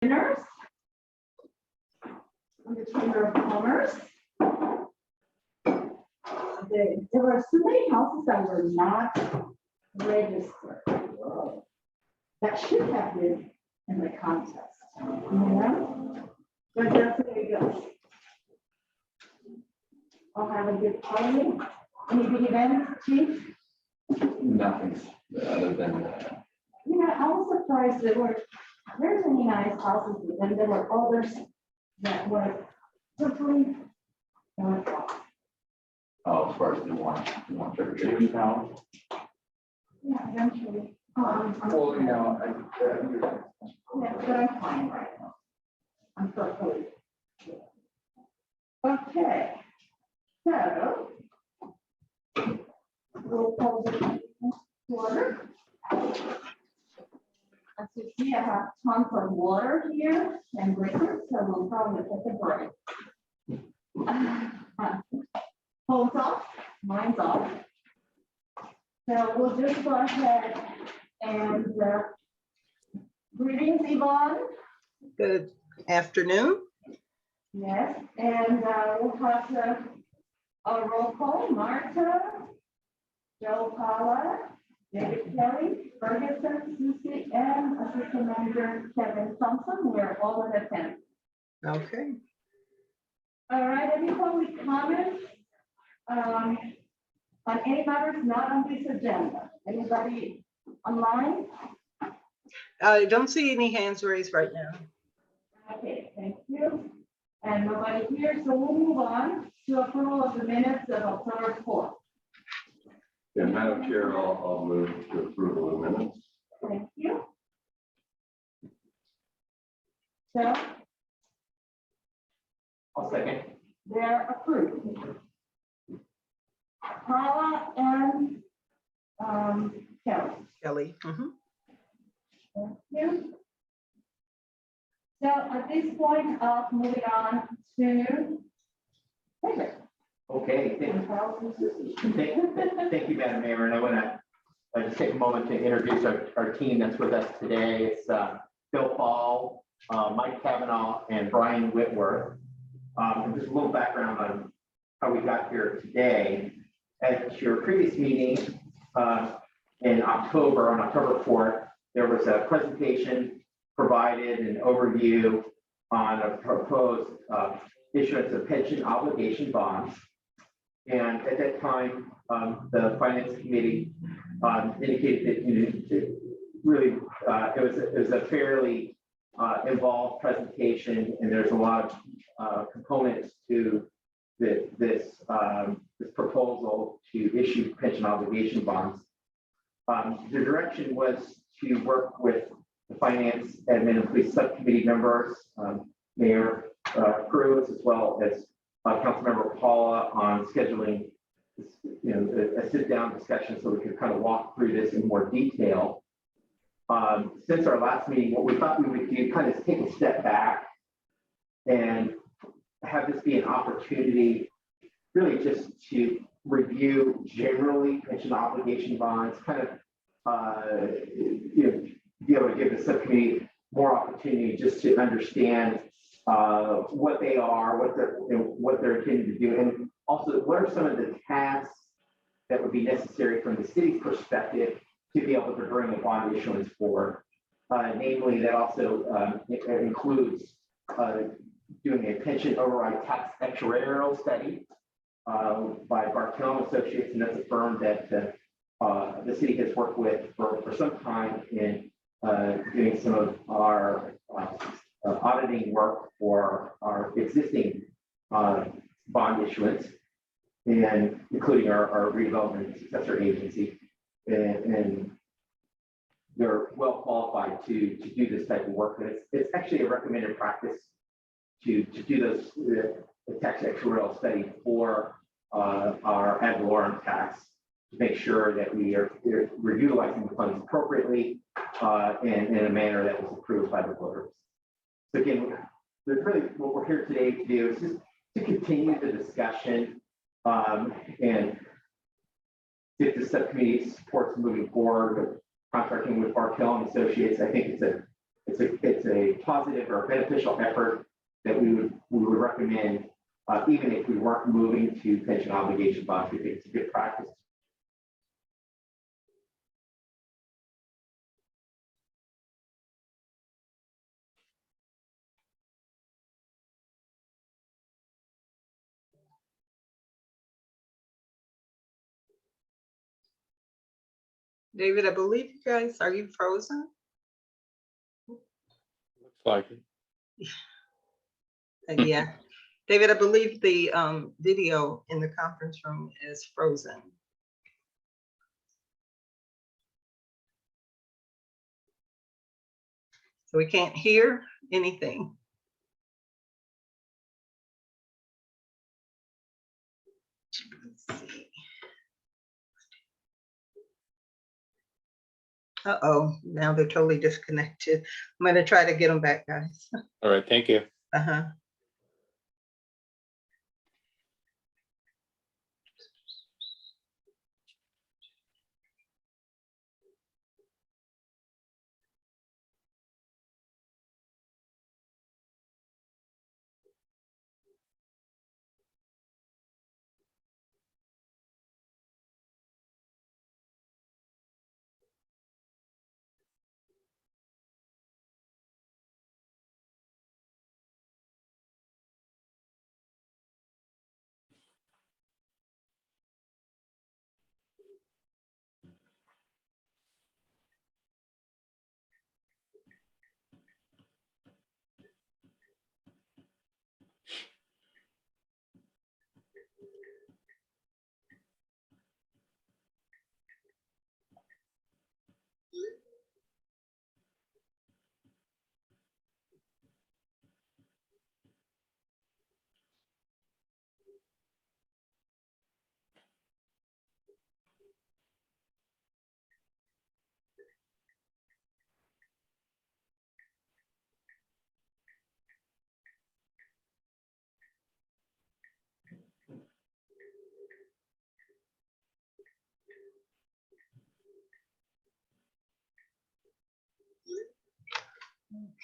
Commissioners and the Chamber of Commerce. There were so many houses that were not registered. That should have been in the contest, you know? But that's the way it goes. I'll have a good party. Any big events, Chief? Nothing other than You know, I was surprised there were very many nice houses, but then there were others that were totally. as far as the one trick or treat. Yeah, eventually. Well, you know, Yeah, but I'm fine right now. I'm so cool. Okay. So. We'll call the order. As you see, I have tons of water here and breakers, so we'll probably take a break. Phone's off, mine's off. So we'll just go ahead and greetings, Yvonne. Good afternoon. Yes, and we'll have a roll call. Marta, Joe Paula, David Kelly, Ferguson, Susie, and Assistant Manager Kevin Thompson. We're all in attendance. Okay. All right, any public comments on any matters not on this agenda? Anybody online? I don't see any hands raised right now. Okay, thank you. And nobody here, so we'll move on to approval of the minutes of October 4th. Yeah, Madam Chair, I'll move to approval of minutes. Thank you. So I'll second. they're approved. Paula and Kelly. Kelly. Mhm. Thank you. So at this point, moving on to David. Okay, thank you, Madam Mayor. And I want to just take a moment to introduce our team that's with us today. It's Bill Paul, Mike Kavanaugh, and Brian Whitworth. And just a little background on how we got here today. At your previous meeting in October, on October 4th, there was a presentation provided, an overview on a proposed issuance of pension obligation bonds. And at that time, the Finance Committee indicated that really it was a fairly involved presentation, and there's a lot of components to this proposal to issue pension obligation bonds. The direction was to work with the Finance, Admin, and Police Subcommittee members, Mayor Cruz, as well as Councilmember Paula, on scheduling a sit-down discussion so we could kind of walk through this in more detail. Since our last meeting, what we thought we would do kind of take a step back and have this be an opportunity really just to review generally pension obligation bonds, kind of be able to give the subcommittee more opportunity just to understand what they are, what they're intended to do, and also what are some of the tasks that would be necessary from the city's perspective to be able to bring a bond issuance forward. Namely, that also includes doing a pension override tax actuarial study by Bartel Associates, and that's a firm that the city has worked with for some time in doing some of our auditing work for our existing bond issuance, and including our redevelopment successor agency, and they're well qualified to do this type of work. And it's actually a recommended practice to do those the tax actuarial study for our ad valorem tax, to make sure that we're utilizing the funds appropriately and in a manner that was approved by the voters. So again, really what we're here today to do is just to continue the discussion and if the subcommittee supports moving forward with contracting with Bartel and Associates. I think it's it's a positive or beneficial effort that we would recommend, even if we weren't moving to pension obligation bonds. We think it's a good practice. David, I believe you guys, are you frozen? Looks like it. Yeah. David, I believe the video in the conference room is frozen. So we can't hear anything. Let's see. Uh-oh, now they're totally disconnected. I'm gonna try to get them back, guys. All right, thank you. Uh-huh.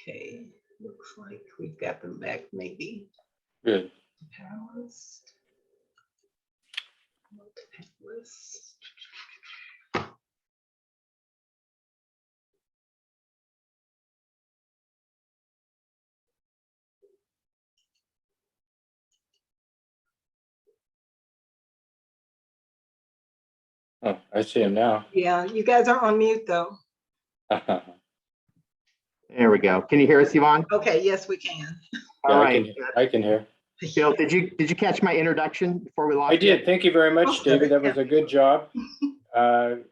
Okay, looks like we've got them back, maybe. Good. Panelist. Panelist. Oh, I see him now. Yeah, you guys are on mute though. There we go. Can you hear us, Yvonne? Okay, yes, we can. All Yeah, right. I can hear. Bill, did you catch my introduction before we lost I did. you? Thank you very much, David. That was a good job. Can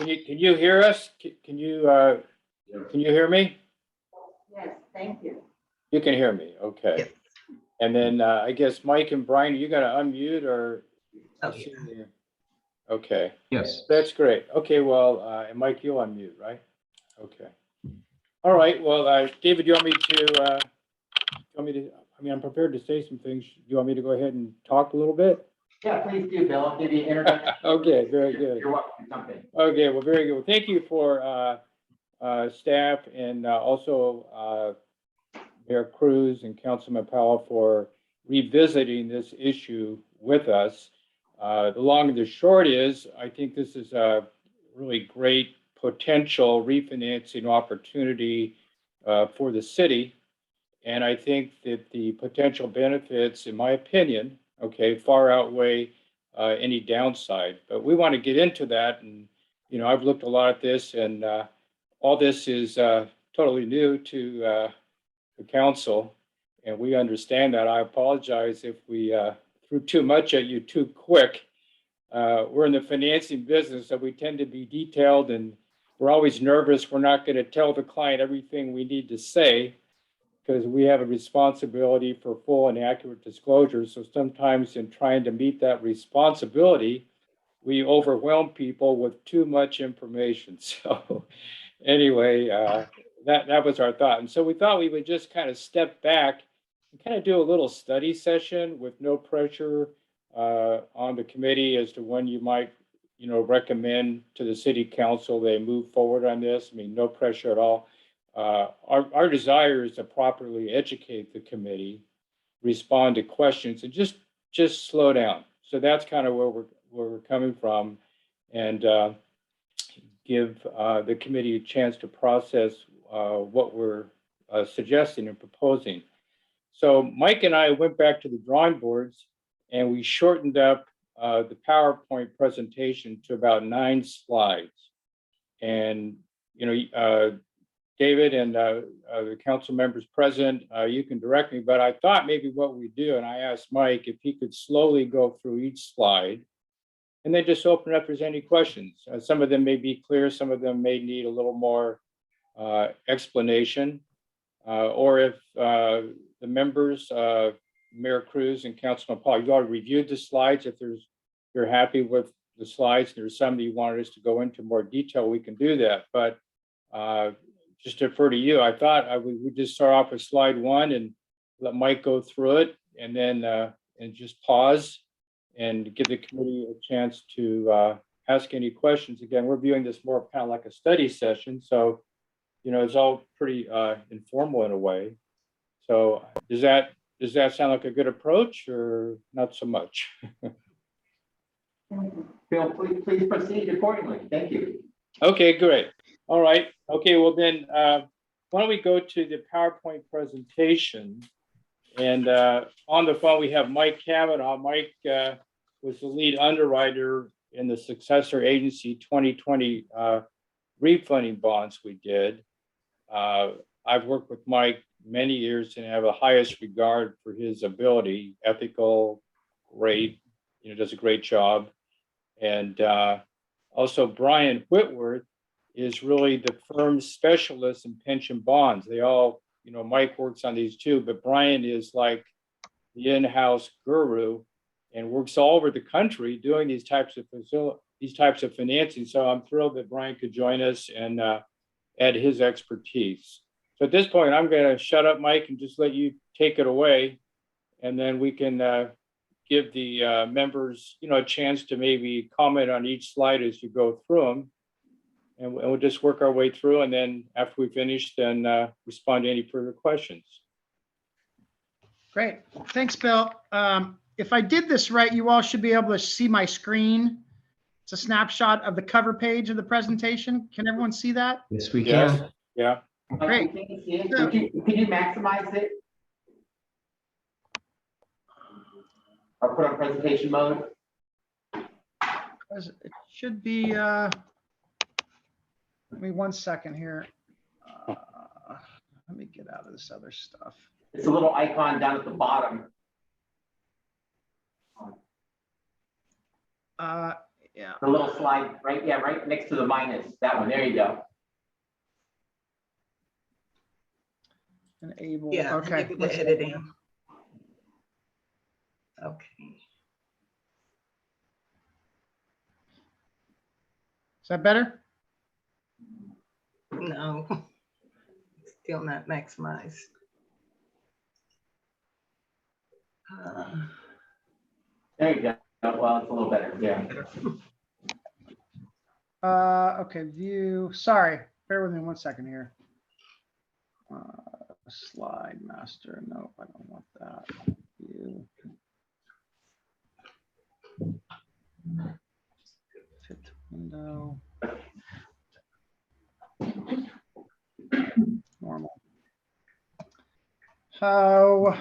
you hear us? Can you hear me? Yes, thank you. You can hear me. Okay. Yes. And then I guess Mike and Brian, you got to unmute or? Oh, yeah. Okay. Yes. That's great. Okay. Well, and Mike, you'll unmute, right? Okay. All right. Well, David, you want me to? I mean, I'm prepared to say some things. You want me to go ahead and talk a little bit? Yeah, please do, Bill. I'll give you an introduction. Okay, very good. You're welcome to jump in. Okay, well, very good. Well, thank you for staff and also Mayor Cruz and Councilman Powell for revisiting this issue with us. The long and the short is, I think this is a really great potential refinancing opportunity for the city. And I think that the potential benefits, in my opinion, okay, far outweigh any downside. But we want to get into that. And, you know, I've looked a lot at this and all this is totally new to the council. And we understand that. I apologize if we threw too much at you too quick. We're in the financing business, so we tend to be detailed and we're always nervous. We're not going to tell the client everything we need to say, because we have a responsibility for full and accurate disclosure. So sometimes in trying to meet that responsibility, we overwhelm people with too much information. So anyway, that was our thought. And so we thought we would just kind of step back and kind of do a little study session with no pressure on the committee as to when you might, you know, recommend to the city council they move forward on this. I mean, no pressure at all. our desire is to properly educate the committee, respond to questions, and just slow down. So that's kind of where we're coming from, and give the committee a chance to process what we're suggesting and proposing. So Mike and I went back to the drawing boards and we shortened up the PowerPoint presentation to about 9 slides. And, you know, David and the council members present, you can direct me, but I thought maybe what we do, and I asked Mike if he could slowly go through each slide and then just open up if there's any questions. Some of them may be clear, some of them may need a little more explanation. Or if the members, Mayor Cruz and Councilman Paul, you already reviewed the slides. If you're happy with the slides, there's some that you wanted us to go into more detail, we can do that. But just to defer to you, I thought we would just start off with slide 1 and let Mike go through it, and then and just pause and give the committee a chance to ask any questions. Again, we're viewing this more kind of like a study session, so you know it's all pretty informal in a way. So does that sound like a good approach, or not so much? Bill, please proceed accordingly. Thank you. Okay, great. All right. Okay, well then, why don't we go to the PowerPoint presentation? And on the phone, we have Mike Cavanaugh. Mike was the lead underwriter in the successor agency 2020 refunding bonds we did. I've worked with Mike many years and have the highest regard for his ability, ethical, great, you know, does a great job. And also Brian Whitworth is really the firm's specialist in pension bonds. They all, you know, Mike works on these too, but Brian is like the in-house guru and works all over the country doing these types of financing. So I'm thrilled that Brian could join us and add his expertise. So at this point, I'm going to shut up, Mike, and just let you take it away, and then we can give the members, you know, a chance to maybe comment on each slide as you go through them, and we'll just work our way through. And then after we finish, then respond to any further questions. Great, thanks, Bill. If I did this right, you all should be able to see my screen. It's a snapshot of the cover page of the presentation. Can everyone see that? Yes, we Yes. can. Yeah. Great. Could you maximize it? Or put on presentation mode? It should be, let me 1 second here. Let me get out of this other stuff. It's a little icon down at the bottom. Yeah. The little slide, right? Yeah, right next to the minus. That one. There you go. Enable. Yeah, Okay. enable the editing. Okay. Is that better? No, still not maximized. There you go. Well, it's a little better. Yeah. Okay, view, sorry, bear with me 1 second here. Slide master, no, I don't want that. View. Fit window. Normal. How?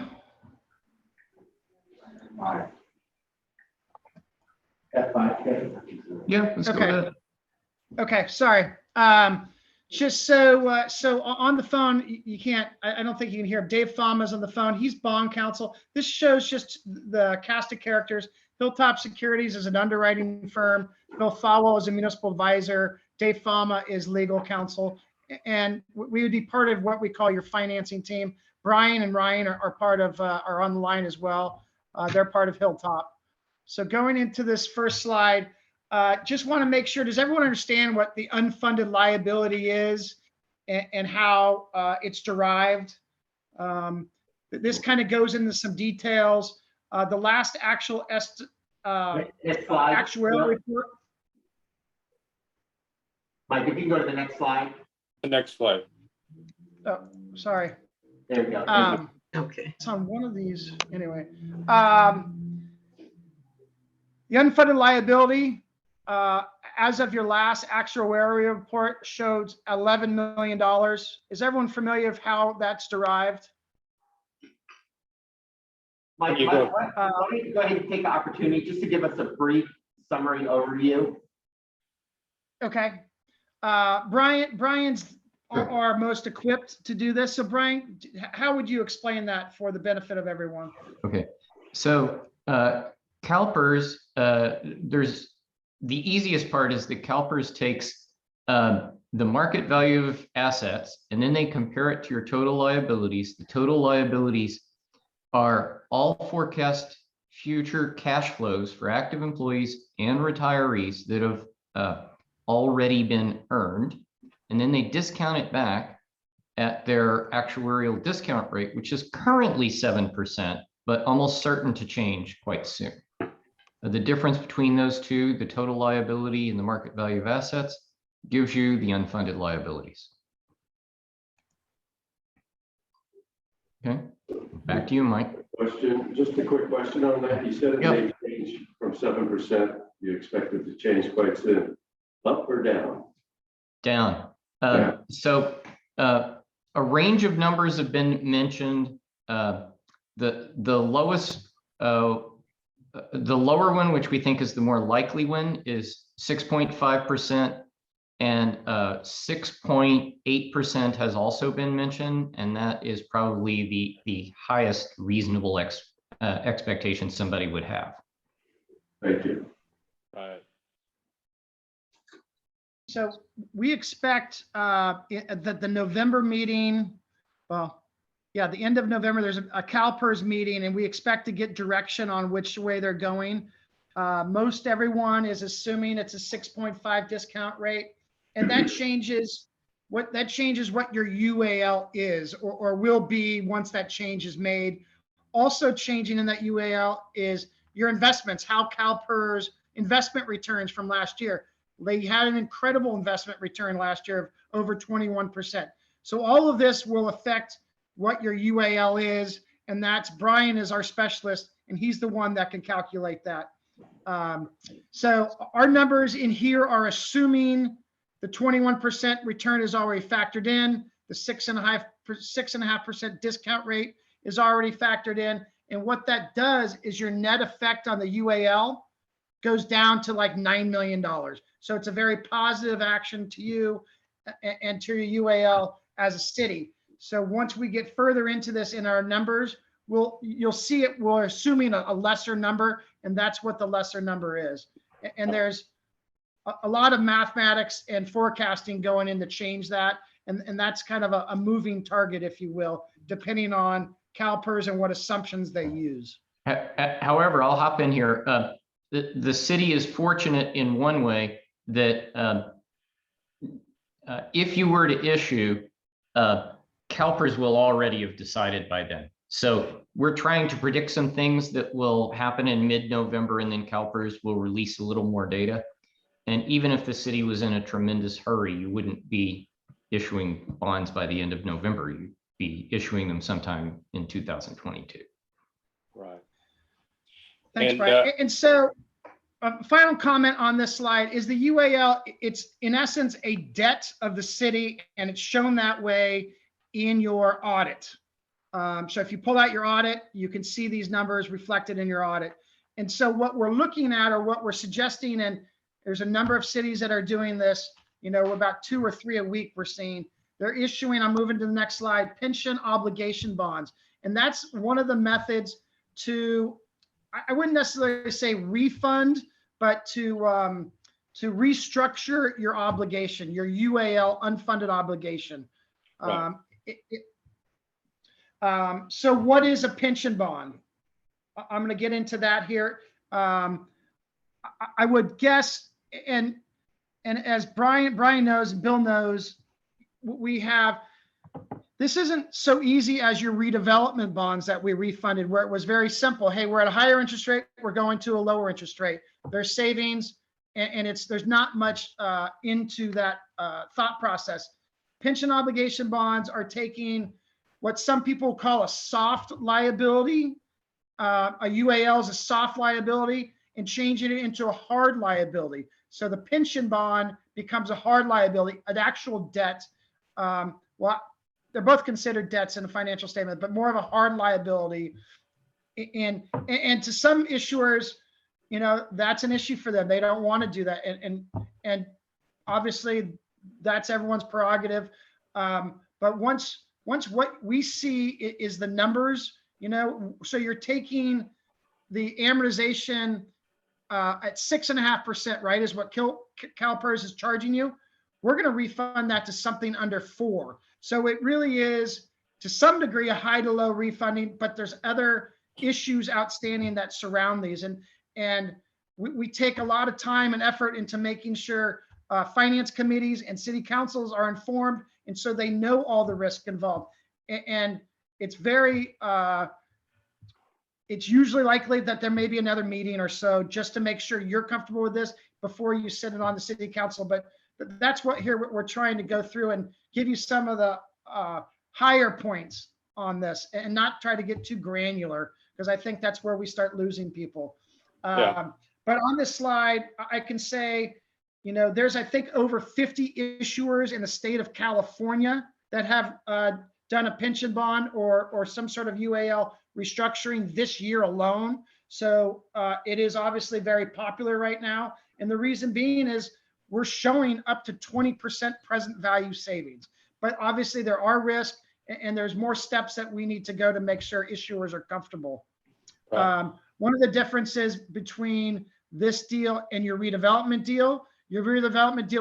F5. Yeah, let's go Okay. ahead. Okay, sorry. Just so so on the phone, you can't. I don't think you can hear him. Dave Fama's on the phone. He's bond counsel. This shows just the cast of characters. Hilltop Securities is an underwriting firm. Bill Fowle is a municipal advisor. Dave Fama is legal counsel, and we would be part of what we call your financing team. Brian and Ryan are part of are on the line as well. They're part of Hilltop. So going into this first slide. Just want to make sure, does everyone understand what the unfunded liability is and how it's derived? This kind of goes into some details. The last actual actuarial report. Mike, if you can go to the next slide. The next slide. Oh, sorry. There we go. Thank you. Okay. It's on one of these anyway. The unfunded liability, as of your last actuarial report, showed $11 million. Is everyone familiar with how that's derived? Mike, You go. why don't you go ahead and take the opportunity just to give us a brief summary overview? Okay. Brian's are most equipped to do this. So Brian, how would you explain that for the benefit of everyone? Okay, so CalPERS, there's the easiest part is that CalPERS takes the market value of assets and then they compare it to your total liabilities. The total liabilities are all forecast future cash flows for active employees and retirees that have already been earned. And then they discount it back at their actuarial discount rate, which is currently 7%, but almost certain to change quite soon. The difference between those two, the total liability and the market value of assets, gives you the unfunded liabilities. Okay, back to you, Mike. Question, just a quick question on that. You said it may change from 7%. You expect it to change quite soon. Up or down? Down. So a range of numbers have been mentioned. The lowest, the lower one, which we think is the more likely one, is 6.5%, and 6.8% has also been mentioned, and that is probably the highest reasonable expectation somebody would have. Thank you. Right. So we expect that the November meeting, well, yeah, the end of November, there's a CalPERS meeting, and we expect to get direction on which way they're going. Most everyone is assuming it's a 6.5 discount rate, and that changes what your UAL is or will be once that change is made. Also changing in that UAL is your investments, how CalPERS investment returns from last year. They had an incredible investment return last year of over 21%. So all of this will affect what your UAL is, and that's Brian is our specialist, and he's the one that can calculate that. So our numbers in here are assuming the 21% return is already factored in, the 6.5% discount rate is already factored in, and what that does is your net effect on the UAL goes down to like $9 million. So it's a very positive action to you and to your UAL as a city. So once we get further into this in our numbers, you'll see it, we're assuming a lesser number, and that's what the lesser number is. And there's a lot of mathematics and forecasting going in to change that. And that's kind of a moving target, if you will, depending on CalPERS and what assumptions they use. However, I'll hop in here. The city is fortunate in one way that if you were to issue, CalPERS will already have decided by then. So we're trying to predict some things that will happen in mid-November, and then CalPERS will release a little more data. And even if the city was in a tremendous hurry, you wouldn't be issuing bonds by the end of November. You'd be issuing them sometime in 2022. Right. Thanks, And, Brian. And so final comment on this slide is the UAL, it's in essence a debt of the city, and it's shown that way in your audit. So if you pull out your audit, you can see these numbers reflected in your audit. And so what we're looking at, or what we're suggesting, and there's a number of cities that are doing this, you know, about 2 or 3 a week we're seeing, they're issuing, I'm moving to the next slide, pension obligation bonds. And that's one of the methods to, I wouldn't necessarily say refund, but to restructure your obligation, your UAL unfunded obligation. Right. So what is a pension bond? I'm going to get into that here. I would guess, and as Brian knows, and Bill knows, we have, this isn't so easy as your redevelopment bonds that we refunded, where it was very simple. Hey, we're at a higher interest rate, we're going to a lower interest rate. There's savings, and there's not much into that thought process. pension obligation bonds are taking what some people call a soft liability. A UAL is a soft liability, and changing it into a hard liability. So the pension bond becomes a hard liability, an actual debt. Well, they're both considered debts in a financial statement, but more of a hard liability. And to some issuers, you know, that's an issue for them. They don't want to do that. And obviously that's everyone's prerogative. But once what we see is the numbers, you know, so you're taking the amortization at 6.5%, right, is what CalPERS is charging you. We're going to refund that to something under 4. So it really is, to some degree, a high to low refunding, but there's other issues outstanding that surround these. And we take a lot of time and effort into making sure finance committees and city councils are informed, and so they know all the risk involved. And it's very, it's usually likely that there may be another meeting or so just to make sure you're comfortable with this before you send it on the city council. But that's what we're trying to go through and give you some of the higher points on this, and not try to get too granular, because I think that's where we start losing people. Yeah. But on this slide, I can say, you know, there's, I think, over 50 issuers in the state of California that have done a pension bond or some sort of UAL restructuring this year alone. So it is obviously very popular right now. And the reason being is we're showing up to 20% present value savings. But obviously there are risks, and there's more steps that we need to go to make sure issuers are comfortable. Right. One of the differences between this deal and your redevelopment deal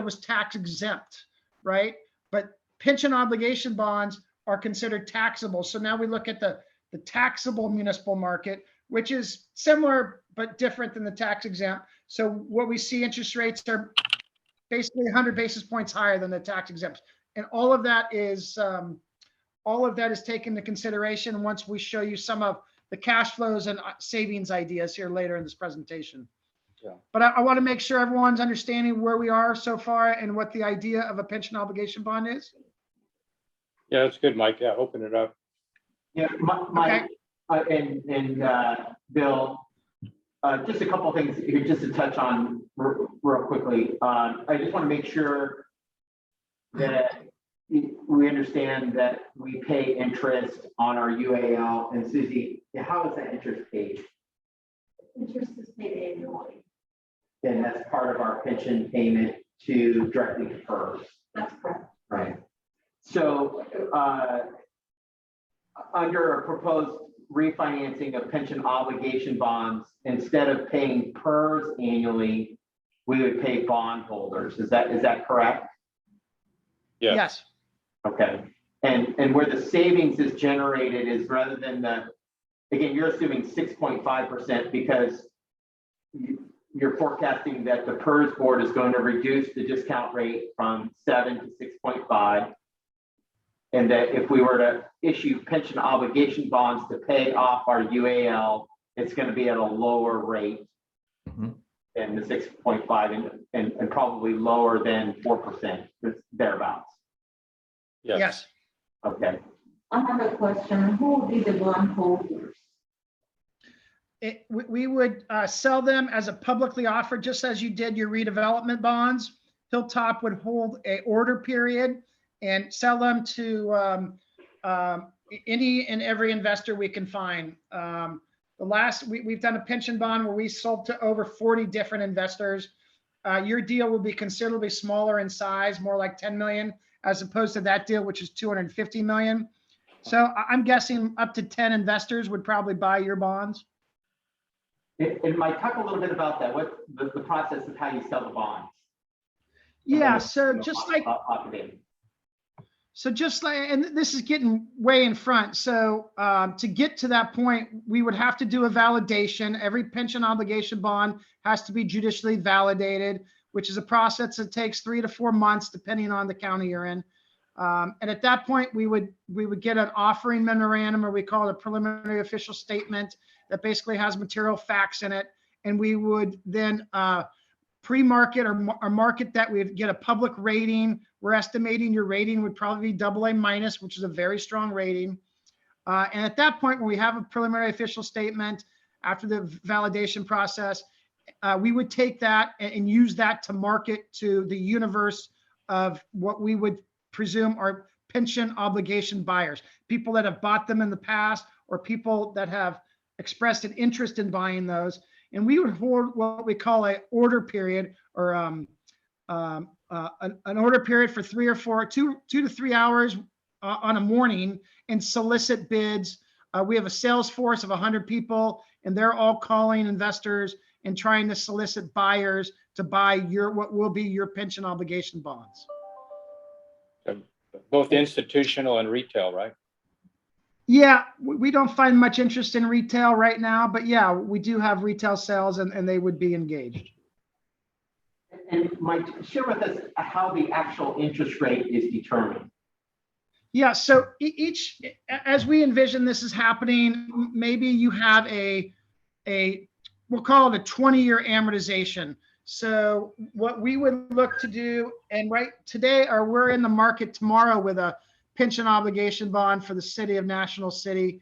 was tax exempt, right? But pension obligation bonds are considered taxable. So now we look at the taxable municipal market, which is similar but different than the tax exempt. So what we see, interest rates are basically 100 basis points higher than the tax exempt. And all of that is taken into consideration once we show you some of the cash flows and savings ideas here later in this presentation. Yeah. But I want to make sure everyone's understanding where we are so far and what the idea of a pension obligation bond is. Yeah, that's good, Mike. Yeah, open it up. Yeah, Mike, and Bill, just a couple of things here just to touch on real quickly. I just want to make sure that we understand that we pay interest on our UAL. And Susie, how is that interest paid? Interest is paid annually. And that's part of our pension payment directly to PERS. That's correct. Right. So under a proposed refinancing of pension obligation bonds, instead of paying PERS annually, we would pay bondholders. Is that correct? Yes. Okay. And where the savings is generated is, rather than again, you're assuming 6.5% because you're forecasting that the PERS board is going to reduce the discount rate from 7 to 6.5. And that if we were to issue pension obligation bonds to pay off our UAL, it's going to be at a lower rate than the 6.5 and probably lower than 4%, thereabouts. Yes. Okay. I have a question. Who will be the bondholders? We would sell them as a publicly offered, just as you did your redevelopment bonds. Hilltop would hold a order period and sell them to any and every investor we can find. We've done a pension bond where we sold to over 40 different investors. Your deal will be considerably smaller in size, more like 10 million, as opposed to that deal, which is 250 million. So I'm guessing up to 10 investors would probably buy your bonds. And Mike, talk a little bit about that. What the process of how you sell the bonds? Yeah, so just like, and this is getting way in front. So to get to that point, we would have to do a validation. Every pension obligation bond has to be judicially validated, which is a process that takes 3 to 4 months, depending on the county you're in. And at that point, we would get an offering memorandum, or we call it a preliminary official statement, that basically has material facts in it. And we would then pre-market or market that. We'd get a public rating we're estimating your rating would probably be AA minus, which is a very strong rating. And at that point, when we have a preliminary official statement after the validation process, we would take that and use that to market to the universe of what we would presume are pension obligation buyers, people that have bought them in the past or people that have expressed an interest in buying those. And we would hold what we call an order period, or an order period for 2 to 3 hours on a morning, and solicit bids. We have a sales force of 100 people, and they're all calling investors and trying to solicit buyers to buy what will be your pension obligation bonds. Both institutional and retail, right? Yeah, we don't find much interest in retail right now, but yeah, we do have retail sales, and they would be engaged. And Mike, share with us how the actual interest rate is determined. Yeah, so as we envision this is happening, maybe you have we'll call it a 20-year amortization. So what we would look to do, and right today, or we're in the market tomorrow with a pension obligation bond for the city of National City,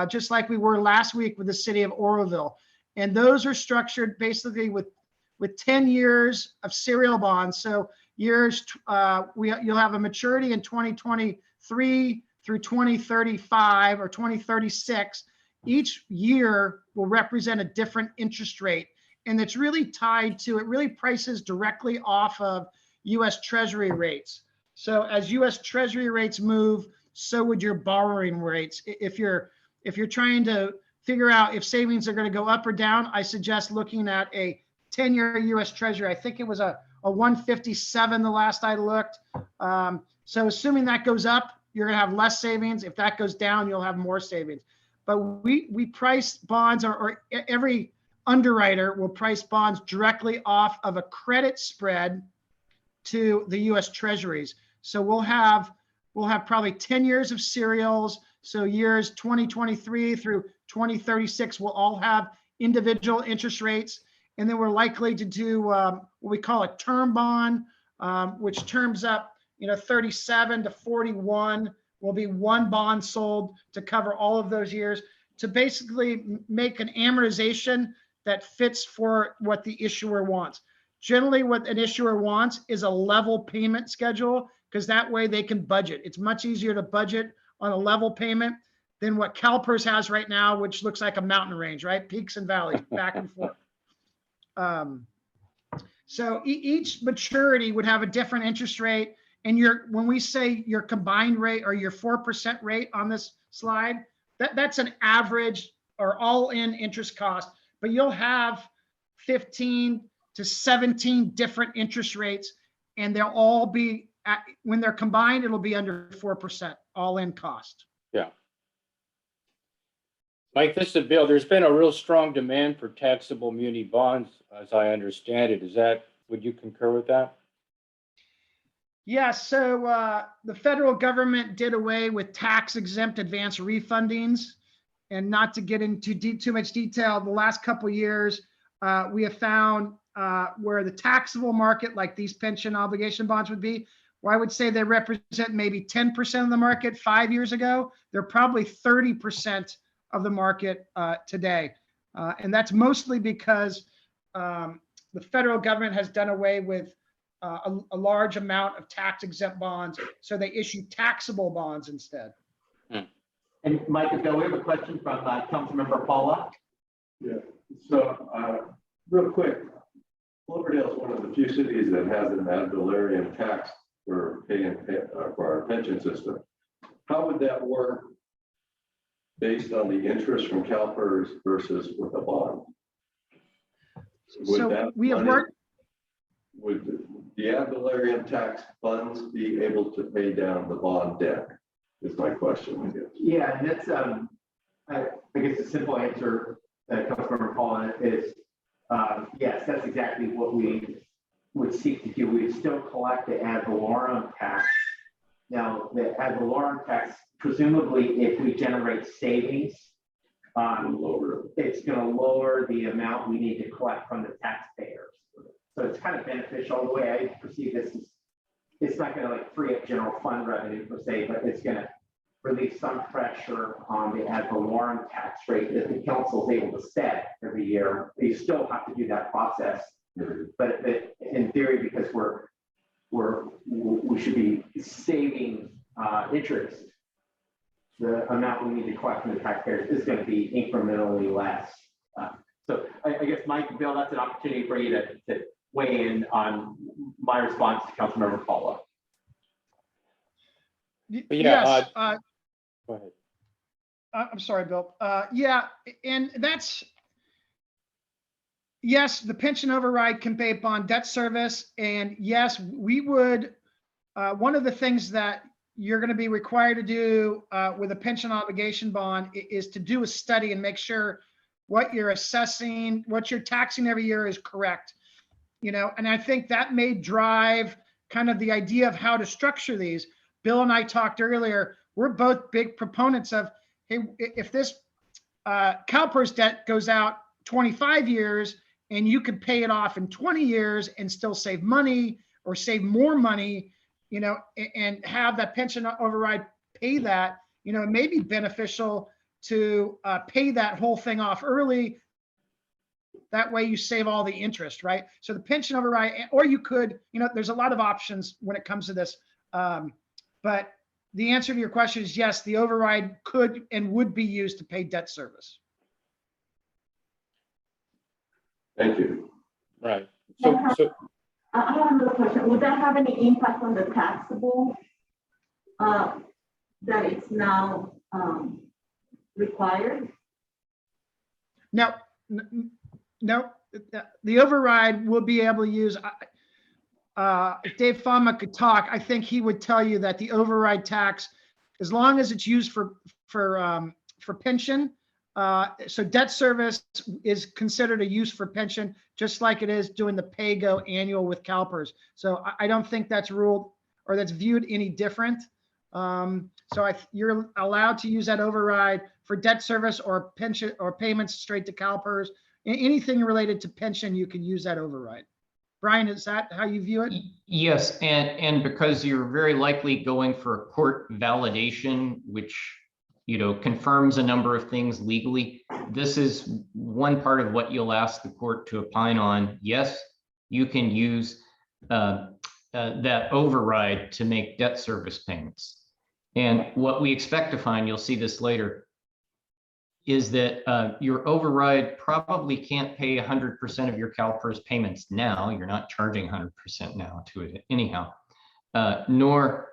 just like we were last week with the city of Oroville. And those are structured basically with 10 years of serial bonds. So years, you'll have a maturity in 2023 through 2035 or 2036. Each year will represent a different interest rate. And it's really tied to, it really prices directly off of US Treasury rates. So as US Treasury rates move, so would your borrowing rates. If you're trying to figure out if savings are going to go up or down, I suggest looking at a 10-year US Treasury. I think it was a 157 the last I looked. So assuming that goes up, you're going to have less savings. If that goes down, you'll have more savings. But we price bonds, or every underwriter will price bonds directly off of a credit spread to the US Treasuries. So we'll have probably 10 years of serials. So years 2023 through 2036 will all have individual interest rates. And then we're likely to do what we call a term bond, which terms up, 37 to 41 will be one bond sold to cover all of those years, to basically make an amortization that fits for what the issuer wants. Generally, what an issuer wants is a level payment schedule, because that way they can budget. It's much easier to budget on a level payment than what CalPERS has right now, which looks like a mountain range, right? Peaks and valleys, back and forth. So each maturity would have a different interest rate. And when we say your combined rate or your 4% rate on this slide, that's an average or all-in interest cost. But you'll have 15 to 17 different interest rates, and they'll all be, when they're combined, it'll be under 4% all-in cost. Yeah. Mike, this is Bill. There's been a real strong demand for taxable muni bonds, as I understand it. Would you concur with that? Yeah, so the federal government did away with tax-exempt advance refundings. And not to get into too much detail, the last couple of years, we have found where the taxable market, like these pension obligation bonds would be, where I would say they represent maybe 10% of the market 5 years ago. They're probably 30% of the market today. And that's mostly because the federal government has done away with a large amount of tax-exempt bonds, so they issue taxable bonds instead. And Mike and Bill, we have a question from Councilmember Paula. Yeah, so real quick, Cloverdale is one of the few cities that has an Annularian tax for paying for our pension system. How would that work based on the interest from CalPERS versus with a bond? Would the Annularian tax funds be able to pay down the bond debt? Is my question, I guess. Yeah, and that's I guess the simple answer that Councilmember Paula is yes, that's exactly what we would seek to do. We would still collect the ad valorem tax. Now, the ad valorem tax, presumably, if we generate savings, it's going to lower the amount we need to collect from the taxpayers. So it's kind of beneficial. The way I perceive this is it's not gonna like free up general fund revenue per se, but it's gonna relieve some pressure on the ad valorem tax rate that the council is able to set every year. You still have to do that process, but in theory, because we should be saving interest, the amount we need to collect from the taxpayers is going to be incrementally less. So I guess, Mike, Bill, that's an opportunity for you to weigh in on my response to Councilmember Paula. Yes, Go ahead. I'm sorry, Bill. Yeah, and that's, yes, the pension override can pay upon debt service. And yes, we would, one of the things that you're going to be required to do with a pension obligation bond is to do a study and make sure what you're assessing, what you're taxing every year is correct. You know, and I think that may drive kind of the idea of how to structure these. Bill and I talked earlier, we're both big proponents of, hey, if this CalPERS debt goes out 25 years and you could pay it off in 20 years and still save money or save more money, you know, and have that pension override pay that, you know, it may be beneficial to pay that whole thing off early. That way you save all the interest, right? So the pension override, or you could, you know, there's a lot of options when it comes to this. But the answer to your question is yes, the override could and would be used to pay debt service. Thank you. Right. So I have another question. Would that have any impact on the taxable that it's now required? No, no, the override will be able to use, if Dave Fama could talk, I think he would tell you that the override tax, as long as it's used for pension, so debt service is considered a use for pension, just like it is doing the pay-go annual with CalPERS. So I don't think that's ruled or that's viewed any different. So you're allowed to use that override for debt service or pension or payments straight to CalPERS. Anything related to pension, you can use that override. Brian, is that how you view it? Yes, and because you're very likely going for a court validation, which, you know, confirms a number of things legally, this is one part of what you'll ask the court to opine on. Yes, you can use that override to make debt service payments. And what we expect to find, you'll see this later, is that your override probably can't pay 100% of your CalPERS payments now. You're not charging 100% now to it anyhow. Nor,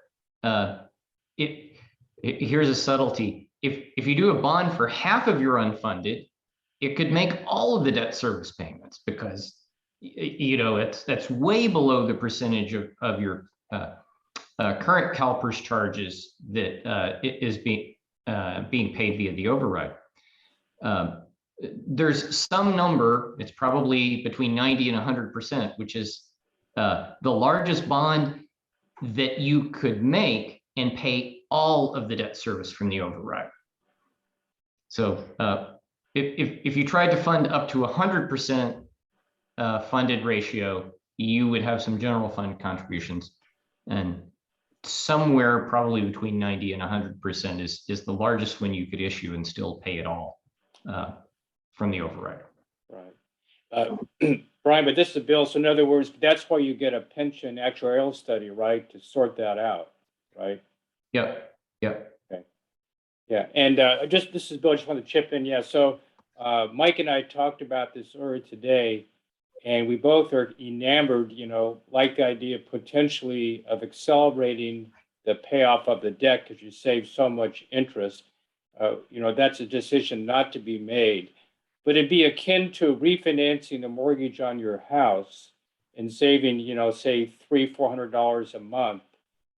here's a subtlety. If you do a bond for half of your unfunded, it could make all of the debt service payments because, you know, that's way below the percentage of your current CalPERS charges that is being paid via the override. There's some number, it's probably between 90 and 100%, which is the largest bond that you could make and pay all of the debt service from the override. So if you tried to fund up to 100% funded ratio, you would have some general fund contributions, and somewhere probably between 90 and 100% is the largest one you could issue and still pay it all from the override. Right. Brian, but this is Bill. So in other words, that's why you get a pension actuarial study, right? To sort that out, right? Yep. Yep. Okay. Yeah. And this is Bill. I just want to chip in. Yeah. So Mike and I talked about this earlier today, and we both are enamored, you know, like the idea potentially of accelerating the payoff of the debt because you save so much interest. You know, that's a decision not to be made, but it'd be akin to refinancing the mortgage on your house and saving, you know, say $300-400 a month,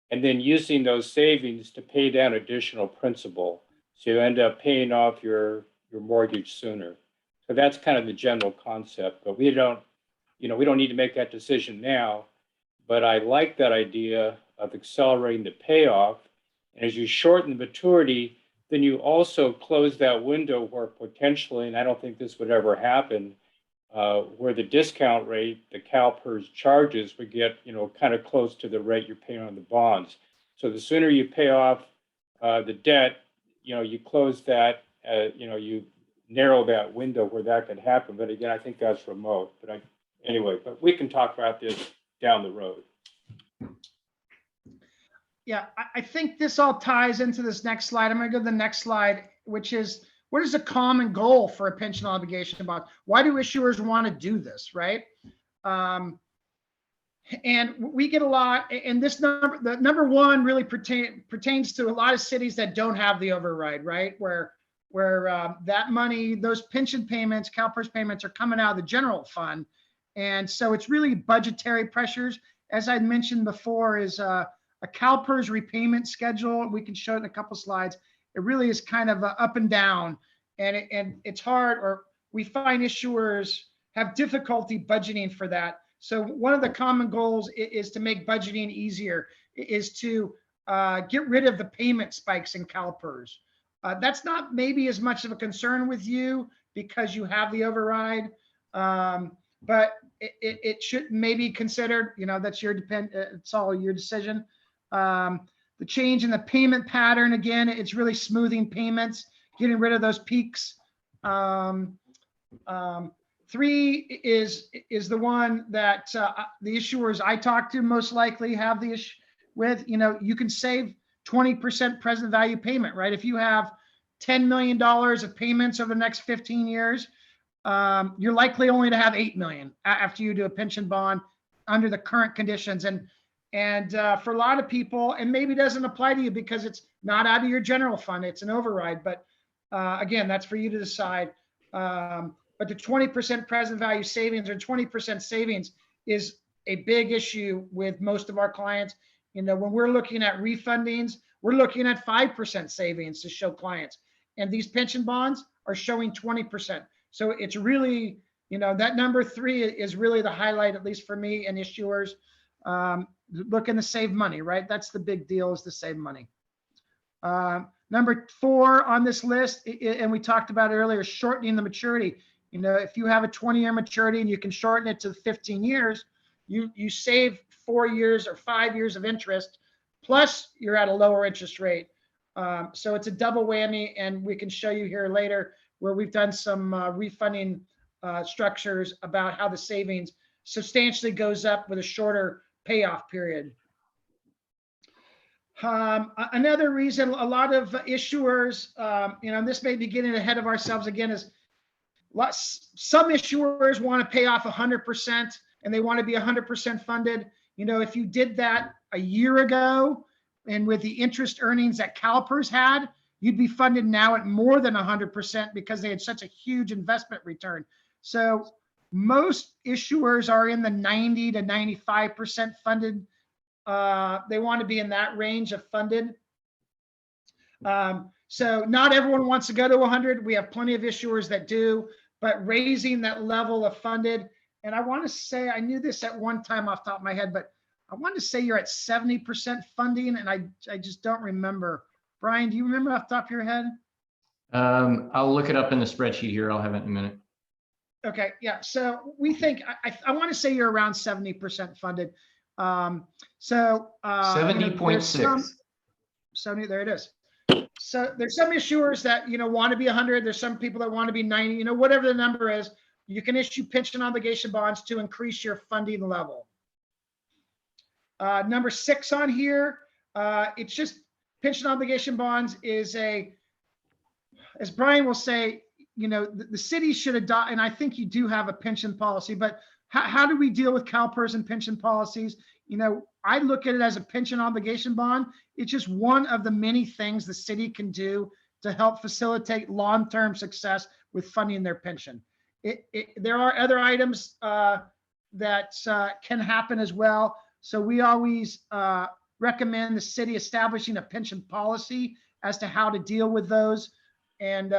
and then using those savings to pay down additional principal. So you end up paying off your mortgage sooner. So that's kind of the general concept, but we don't need to make that decision now, but I like that idea of accelerating the payoff. And as you shorten the maturity, then you also close that window where potentially, and I don't think this would ever happen, where the discount rate, the CalPERS charges would get, kind of close to the rate you're paying on the bonds. So the sooner you pay off the debt, you close that, you narrow that window where that could happen. But again, I think that's remote. But but we can talk about this down the road. Yeah, I think this all ties into this next slide. I'm going to go to the next slide, which is, what is the common goal for a pension obligation bond? Why do issuers want to do this, right? And we get a lot, and this number, the number one really pertains to a lot of cities that don't have the override, right? Where that money, those pension payments, CalPERS payments are coming out of the general fund. And so it's really budgetary pressures. As I mentioned before, is a CalPERS repayment schedule. We can show it in a couple slides. It really is kind of up and down, and it's hard, or we find issuers have difficulty budgeting for that. So one of the common goals is to make budgeting easier, is to get rid of the payment spikes in CalPERS. That's not maybe as much of a concern with you because you have the override, but it should maybe considered, that's it's all your decision. The change in the payment pattern, again, it's really smoothing payments, getting rid of those peaks. 3 is the one that the issuers I talk to most likely have the issue with. You can save 20% present value payment, right? If you have $10 million of payments over the next 15 years, you're likely only to have 8 million after you do a pension bond under the current conditions. And for a lot of people, and maybe doesn't apply to you because it's not out of your general fund, it's an override. But again, that's for you to decide. But the 20% present value savings or 20% savings is a big issue with most of our clients. When we're looking at refundings, we're looking at 5% savings to show clients. And these pension bonds are showing 20%. So it's really, that number 3 is really the highlight, at least for me and issuers. Looking to save money, right? That's the big deal, is to save money. Number 4 on this list, and we talked about it earlier, shortening the maturity. If you have a 20-year maturity and you can shorten it to 15 years, you save 4 years or 5 years of interest, plus you're at a lower interest rate. So it's a double whammy, and we can show you here later where we've done some refunding structures about how the savings substantially goes up with a shorter payoff period. Another reason a lot of issuers, this may be getting ahead of ourselves again, is some issuers want to pay off 100% and they want to be 100% funded. If you did that a year ago and with the interest earnings that CalPERS had, you'd be funded now at more than 100% because they had such a huge investment return. So most issuers are in the 90 to 95% funded. They want to be in that range of funded. So not everyone wants to go to 100. We have plenty of issuers that do, but raising that level of funded, and I want to say, I knew this at one time off the top of my head, but I want to say you're at 70% funding, and I just don't remember. Brian, do you remember off the top of your head? I'll look it up in the spreadsheet here. I'll have it in a minute. Okay, yeah. So we think, I want to say you're around 70% funded. 70.6. 70, there it is. So there's some issuers that, want to be 100. There's some people that want to be 90, whatever the number is, you can issue pension obligation bonds to increase your funding level. Number 6 on here, it's just pension obligation bonds is as Brian will say, the city should adopt, and I think you do have a pension policy, but how do we deal with CalPERS and pension policies? I look at it as a pension obligation bond. It's just one of the many things the city can do to help facilitate long-term success with funding their pension. There are other items that can happen as well. So we always recommend the city establishing a pension policy as to how to deal with those. And,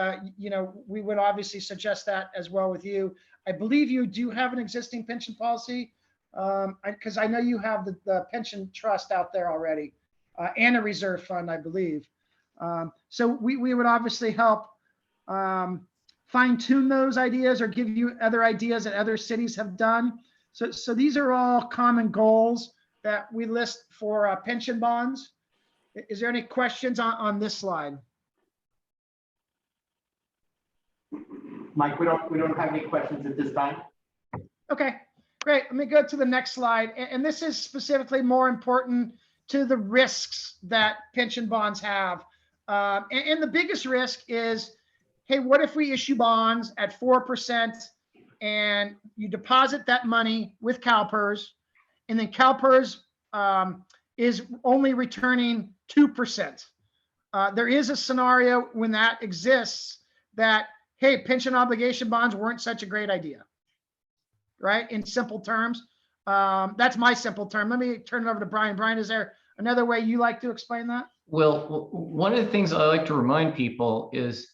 we would obviously suggest that as well with you. I believe you do have an existing pension policy, because I know you have the pension trust out there already, and a reserve fund, I believe. So we would obviously help fine tune those ideas or give you other ideas that other cities have done. So these are all common goals that we list for pension bonds. Is there any questions on this slide? Mike, we don't have any questions at this time. Okay, great. Let me go to the next slide. And this is specifically more important to the risks that pension bonds have. And the biggest risk is, hey, what if we issue bonds at 4% and you deposit that money with CalPERS, and then CalPERS is only returning 2%. There is a scenario when that exists that, hey, pension obligation bonds weren't such a great idea, right? In simple terms, that's my simple term. Let me turn it over to Brian. Brian, is there another way you like to explain that? Well, one of the things I like to remind people is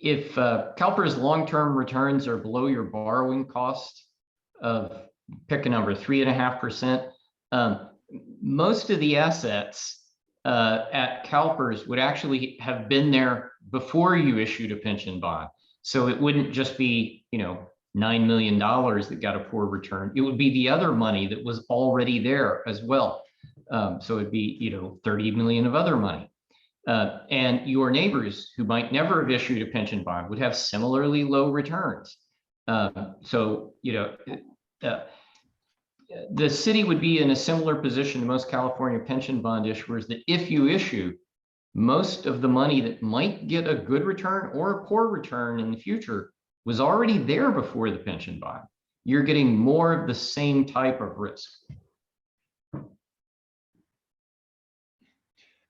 if CalPERS long-term returns are below your borrowing cost of, pick a number, 3.5%, most of the assets at CalPERS would actually have been there before you issued a pension bond. So it wouldn't just be, $9 million that got a poor return. It would be the other money that was already there as well. So it'd be, 30 million of other money. And your neighbors who might never have issued a pension bond would have similarly low returns. The city would be in a similar position to most California pension bond issuers, that if you issue, most of the money that might get a good return or a poor return in the future was already there before the pension bond. You're getting more of the same type of risk.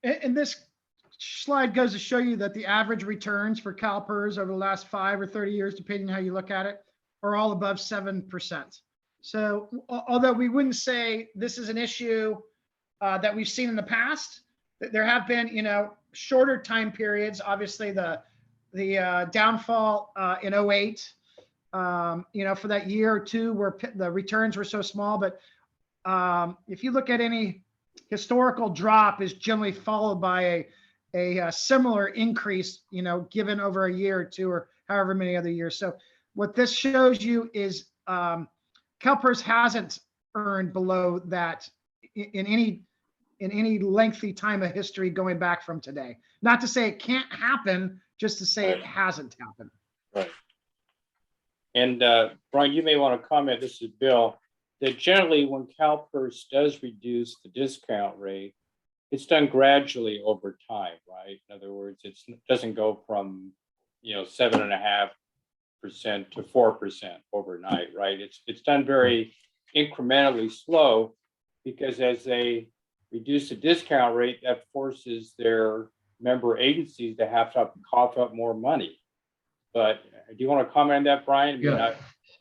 And this slide goes to show you that the average returns for CalPERS over the last 5 or 30 years, depending on how you look at it, are all above 7%. So although we wouldn't say this is an issue that we've seen in the past, there have been, shorter time periods. Obviously, the downfall in 08, for that year or two where the returns were so small. But if you look at any historical drop, is generally followed by a similar increase, given over a year or two or however many other years. So what this shows you is CalPERS hasn't earned below that in any lengthy time of history going back from today. Not to say it can't happen, just to say it hasn't happened. Right. And Brian, you may want to comment, this is Bill, that generally when CalPERS does reduce the discount rate, it's done gradually over time, right? In other words, it doesn't go from 7.5% to 4% overnight, right? It's done very incrementally slow, because as they reduce the discount rate, that forces their member agencies to have to cough up more money. But do you want to comment on that, Brian? Yeah.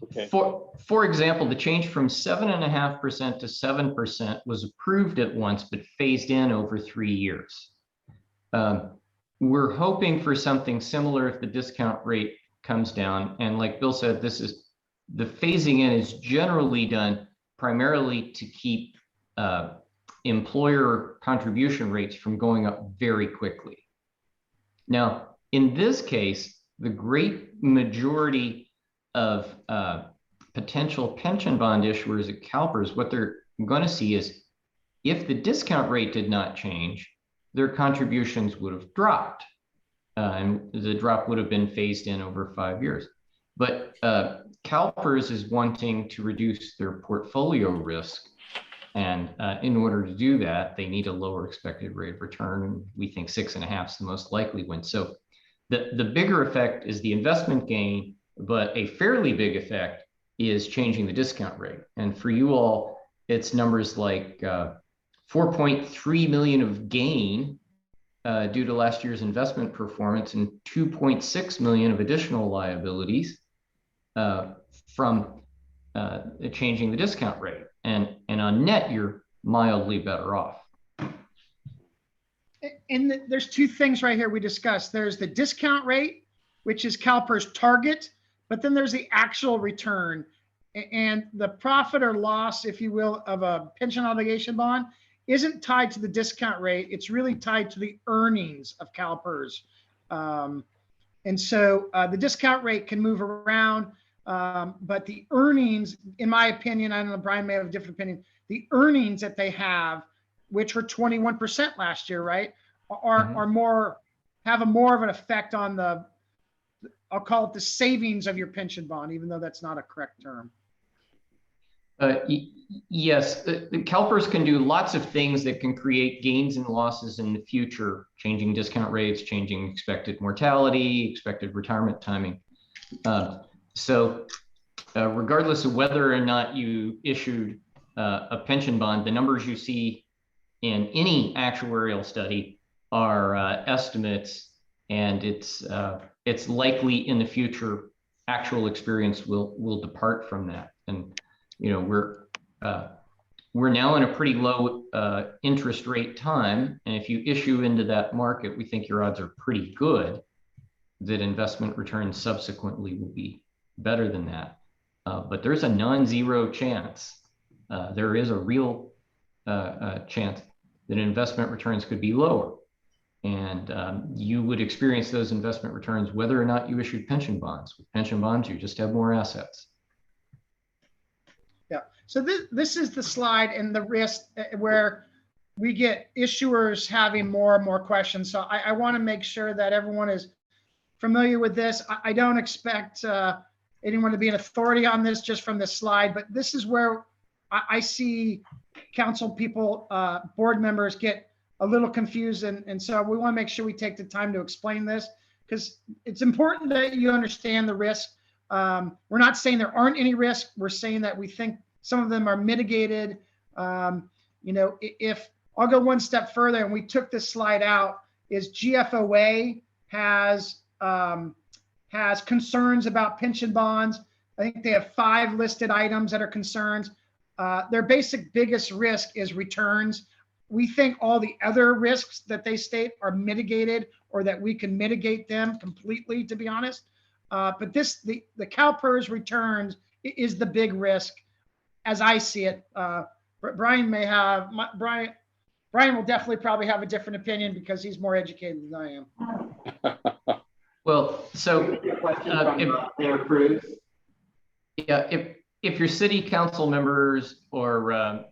Okay. For example, the change from 7.5% to 7% was approved at once, but phased in over 3 years. We're hoping for something similar if the discount rate comes down. And like Bill said, the phasing in is generally done primarily to keep employer contribution rates from going up very quickly. Now, in this case, the great majority of potential pension bond issuers at CalPERS, what they're going to see is if the discount rate did not change, their contributions would have dropped. And the drop would have been phased in over 5 years. But CalPERS is wanting to reduce their portfolio risk. And in order to do that, they need a lower expected rate of return. And we think 6.5 is the most likely one. So the bigger effect is the investment gain, but a fairly big effect is changing the discount rate. And for you all, it's numbers like 4.3 million of gain due to last year's investment performance and 2.6 million of additional liabilities from changing the discount rate. And on net, you're mildly better off. And there's two things right here we discussed. There's the discount rate, which is CalPERS target, but then there's the actual return. And the profit or loss, if you will, of a pension obligation bond isn't tied to the discount rate. It's really tied to the earnings of CalPERS. And so the discount rate can move around, but the earnings, in my opinion, I don't know, Brian may have a different opinion, the earnings that they have, which were 21% last year, right, are more, have a more of an effect on the, I'll call it the savings of your pension bond, even though that's not a correct term. Yes, the CalPERS can do lots of things that can create gains and losses in the future, changing discount rates, changing expected mortality, expected retirement timing. So regardless of whether or not you issued a pension bond, the numbers you see in any actuarial study are estimates, and it's likely in the future actual experience will depart from that. And you know, we're now in a pretty low interest rate time, and if you issue into that market, we think your odds are pretty good that investment returns subsequently will be better than that. But there's a non-zero chance. There is a real chance that investment returns could be lower, and you would experience those investment returns whether or not you issued pension bonds. With pension bonds, you just have more assets. Yeah. So this is the slide and the risk where we get issuers having more and more questions. So I want to make sure that everyone is familiar with this. I don't expect anyone to be an authority on this just from this slide, but this is where I see council people, board members get a little confused. And so we want to make sure we take the time to explain this, because it's important that you understand the risk. We're not saying there aren't any risks. We're saying that we think some of them are mitigated. You know, if I'll go one step further, and we took this slide out, is GFOA has concerns about pension bonds. I think they have 5 listed items that are concerns. Their basic biggest risk is returns. We think all the other risks that they state are mitigated, or that we can mitigate them completely, to be honest. But the CalPERS returns is the big risk, as I see it. Brian may have, Brian will definitely probably have a different opinion because he's more educated than I am. Well, so Question from Mayor Cruz. yeah, if your city council members or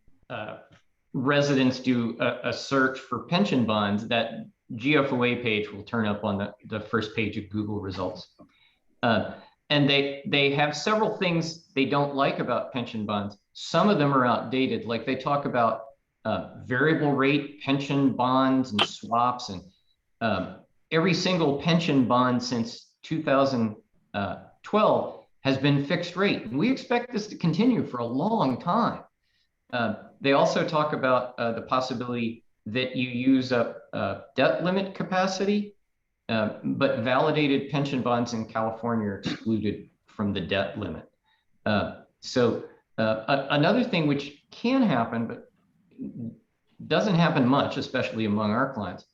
residents do a search for pension bonds, that GFOA page will turn up on the first page of Google results. And they have several things they don't like about pension bonds. Some of them are outdated, like they talk about variable rate pension bonds and swaps, and every single pension bond since 2012 has been fixed rate. And we expect this to continue for a long time. They also talk about the possibility that you use up debt limit capacity, but validated pension bonds in California are excluded from the debt limit. So another thing which can happen, but doesn't happen much, especially among our clients,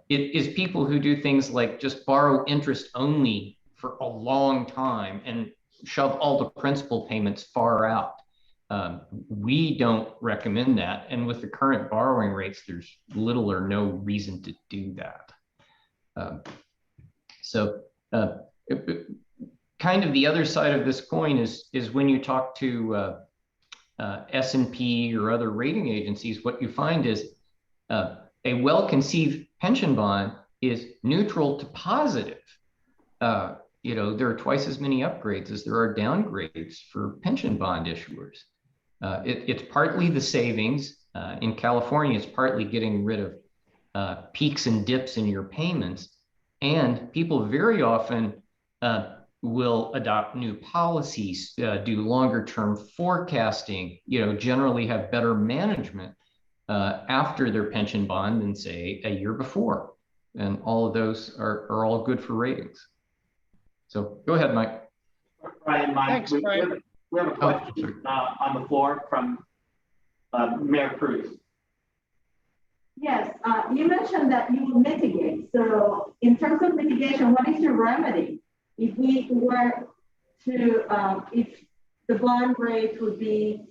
is people who do things like just borrow interest only for a long time and shove all the principal payments far out. We don't recommend that. And with the current borrowing rates, there's little or no reason to do that. Kind of the other side of this coin is when you talk to S&P or other rating agencies, what you find is a well-conceived pension bond is neutral to positive. You know, there are twice as many upgrades as there are downgrades for pension bond issuers. It's partly the savings. In California, it's partly getting rid of peaks and dips in your payments. And people very often will adopt new policies, do longer term forecasting, you know, generally have better management after their pension bond than say a year before. And all of those are all good for ratings. So go ahead, Mike. Brian, Mike, Thanks, Brian. we have a question on the floor from Mayor Cruz. Yes, you mentioned that you will mitigate. So in terms of mitigation, what is your remedy? If we were to, if the bond rate would be,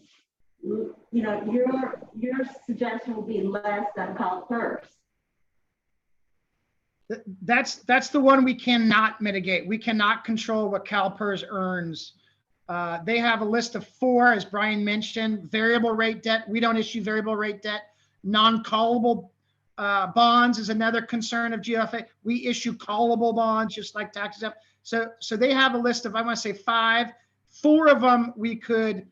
you know, your suggestion would be less than CalPERS. That's the one we cannot mitigate. We cannot control what CalPERS earns. They have a list of 4, as Brian mentioned: variable rate debt. We don't issue variable rate debt. Non-callable bonds is another concern of GFA. We issue callable bonds, just like tax exempt. So they have a list of, I want to say 5. 4 of them we could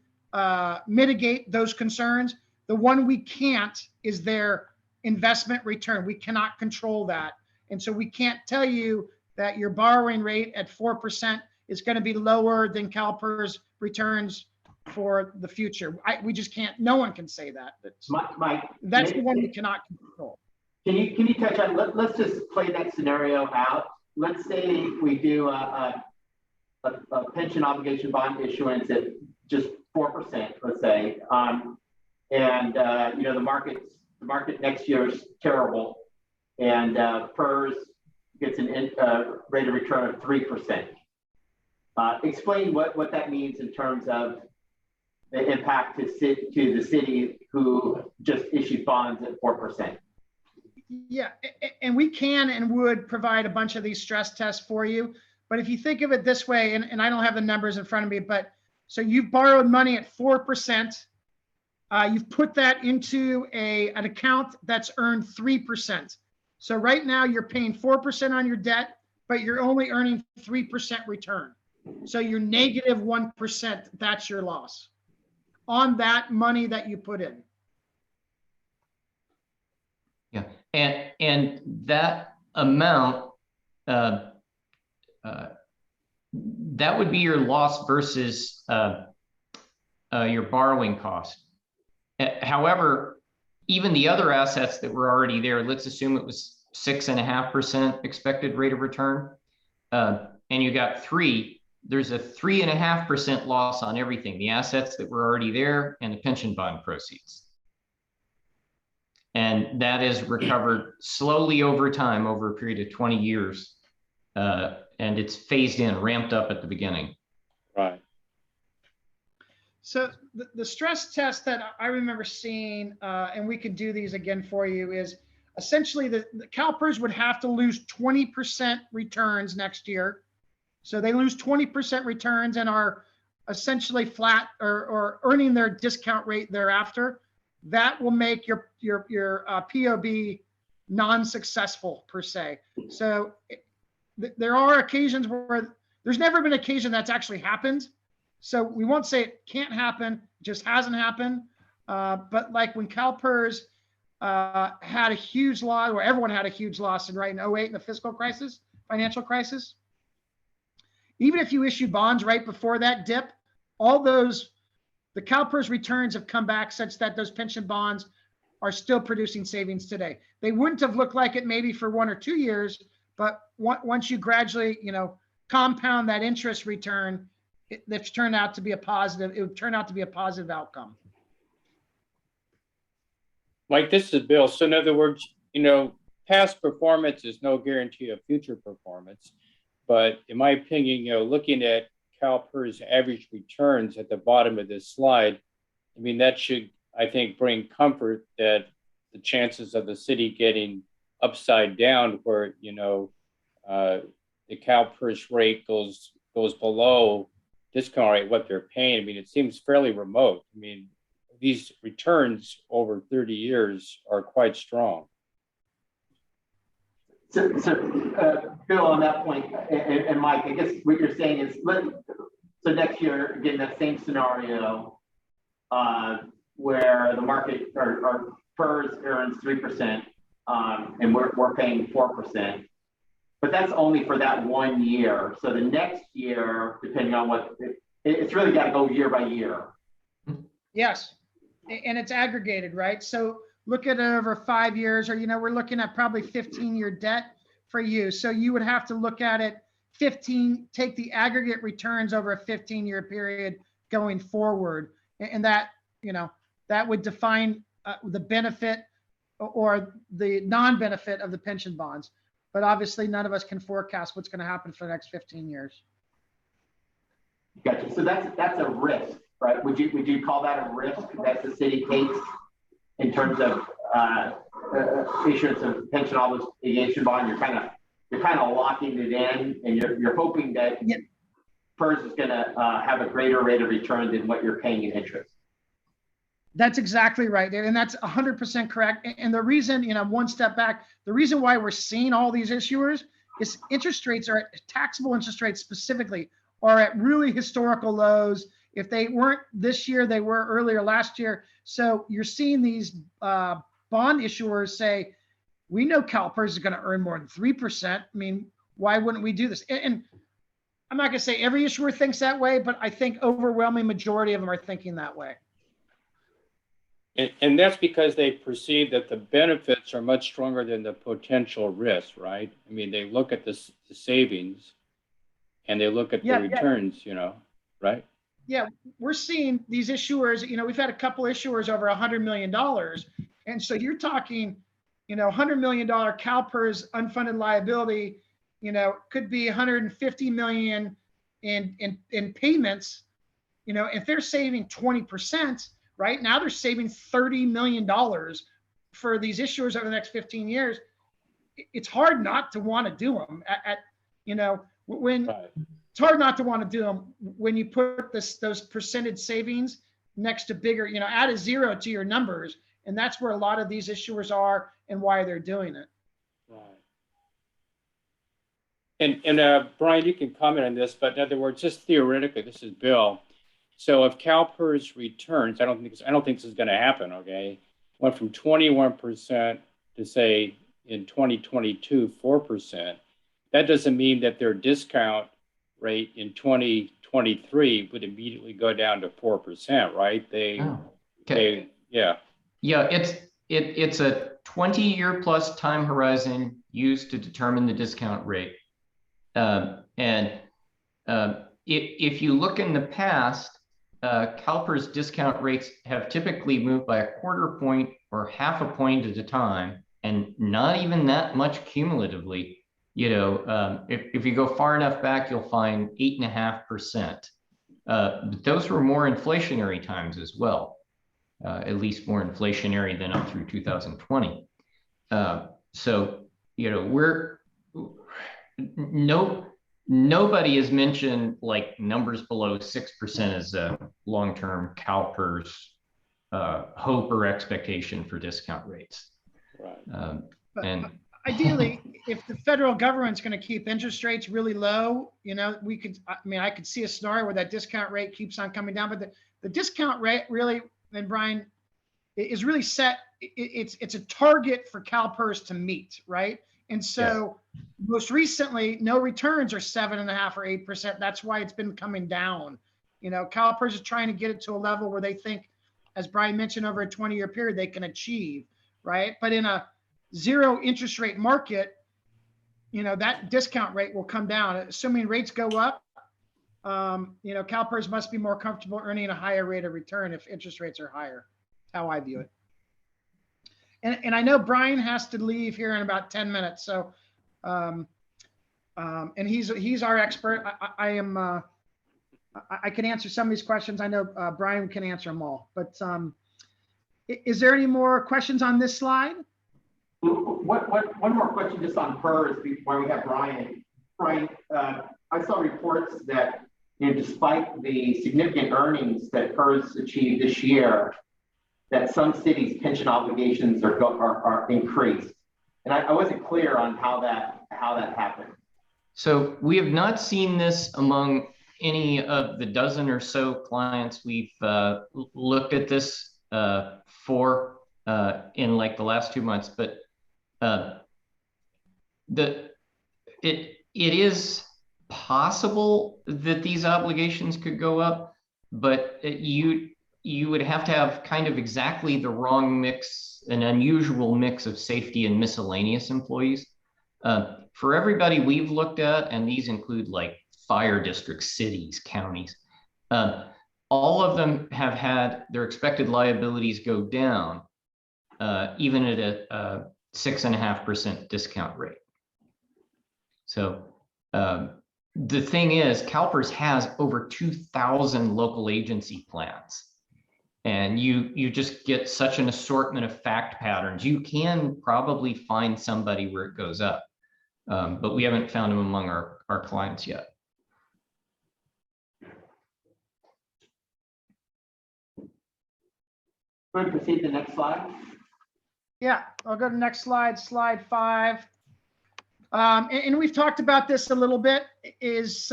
mitigate those concerns. The one we can't is their investment return. We cannot control that. And so we can't tell you that your borrowing rate at 4% is going to be lower than CalPERS returns for the future. We just can't, no one can say that. Mike, That's the one we cannot control. Can you touch on, let's just play that scenario out. Let's say we do a pension obligation bond issuance at just 4%, let's say. The market next year is terrible, and PERS gets a rate of return of 3%. Explain what that means in terms of the impact to the city who just issued bonds at 4%. Yeah, and we can and would provide a bunch of these stress tests for you. But if you think of it this way, and I don't have the numbers in front of me, but so you've borrowed money at 4%. You've put that into an account that's earned 3%. So right now you're paying 4% on your debt, but you're only earning 3% return. So you're negative 1%, that's your loss on that money that you put in. Yeah, and that amount, that would be your loss versus your borrowing cost. However, even the other assets that were already there, let's assume it was 6.5% expected rate of return, and you got 3, there's a 3.5% loss on everything, the assets that were already there and the pension bond proceeds. And that is recovered slowly over time, over a period of 20 years. And it's phased in, ramped up at the beginning. Right. So the stress test that I remember seeing, and we could do these again for you, is essentially the CalPERS would have to lose 20% returns next year. So they lose 20% returns and are essentially flat or earning their discount rate thereafter. That will make your POB non-successful per se. So there are occasions where there's never been an occasion that's actually happened. So we won't say it can't happen, it just hasn't happened. But like when CalPERS had a huge loss, or everyone had a huge loss in 08 in the fiscal crisis, financial crisis. Even if you issue bonds right before that dip, all those, the CalPERS returns have come back such that those pension bonds are still producing savings today. They wouldn't have looked like it maybe for 1 or 2 years, but once you gradually, compound that interest return, it's turned out to be a positive. It would turn out to be a positive outcome. Mike, this is Bill. So in other words, past performance is no guarantee of future performance. But in my opinion, looking at CalPERS average returns at the bottom of this slide, I mean, that should, I think, bring comfort that the chances of the city getting upside down where, the CalPERS rate goes below discount rate, what they're paying. I mean, it seems fairly remote. I mean, these returns over 30 years are quite strong. So Bill, on that point, and Mike, I guess what you're saying is, so next year, again, that same scenario where the market or PERS earns 3%, and we're paying 4%, but that's only for that 1 year. So the next year, depending on what, it's really got to go year by year. Yes, and it's aggregated, right? So look at it over 5 years, or, we're looking at probably 15-year debt for you. So you would have to look at it take the aggregate returns over a 15-year period going forward. And that, that would define the benefit or the non-benefit of the pension bonds. But obviously none of us can forecast what's going to happen for the next 15 years. Gotcha. So that's a risk, right? Would you call that a risk that the city takes in terms of issuance of pension obligation bond? You're kind of you're kind of locking it in, and you're hoping that Yeah. PERS is going to have a greater rate of return than what you're paying in interest. That's exactly right, Dave, and that's 100% correct. And the reason, one step back, the reason why we're seeing all these issuers is interest rates taxable interest rates specifically are at really historical lows. If they weren't this year, they were earlier last year. So you're seeing these bond issuers say, we know CalPERS is going to earn more than 3%. I mean, why wouldn't we do this? And I'm not going to say every issuer thinks that way, but I think overwhelming majority of them are thinking that way. And that's because they perceive that the benefits are much stronger than the potential risk, right? I mean, they look at the savings and they look at the returns, right? Yeah, we're seeing these issuers, we've had a couple issuers over $100 million. And so you're talking, $100 million CalPERS unfunded liability, could be $150 million in payments, if they're saving 20%, right now they're saving $30 million for these issuers over the next 15 years. It's hard not to want to do them it's hard not to want to do them when you put those percentage savings next to bigger, add a zero to your numbers. And that's where a lot of these issuers are and why they're doing it. Right. And Brian, you can comment on this, but in other words, just theoretically, this is Bill. So if CalPERS returns, I don't think this is going to happen. Okay, went from 21% to say in 2022 4%. That doesn't mean that their discount rate in 2023 would immediately go down to 4%, right? Yeah, it's a 20-year plus time horizon used to determine the discount rate. If you look in the past, CalPERS discount rates have typically moved by a quarter point or half a point at a time, and not even that much cumulatively. If you go far enough back, you'll find 8.5%. But those were more inflationary times as well, at least more inflationary than up through 2020. Nobody has mentioned like numbers below 6% as a long-term CalPERS hope or expectation for discount rates. Right. Ideally, if the federal government's going to keep interest rates really low, I could see a scenario where that discount rate keeps on coming down. But the discount rate really, and Brian, is really set. It's a target for CalPERS to meet, right? And so most recently, no returns are 7.5% or 8%. That's why it's been coming down. CalPERS is trying to get it to a level where they think, as Brian mentioned, over a 20-year period, they can achieve, right? But in a zero interest rate market, that discount rate will come down. Assuming rates go up, CalPERS must be more comfortable earning a higher rate of return if interest rates are higher. That's how I view it. And I know Brian has to leave here in about 10 minutes. So, and he's our expert. I can answer some of these questions. I know Brian can answer them all, but is there any more questions on this slide? One more question just on PERS before we have Brian. Brian, I saw reports that despite the significant earnings that PERS achieved this year, that some cities' pension obligations are increased, and I wasn't clear on how that happened. So we have not seen this among any of the dozen or so clients we've looked at this for in like the last 2 months, but it is possible that these obligations could go up, but you would have to have kind of exactly the wrong mix, an unusual mix of safety and miscellaneous employees. For everybody we've looked at, and these include like fire districts, cities, counties, all of them have had their expected liabilities go down, even at a 6.5% discount rate. So the thing is, CalPERS has over 2,000 local agency plans. And you just get such an assortment of fact patterns. You can probably find somebody where it goes up. but we haven't found them among our clients yet. Go ahead and proceed to the next slide. Yeah, I'll go to the next slide, slide 5. And we've talked about this a little bit, is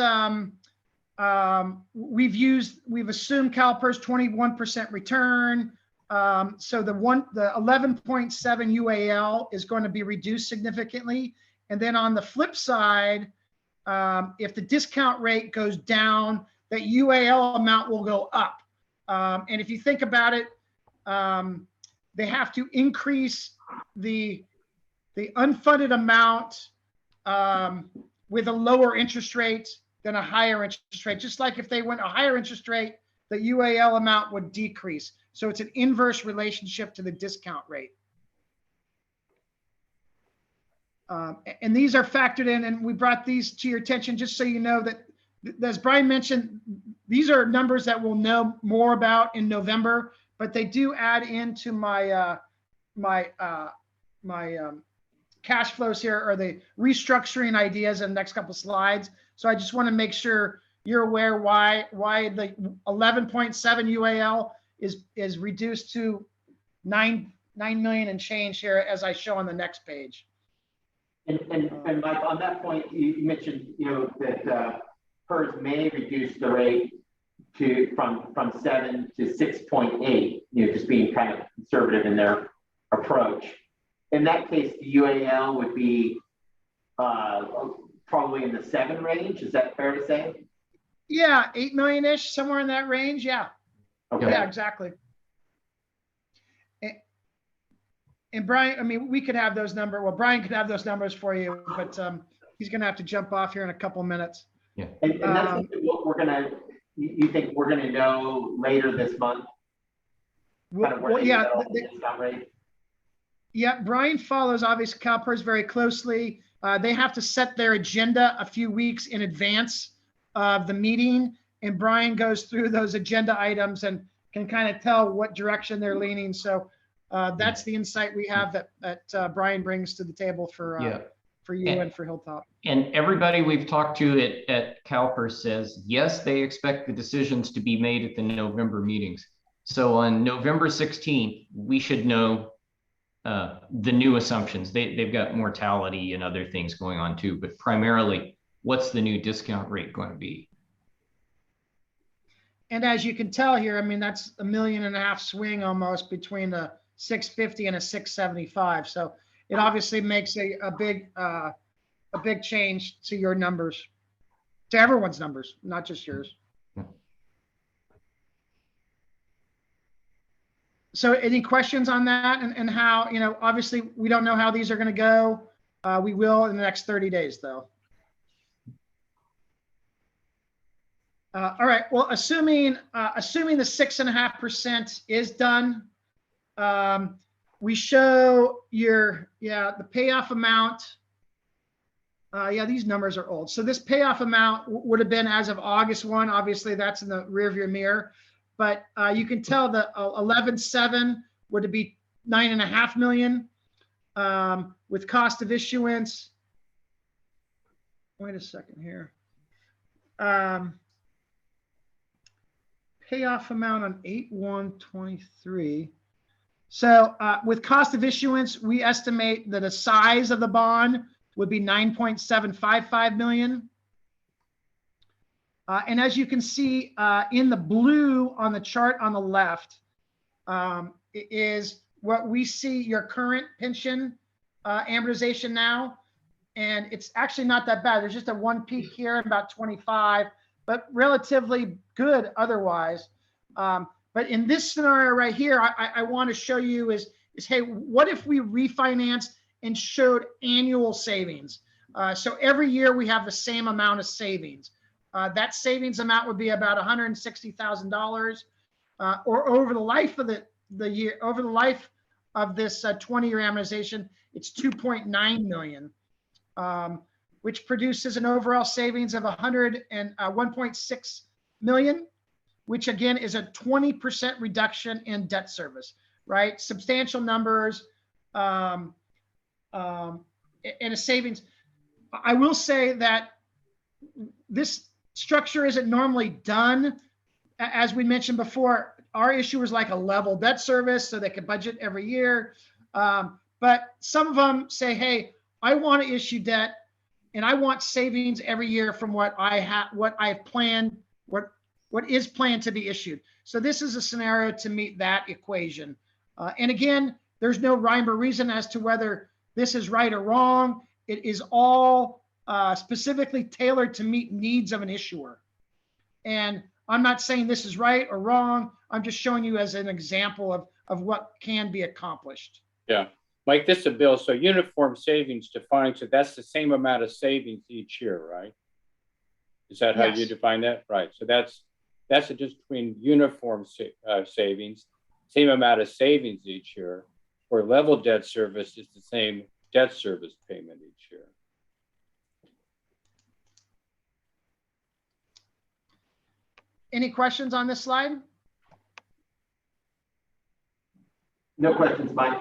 we've assumed CalPERS 21% return. So the 11.7 UAL is going to be reduced significantly. And then on the flip side, if the discount rate goes down, that UAL amount will go up. And if you think about it, they have to increase the unfunded amount with a lower interest rate than a higher interest rate. Just like if they went a higher interest rate, the UAL amount would decrease. So it's an inverse relationship to the discount rate. And these are factored in, and we brought these to your attention just so you know that, as Brian mentioned, these are numbers that we'll know more about in November, but they do add into my cash flows here, or the restructuring ideas in the next couple of slides. So I just want to make sure you're aware why the 11.7 UAL is reduced to 9 million and change here, as I show on the next page. And Mike, on that point, you mentioned, that PERS may reduce the rate from 7 to 6.8, just being kind of conservative in their approach. In that case, the UAL would be probably in the 7 range. Is that fair to say? Yeah, 8 million-ish, somewhere in that range. Yeah. Okay. Yeah, exactly. And Brian, I mean, we could have those numbers. Well, Brian could have those numbers for you, but he's going to have to jump off here in a couple of minutes. Yeah. And that's something what you think we're going to know later this month? Well, yeah. Discount rate? Yeah, Brian follows obviously CalPERS very closely. They have to set their agenda a few weeks in advance of the meeting, and Brian goes through those agenda items and can kind of tell what direction they're leaning. So that's the insight we have that Brian brings to the table for you and for Hilltop. And everybody we've talked to at CalPERS says, yes, they expect the decisions to be made at the November meetings. So on November 16th, we should know the new assumptions. They've got mortality and other things going on too, but primarily, what's the new discount rate going to be? And as you can tell here, I mean, that's $1.5 million swing almost between a 650 and a 675. So it obviously makes a big change to your numbers, to everyone's numbers, not just yours. So any questions on that and how, obviously we don't know how these are going to go. We will in the next 30 days though. All right, well, assuming the 6.5% is done, we show the payoff amount. These numbers are old. So this payoff amount would have been as of August 1. Obviously that's in the rearview mirror. But you can tell the 11.7 would be 9.5 million with cost of issuance. Wait a second here. Payoff amount on 8/1/23. So with cost of issuance, we estimate that the size of the bond would be 9.755 million. And as you can see in the blue on the chart on the left is what we see your current pension amortization now. And it's actually not that bad. There's just a one peak here, about 25, but relatively good otherwise. But in this scenario right here, I want to show you is, hey, what if we refinanced and showed annual savings? So every year we have the same amount of savings. That savings amount would be about $160,000, or over the life of the year, over the life of this 20-year amortization, it's 2.9 million, which produces an overall savings of 101.6 million, which again is a 20% reduction in debt service, right? Substantial numbers, and a savings. I will say that this structure isn't normally done. As we mentioned before, our issuers like a level debt service so they can budget every year. But some of them say, hey, I want to issue debt and I want savings every year from what I've planned, what is planned to be issued. So this is a scenario to meet that equation. And again, there's no rhyme or reason as to whether this is right or wrong. It is all specifically tailored to meet needs of an issuer. And I'm not saying this is right or wrong. I'm just showing you as an example of what can be accomplished. Yeah, Mike, this is a bill. So uniform savings defined, so that's the same amount of savings each year, right? Is that how you Yes. define that? Right. So that's the difference between uniform savings, same amount of savings each year, or level debt service is the same debt service payment each year. Any questions on this slide? No questions, Mike.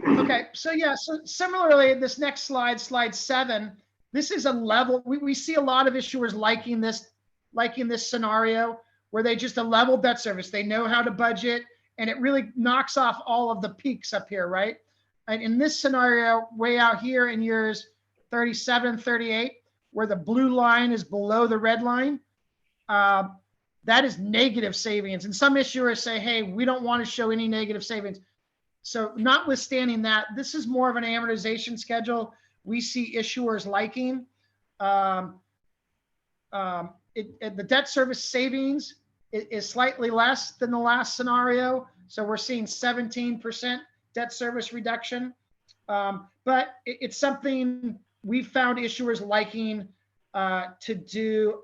Okay, so yeah, so similarly, this next slide, slide 7, this is a level, we see a lot of issuers liking this scenario where they just a level debt service. They know how to budget and it really knocks off all of the peaks up here, right? And in this scenario, way out here in years 37, 38, where the blue line is below the red line, that is negative savings. And some issuers say, hey, we don't want to show any negative savings. So notwithstanding that, this is more of an amortization schedule we see issuers liking. The debt service savings is slightly less than the last scenario. So we're seeing 17% debt service reduction. But it's something we've found issuers liking to do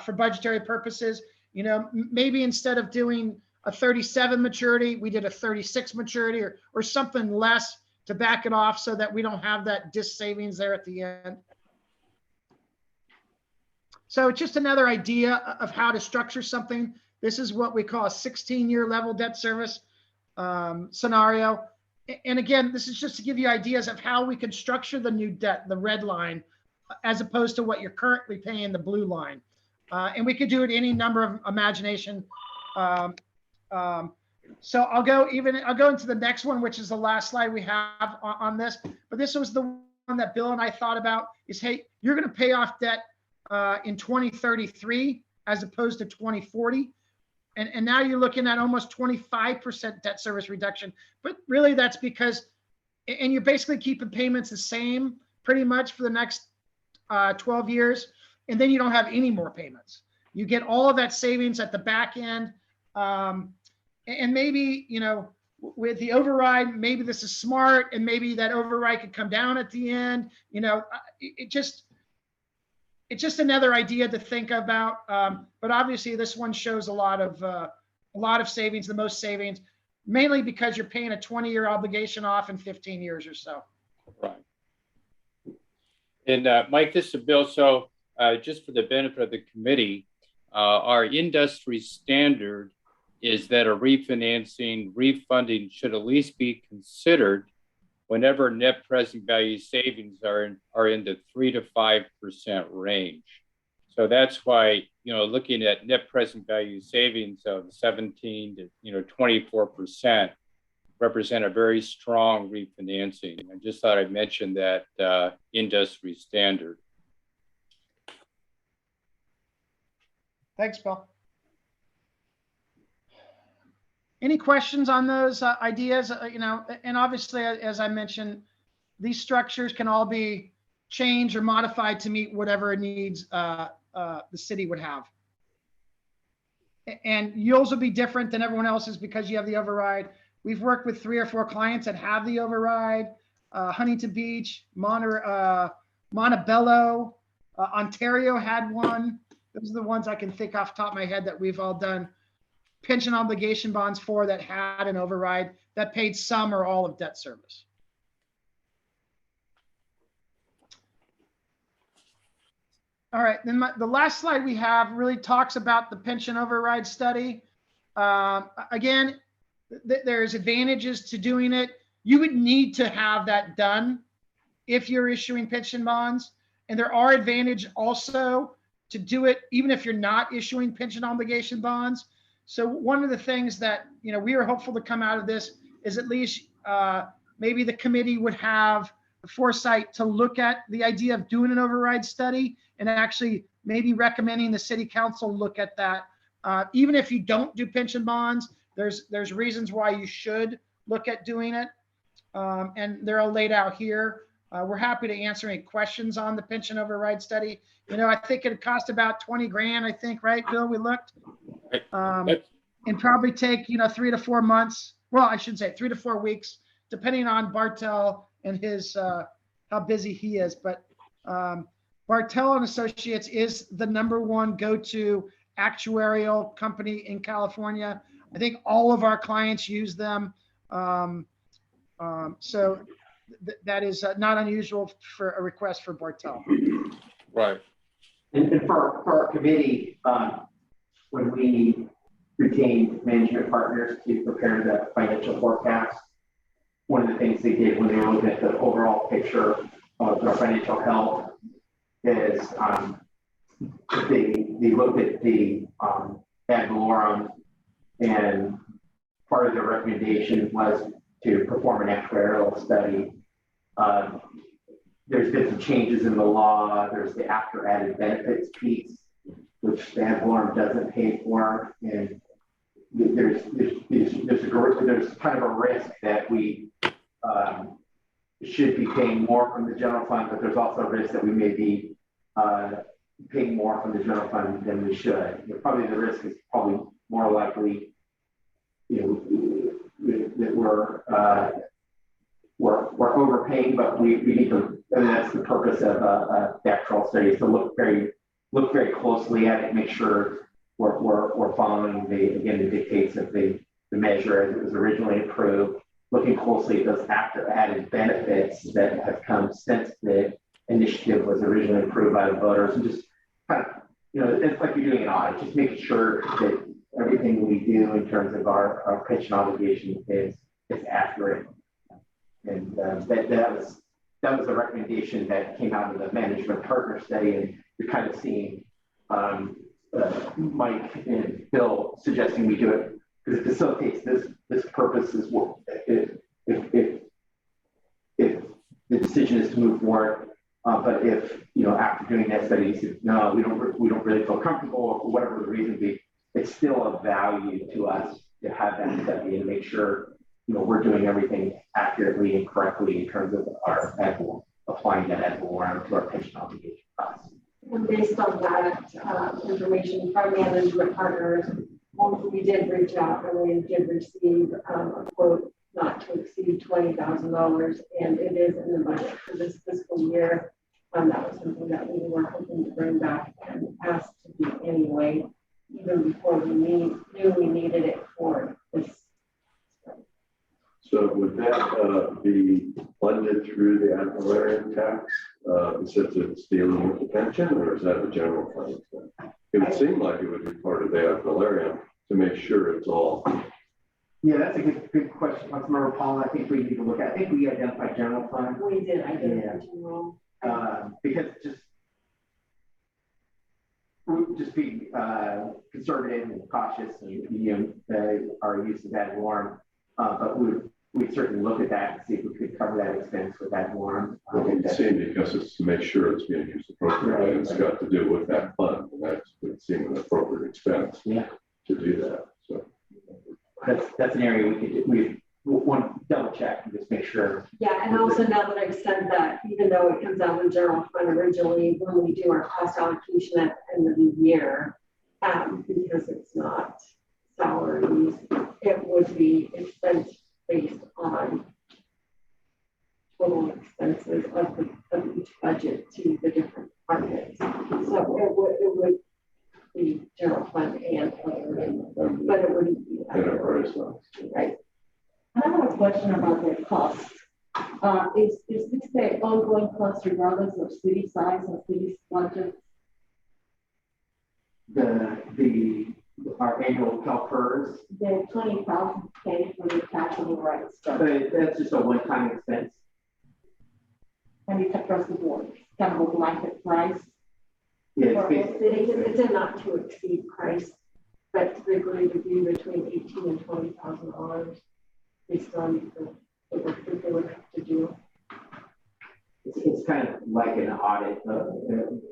for budgetary purposes. You know, maybe instead of doing a 37 maturity, we did a 36 maturity or something less to back it off so that we don't have that dis savings there at the end. So it's just another idea of how to structure something. This is what we call a 16-year level debt service scenario. And again, this is just to give you ideas of how we could structure the new debt, the red line, as opposed to what you're currently paying, the blue line. And we could do it any number of imagination. So I'll go into the next one, which is the last slide we have on this. But this was the one that Bill and I thought about is, hey, you're going to pay off debt in 2033 as opposed to 2040. And now you're looking at almost 25% debt service reduction. But really that's because, and you're basically keeping payments the same pretty much for the next 12 years. And then you don't have any more payments. You get all of that savings at the back end. And maybe, you know, with the override, maybe this is smart and maybe that override could come down at the end. You know, it's just another idea to think about. But obviously this one shows a lot of savings, the most savings, mainly because you're paying a 20-year obligation off in 15 years or so. Right. And Mike, this is a bill. So just for the benefit of the committee, our industry standard is that a refinancing, refunding should at least be considered whenever net present value savings are in the 3 to 5% range. So that's why, you know, looking at net present value savings of 17 to 24% represent a very strong refinancing. I just thought I'd mention that industry standard. Thanks, Bill. Any questions on those ideas? You know, and obviously, as I mentioned, these structures can all be changed or modified to meet whatever needs the city would have. And yours will be different than everyone else's because you have the override. We've worked with 3 or 4 clients that have the override. Huntington Beach, Montebello, Ontario had one. Those are the ones I can think off the top of my head that we've all done pension obligation bonds for that had an override that paid some or all of debt service. All right, then the last slide we have really talks about the pension override study. Again, there's advantages to doing it. You would need to have that done if you're issuing pension bonds. And there are advantages also to do it, even if you're not issuing pension obligation bonds. So one of the things that, we are hopeful to come out of this is at least maybe the committee would have the foresight to look at the idea of doing an override study and actually maybe recommending the city council look at that. Even if you don't do pension bonds, there's reasons why you should look at doing it. And they're all laid out here. We're happy to answer any questions on the pension override study. I think it cost about 20 grand, I think, right, Bill? We looked. And probably take, 3 to 4 months. Well, I should say 3 to 4 weeks, depending on Bartel and his, how busy he is. But Bartel and Associates is the #1 go-to actuarial company in California. I think all of our clients use them. So that is not unusual for a request for Bartel. Right. And for our committee, when we retained management partners to prepare the financial forecast, one of the things they did when they were looking at the overall picture of our financial health is they looked at the ad valorem, and part of their recommendation was to perform an actuarial study. There's been some changes in the law. There's the after added benefits piece, which the ad valorem doesn't pay for, and there's kind of a risk that we should be paying more from the general fund, but there's also a risk that we may be paying more from the general fund than we should. Probably the risk is probably more likely, that we're overpaying, but we need to, and that's the purpose of the actual study, is to look very closely at it, make sure we're following the dictates of the measure as it was originally approved, looking closely at those after added benefits that have come since the initiative was originally approved by the voters, and just kind of, it's like you're doing an audit, just making sure that everything we do in terms of our pension obligation is accurate. And that was a recommendation that came out of the management partner study, and you're kind of seeing Mike and Bill suggesting we do it because it facilitates this purpose is what if the decision is to move forward, but if after doing that study you say no, we don't really feel comfortable, or for whatever the reason be, it's still of value to us to have that study and make sure we're doing everything accurately and correctly in terms of our applying that ad valorem to our pension obligation costs. And based on that information from management partners, we did reach out and we did receive a quote not to exceed $20,000, and it is in the budget for this fiscal year. That was something that we were hoping to bring back and asked to do anyway, even before we knew we needed it for this. So would that be funded through the Annularian tax since it's dealing with the pension, or is that a general fund? It would seem like it would be part of the Annularian to make sure it's all. Yeah, that's a good question, Councilmember Paul. I think we need to look at. I think we identified general fund. We did identify general. Because just be conservative and cautious in our use of ad valorem, but we'd certainly look at that and see if we could cover that expense with ad valorem. It seemed because it's to make sure it's being used appropriately, and it's got to do with that fund, and that would seem an appropriate expense to do that. So that's an area we want to double check and just make sure. Yeah, and also now that I've said that, even though it comes out of the general fund originally, when we do our cost allocation at the end of the year, because it's not salaries, it would be expense based on total expenses of each budget to the different departments. So it would be general fund and other, but it wouldn't be enterprise funds. Right. I have a question about the cost. Is this the ongoing cost regardless of city size and city budget? Our annual CalPERS. The 20,000 paid for the capital rights stuff. But that's just a one-time expense. And it's across the board. kind of a blanket price? Yeah, For it's all cities? It's a not to exceed price, but typically would be between $18,000 and $20,000 based on the work that they would have to do. it's kind of like an audit,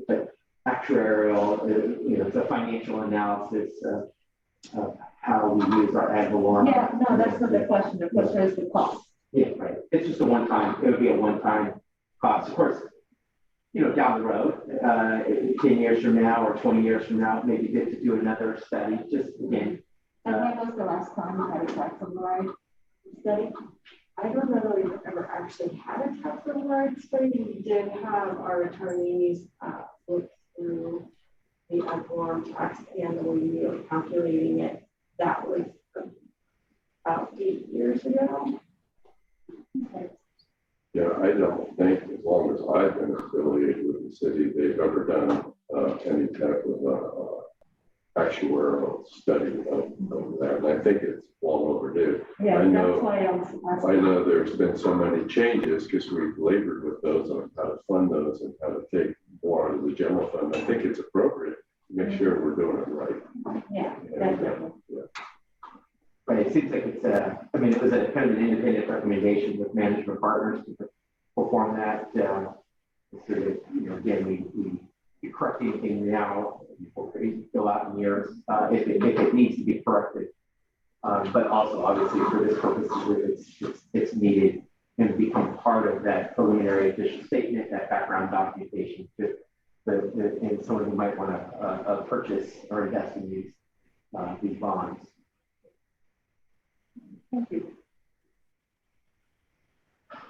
but actuarial, it's a financial analysis of how we use our ad valorem. Yeah, no, that's not the question. The question is the cost. Yeah, right. It's just a one-time, it would be a one-time cost. Of course, down the road, 10 years from now or 20 years from now, maybe good to do another study, just again. And when was the last time you had a tax override study? I don't know that we've ever actually had a tax override study. We did have our attorneys look through the ad valorem tax and the way we were calculating it. That was about 8 years ago. Yeah, I don't think, as long as I've been affiliated with the city, they've ever done any type of actuarial study of that. And I think it's long overdue. Yeah, I that's know- why I was asking. I know there's been so many changes because we've labored with those on how to fund those and how to take more out of the general fund. I think it's appropriate to make sure we're doing it right. Yeah, And, definitely. But it seems like it's it was a kind of an independent recommendation with management partners to perform that. So that, again, we correct anything now before we go out in years if it needs to be corrected. But also, obviously, for this purpose, it's needed and become part of that preliminary official statement, that background documentation. And someone who might want to purchase or invest in these bonds. Thank you.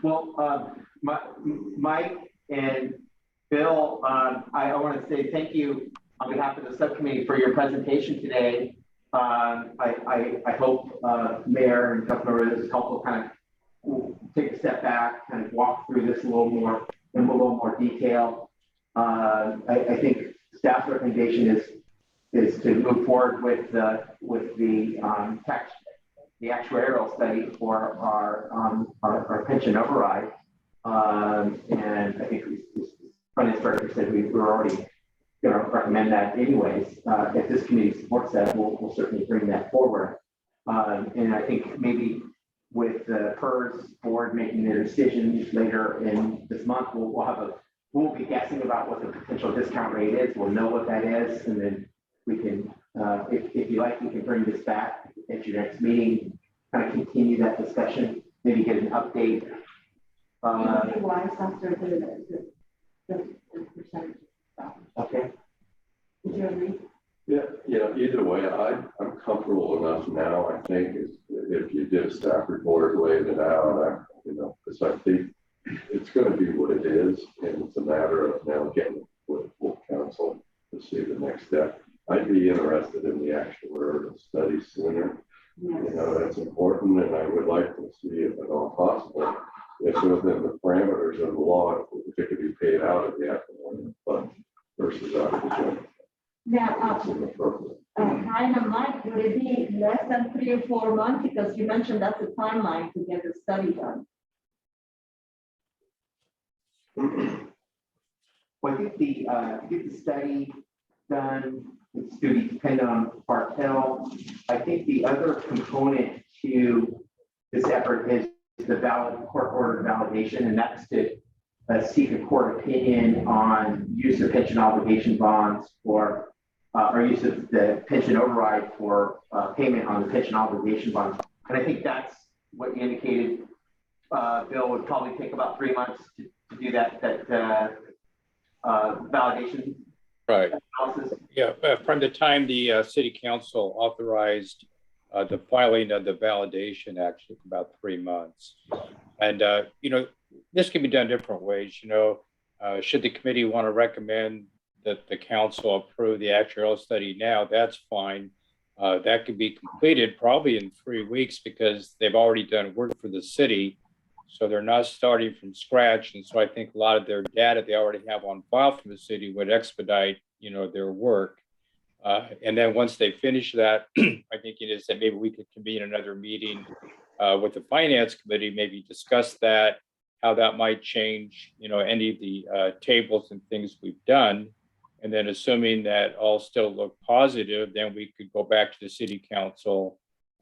Well, Mike and Bill, I want to say thank you on behalf of the subcommittee for your presentation today. I hope Mayor and Councilmember, this is helpful. Kind of take a step back, kind of walk through this a little more in a little more detail. I think staff's recommendation is to move forward with the actuarial study for our pension override. And I think Finance Director said we were already going to recommend that anyways. If this committee supports that, we'll certainly bring that forward. And I think maybe with the PERS board making their decision later in this month, we'll be guessing about what the potential discount rate is. We'll know what that is, and then we can, if you like, we can bring this back at your next meeting, kind of continue that discussion, maybe get an update. Maybe wise after the percentage. Okay. Would you agree? Yeah, either way, I'm comfortable enough now, I think, if you did a staff report, laid it out, because I think it's going to be what it is, and it's a matter of now getting with full council to see the next step. I'd be interested in the actuarial study sooner. Yes. That's important, and I would like to see, if at all possible, if within the parameters of the law, if it could be paid out of the academic fund versus out of the general. Now, It's inappropriate. kind of Mike, would it be less than 3 or 4 months? Because you mentioned that's the timeline to get the study done. Well, I think to get the study done, it's going to be dependent on Bartel. I think the other component to this effort is the valid court order validation, and that's to seek a court opinion on use of pension obligation bonds or use of the pension override for payment on the pension obligation bonds. And I think that's what you indicated, Bill, would probably take about 3 months to do that validation. Right. Analysis. Yeah, from the time the city council authorized the filing of the validation, actually about 3 months. And, this can be done different ways. Should the committee want to recommend that the council approve the actuarial study now, that's fine. That could be completed probably in 3 weeks because they've already done work for the city. So they're not starting from scratch. And so I think a lot of their data they already have on file from the city would expedite, their work. And then once they finish that, I think it is that maybe we could convene another meeting with the finance committee, maybe discuss that how that might change, any of the tables and things we've done. And then assuming that all still look positive, then we could go back to the city council,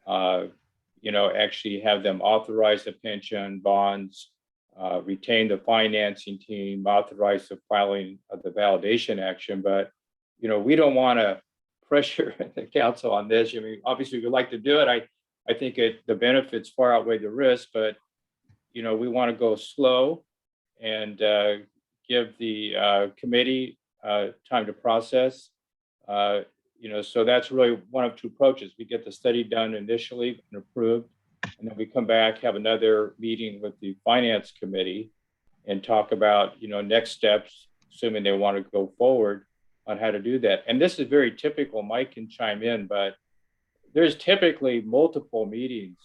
actually have them authorize the pension bonds, retain the financing team, authorize the filing of the validation action. But, we don't want to pressure the council on this. I mean, obviously we'd like to do it. I think the benefits far outweigh the risk, but, we want to go slow and give the committee time to process. So that's really one of two approaches. We get the study done initially and approved, and then we come back, have another meeting with the finance committee and talk about, next steps, assuming they want to go forward on how to do that. And this is very typical. Mike can chime in, but there's typically multiple meetings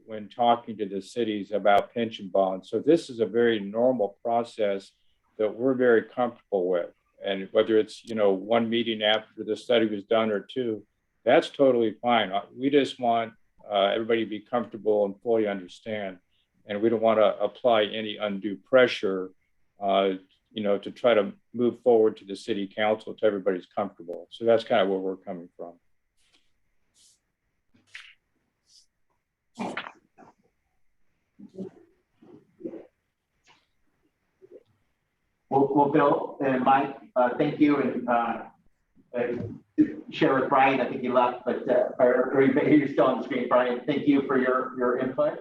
when talking to the cities about pension bonds. So this is a very normal process that we're very comfortable with. And whether it's, one meeting after the study was done or two, that's totally fine. We just want everybody to be comfortable and fully understand. And we don't want to apply any undue pressure, to try to move forward to the city council till everybody's comfortable. So that's kind of where we're coming from. Well, Bill and Mike, thank you, and share with Brian. I think he left, but you're still on the screen, Brian. Thank you for your input.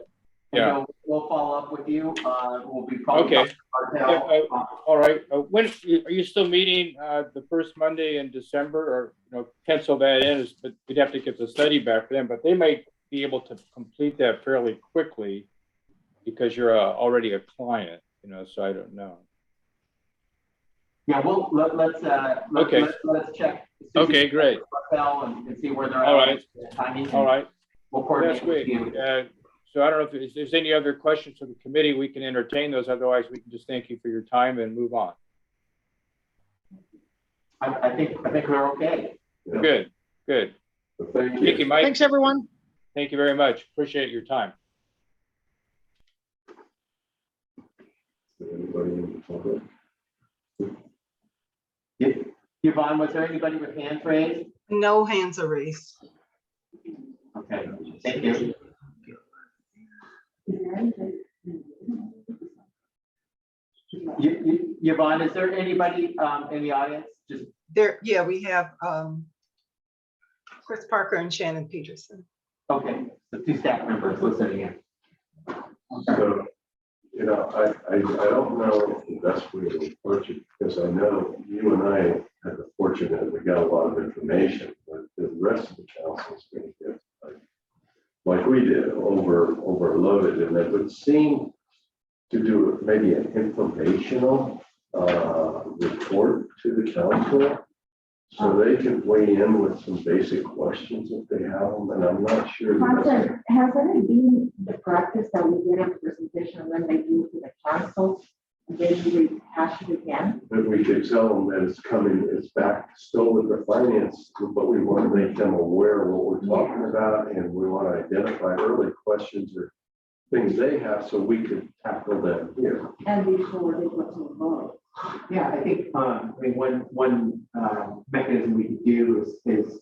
Yeah, we'll follow up with you. We'll be probably okay. All right. When are you still meeting the first Monday in December, or pencil that in? But we'd have to get the study back for them. But they might be able to complete that fairly quickly because you're already a client. So I don't know. Yeah, well, let's check. Okay, great. And see where they're All right. Timing. All right. We'll coordinate. That's great. So I don't know if there's any other questions for the committee. We can entertain those. Otherwise, we can just thank you for your time and move on. I think we're okay. Good. Thank Thank you, Mike. Thanks, everyone. Thank you very much. Appreciate your time. Anybody in the public? Yvonne, was there anybody with hands raised? No hands are raised. Okay, thank you. Yvonne, is there anybody in the audience? Just There, yeah, we have Chris Parker and Shannon Peterson. okay, the two staff members listening in. So, I don't know the best way to approach it, because I know you and I had the fortune that we got a lot of information, but the rest of the council is going to get like we did, overloaded, and it would seem to do maybe an informational report to the council so they can weigh in with some basic questions if they have them, and I'm not sure. Hasn't it been the practice that we get a presentation and then they do to the council and then we rehash it again? But we could tell them that it's back still with the finance, but we want to make them aware of what we're talking about, and we want to identify early questions or things they have so we could tackle them here. And before they go to a vote. Yeah, I think one mechanism we could do is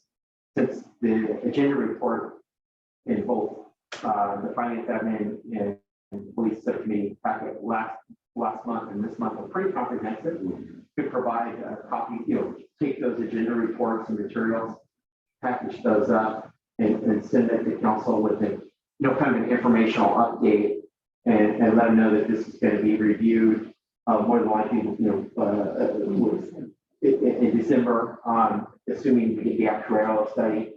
since the agenda report in both the finance admin and police subcommittee packet last month and this month are pretty comprehensive. Could provide a copy, take those agenda reports and materials, package those up, and send it to council with a kind of an informational update, and let them know that this is going to be reviewed more than likely, in December, assuming we get the actuarial study,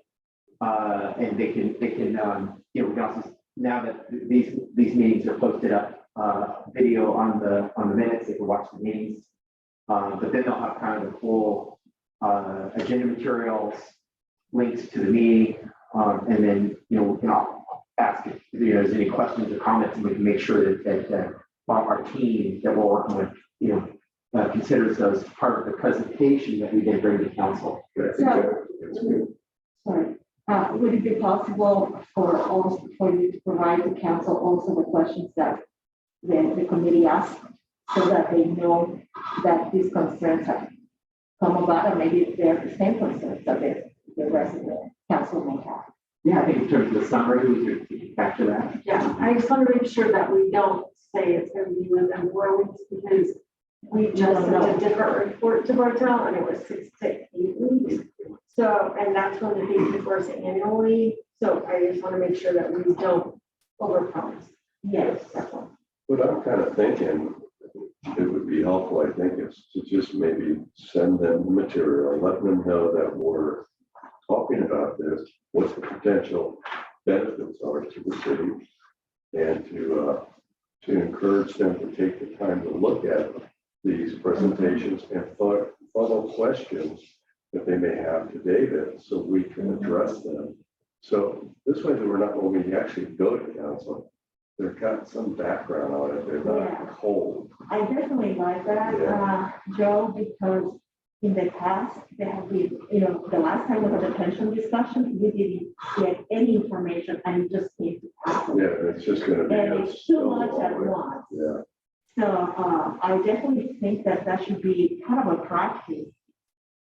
and they can we can also, now that these meetings are posted up, video on the minutes, they can watch the meetings, but then they'll have kind of the full agenda materials, links to the meeting, and then we can ask if there's any questions or comments, and we can make sure that our team that we're working with, considers those part of the presentation that we did bring to council. Sorry, would it be possible for you to provide the council also the questions that the committee asked, so that they know that these concerns have come about, and maybe they're the same concerns that the rest of the council may have. Yeah, I think in terms of the summary, we could capture that. Yeah, I just want to make sure that we don't say it's going to be within 4 weeks, because we just sent a different report to Bartel and it was 6 to 8 weeks. So, and that's when the fee reports annually. So I just want to make sure that we don't overpromise. Yes, that's all. What I'm kind of thinking, it would be helpful, I think, is to just maybe send them the material, let them know that we're talking about this, what the potential benefits are to the city, and to encourage them to take the time to look at these presentations and follow questions that they may have to David, so we can address them. So this way, we're not, when we actually go to council, they've got some background on it, they're not cold. I definitely like that, Yeah. Joe, because in the past, there have been, the last time we had a pension discussion, we didn't get any information and it just came to pass. Yeah, it's just gonna be. And it's too much at once. Yeah. So I definitely think that should be kind of a practice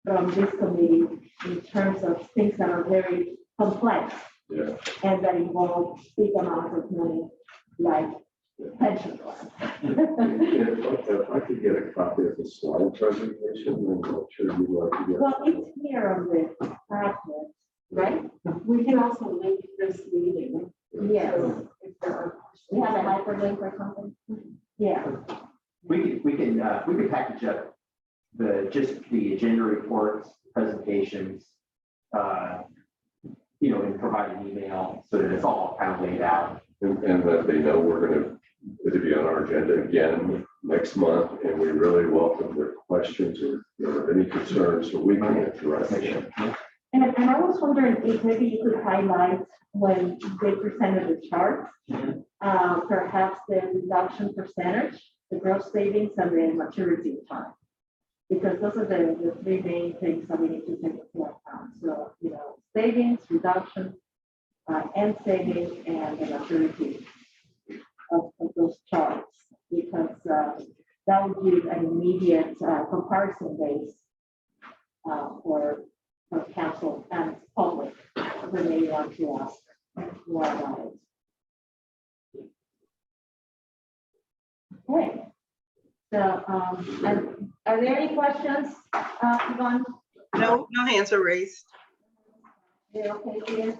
from this committee in terms of things that are very complex Yeah. and that involve big amounts of money, like pension plans. If I could get a copy of the slide presentation, then I'm sure you'd like to get. Well, it's here on the packet, right? We can also link this meeting. Yes. So if there are We questions. have a hyperlink or something? Yeah. We could package up just the agenda reports, presentations, and provide an email so that it's all kind of laid out. And that they know we're gonna, it'll be on our agenda again next month, and we really welcome their questions or any concerns, so we can address them. And I was wondering if maybe you could highlight when they presented the charts, perhaps the reduction percentage, the gross savings and the maturity time. Because those are the three main things that we need to take into account. So, savings, reduction, end savings, and the maturity of those charts. Because that would give an immediate comparison base for council and public when they want to ask more about it. Okay. So, are there any questions, Yvonne? No hands are raised. Yeah, okay, dear.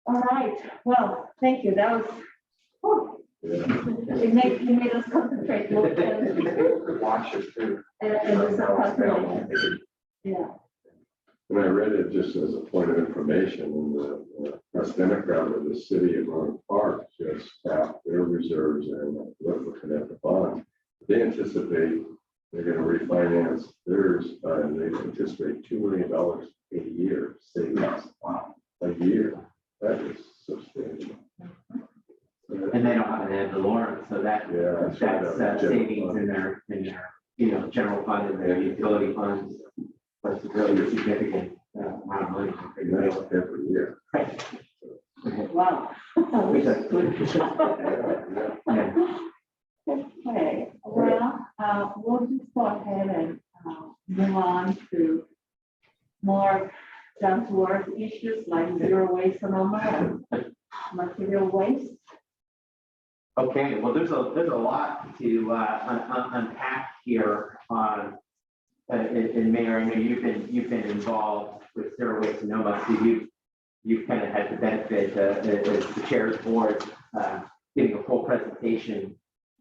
All right, well, thank you. That was, it made us concentrate. Watch it too. And do some calculation. Yeah. And I read it just as a point of information, in the Press Democrat of the city of Rowan Park just tapped their reserves and looking at the bond. They anticipate they're going to refinance theirs, and they anticipate $2 million a year savings. Wow, a year. That is substantial. And they don't have an ad valorem, so that's savings in their general fund and their utility funds. That's a really significant amount of money. And that's every year. Wow. Yeah. Okay, well, we'll just go ahead and move on to more down to earth issues like zero waste and material waste. Okay, well, there's a lot to unpack here on. And Mayor, I know you've been involved with Zero Waste Sonoma, so you've kind of had the benefit as the chair's board getting a full presentation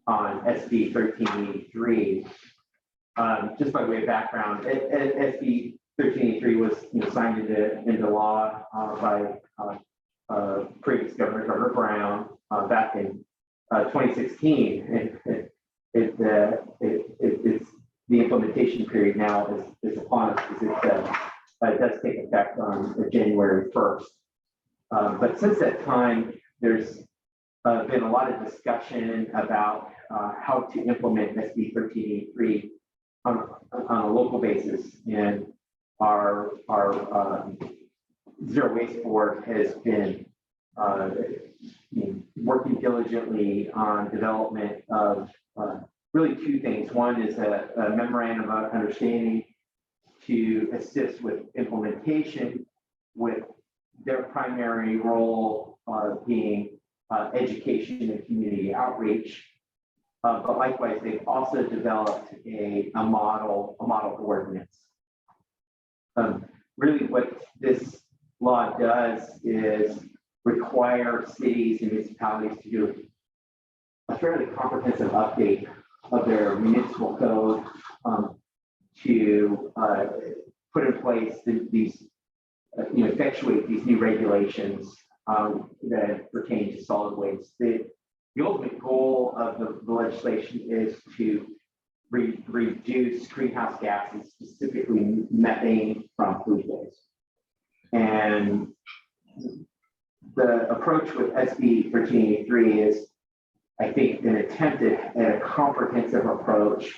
on SB 1383. Just by way of background, SB 1383 was signed into law by previous Governor Brown back in 2016, and it's the implementation period now is upon us, because it does take effect on January 1st. But since that time, there's been a lot of discussion about how to implement SB 1383 on a local basis, and our Zero Waste Board has been working diligently on development of really two things. One is a memorandum of understanding to assist with implementation, with their primary role being education and community outreach. But likewise, they've also developed a model ordinance. Really what this law does is require cities and municipalities to do a fairly comprehensive update of their municipal code to put in place these, effectuate these new regulations that pertain to solid waste. The ultimate goal of the legislation is to reduce greenhouse gases, specifically methane from food waste. And the approach with SB 1383 is, I think, an attempt at a comprehensive approach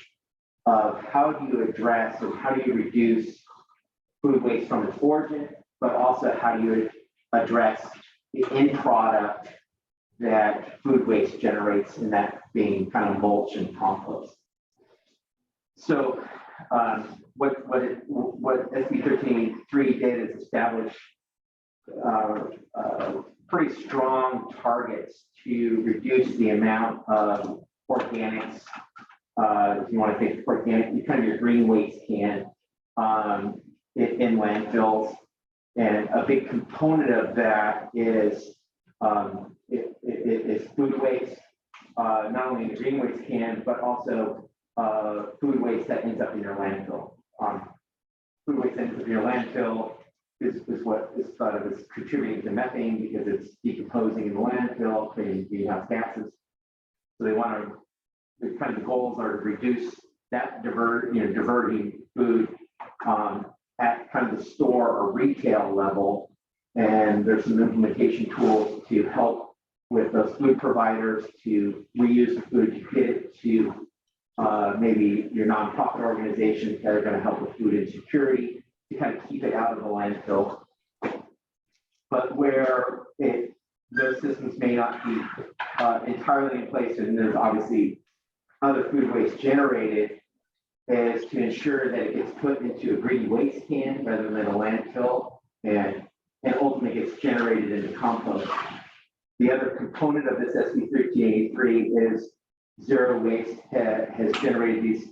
of how do you address and how do you reduce food waste from its origin, but also how do you address the end product that food waste generates, and that being kind of mulch and compost. So what SB 1383 did is establish pretty strong targets to reduce the amount of organics. If you want to think organic, you kind of your green waste can in landfills, and a big component of that is food waste, not only in the green waste can, but also food waste that ends up in your landfill. Food waste that ends up in your landfill is what is thought of as contributing to methane because it's decomposing in the landfill, creating greenhouse gases. So they want to, the kind of goals are to reduce that diverting food at kind of the store or retail level. And there's some implementation tools to help with those food providers to reuse the food, to get it to maybe your nonprofit organizations that are going to help with food insecurity, to kind of keep it out of the landfill. But where those systems may not be entirely in place, and there's obviously other food waste generated, is to ensure that it gets put into a green waste can rather than a landfill, and ultimately gets generated into compost. The other component of this SB 1383 is Zero Waste has generated these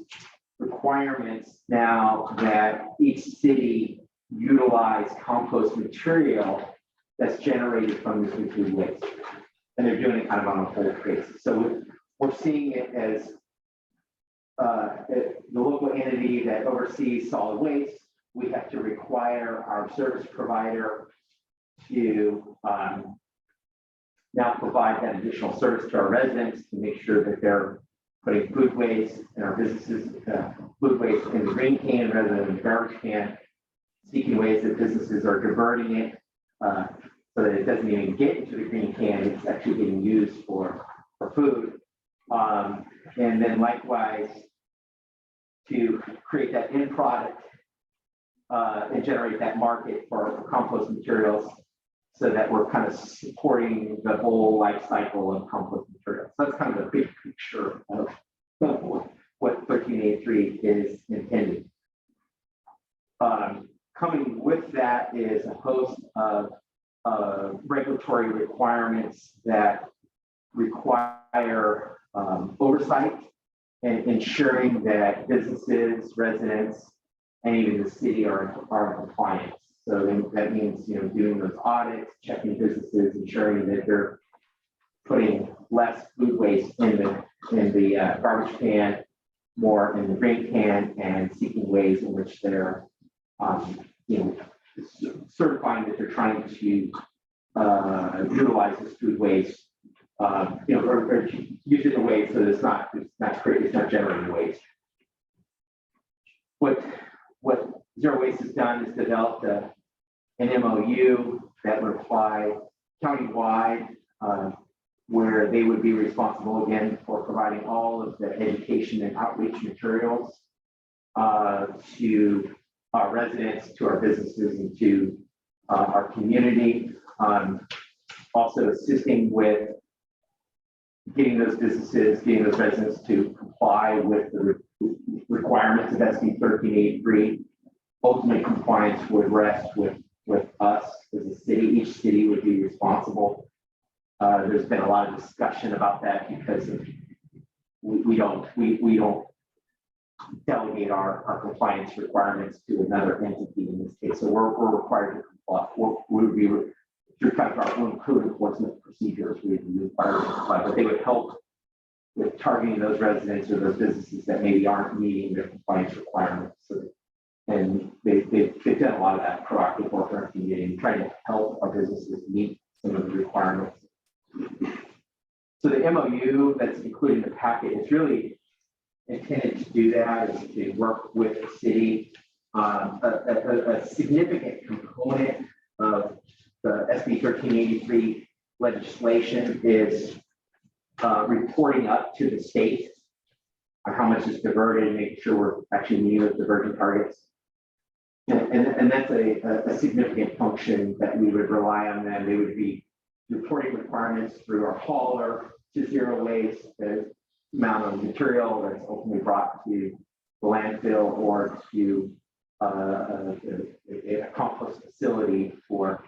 requirements now that each city utilize compost material that's generated from this new food waste. And they're doing it kind of on a whole basis. So we're seeing it as the local entity that oversees solid waste. We have to require our service provider to now provide that additional service to our residents to make sure that they're putting food waste in our businesses, food waste in the green can rather than the garbage can, seeking ways that businesses are diverting it so that it doesn't even get into the green can, it's actually being used for food. And then likewise, to create that end product and generate that market for compost materials so that we're kind of supporting the whole life cycle of compost materials. So that's kind of the big picture of what 1383 is intended. Coming with that is a host of regulatory requirements that require oversight and ensuring that businesses, residents, and even the city are in compliance. So then that means, doing those audits, checking businesses, ensuring that they're putting less food waste in the garbage can, more in the green can, and seeking ways in which they're, certifying that they're trying to utilize this food waste, or use it in a way so that it's not generating waste. What Zero Waste has done is developed an MOU that would apply countywide, where they would be responsible again for providing all of the education and outreach materials to our residents, to our businesses, and to our community. Also assisting with getting those businesses, getting those residents to comply with the requirements of SB 1383. Ultimate compliance would rest with us as a city. Each city would be responsible. There's been a lot of discussion about that because of, we don't delegate our compliance requirements to another entity in this case. So we're required to comply. We would be through kind of our own code enforcement procedures. We would be required to comply, but they would help with targeting those residents or those businesses that maybe aren't meeting their compliance requirements. So, and they've done a lot of that proactive work in our community, trying to help our businesses meet some of the requirements. So the MOU that's included in the packet is really intended to do that, is to work with the city. A significant component of the SB 1383 legislation is reporting up to the state on how much is diverted, making sure we're actually meeting those diversion targets. And that's a significant function that we would rely on them. They would be reporting requirements through our hauler to zero waste, the amount of material that's ultimately brought to the landfill or to a compost facility for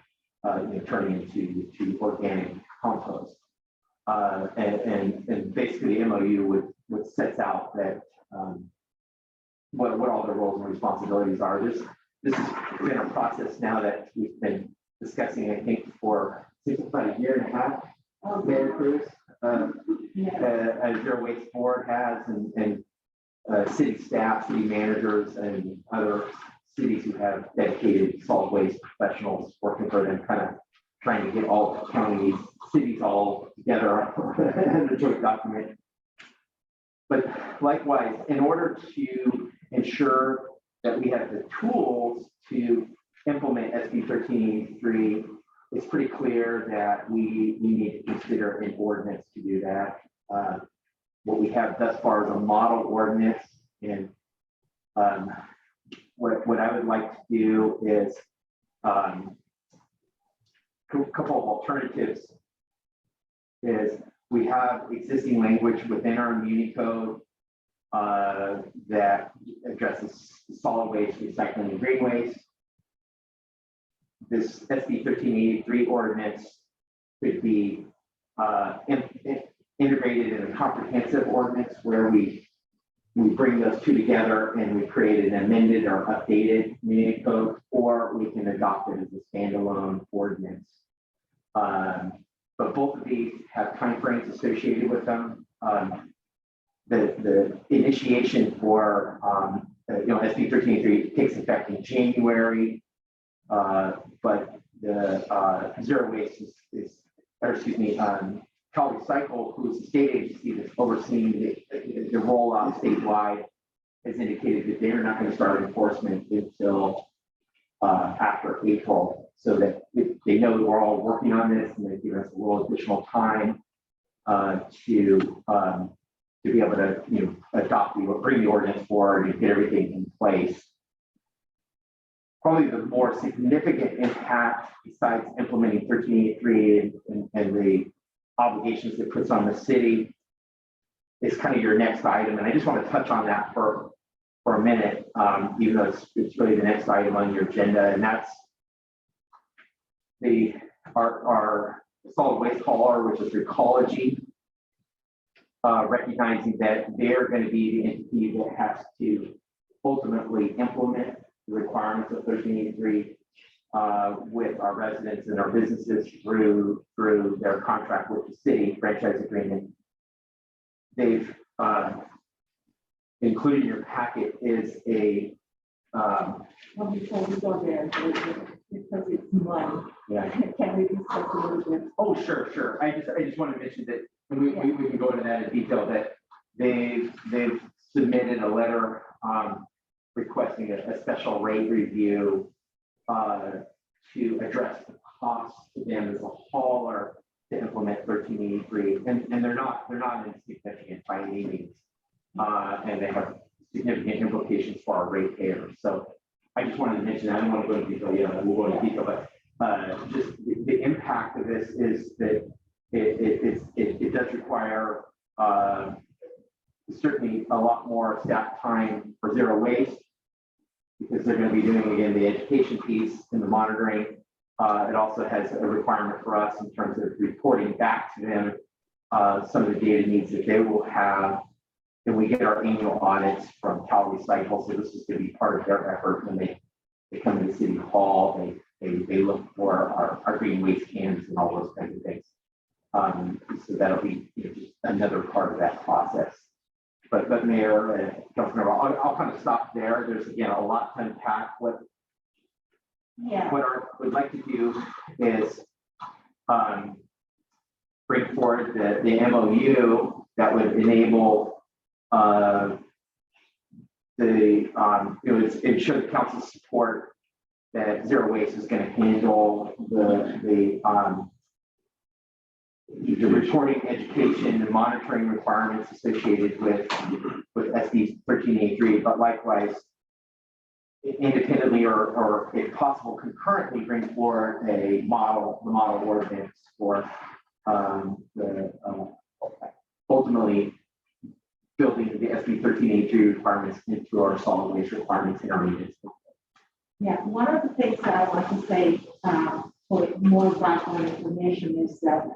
turning into organic compost. And basically the MOU would set out that what all the roles and responsibilities are. This has been a process now that we've been discussing, I think, for about a year and a half. Mayor Cruz, as Zero Waste Board has, and city staff, city managers, and other cities who have dedicated solid waste professionals working for them, kind of trying to get all counties, cities all together in a joint document. But likewise, in order to ensure that we have the tools to implement SB 1383, it's pretty clear that we need to consider an ordinance to do that. What we have thus far is a model ordinance, and what I would like to do is a couple of alternatives. Is we have existing language within our Muni Code that addresses solid waste, recycling, and green waste. This SB 1383 ordinance could be integrated in a comprehensive ordinance where we bring those two together and we create an amended or updated Muni Code, or we can adopt it as a standalone ordinance. But both of these have timeframes associated with them. The initiation for SB 1383 takes effect in January, but the zero waste Cal Recycle, who's the state agency that's overseeing the rollout statewide, has indicated that they're not going to start enforcement until after April, so that they know that we're all working on this, and they give us a little additional time to be able to adopt bring the ordinance forward and get everything in place. Probably the more significant impact, besides implementing 1383 and the obligations it puts on the city, is kind of your next item. And I just want to touch on that for a minute, even though it's really the next item on your agenda, and that's our solid waste hauler, which is Recology, recognizing that they're going to be the entity that has to ultimately implement the requirements of 1383 with our residents and our businesses through their contract with the city franchise agreement. They've included in your packet is a Well, before we go there, because it's one, yeah. can we discuss a little bit? Oh, sure. I just want to mention that, and we can go into that in detail, that they've submitted a letter requesting a special rate review to address the cost to them as a hauler to implement 1383, and they're not insignificant by any means, and they have significant implications for our ratepayers. So I just wanted to mention that. I don't want to go into detail yet. We'll go into detail, but just the impact of this is that it does require certainly a lot more staff time for zero waste, because they're going to be doing, again, the education piece and the monitoring. It also has a requirement for us in terms of reporting back to them some of the data needs that they will have. And we get our annual audits from Cal Recycle, so this is going to be part of their effort when they come to the city hall. They look for our green waste cans and all those kinds of things. So that'll be just another part of that process. But Mayor and Councilmember, I'll kind of stop there. There's, again, a lot to unpack. What we'd like to do is bring forward the MOU that would enable it should council support that zero waste is going to handle the reporting, education, and monitoring requirements associated with SB 1383, but likewise, independently or if possible, concurrently bring forward the model ordinance for ultimately building the SB 1383 requirements into our solid waste requirements in our units. Yeah, one of the things that I want to say for more background information is that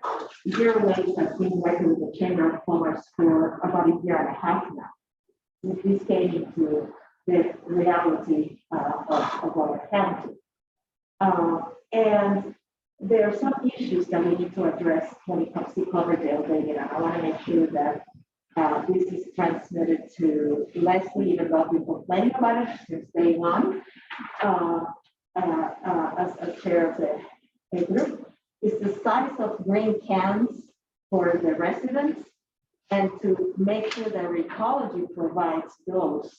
zero waste has been working with the Chamber of Commerce for about a year and a half now. This came into the reality of our county. And there are some issues that we need to address when it comes to Cloverdale, David, and I want to make sure that this is transmitted to Leslie, even though I've been complaining about it since day one, as chair of the group, is the size of green cans for the residents, and to make sure that Recology provides those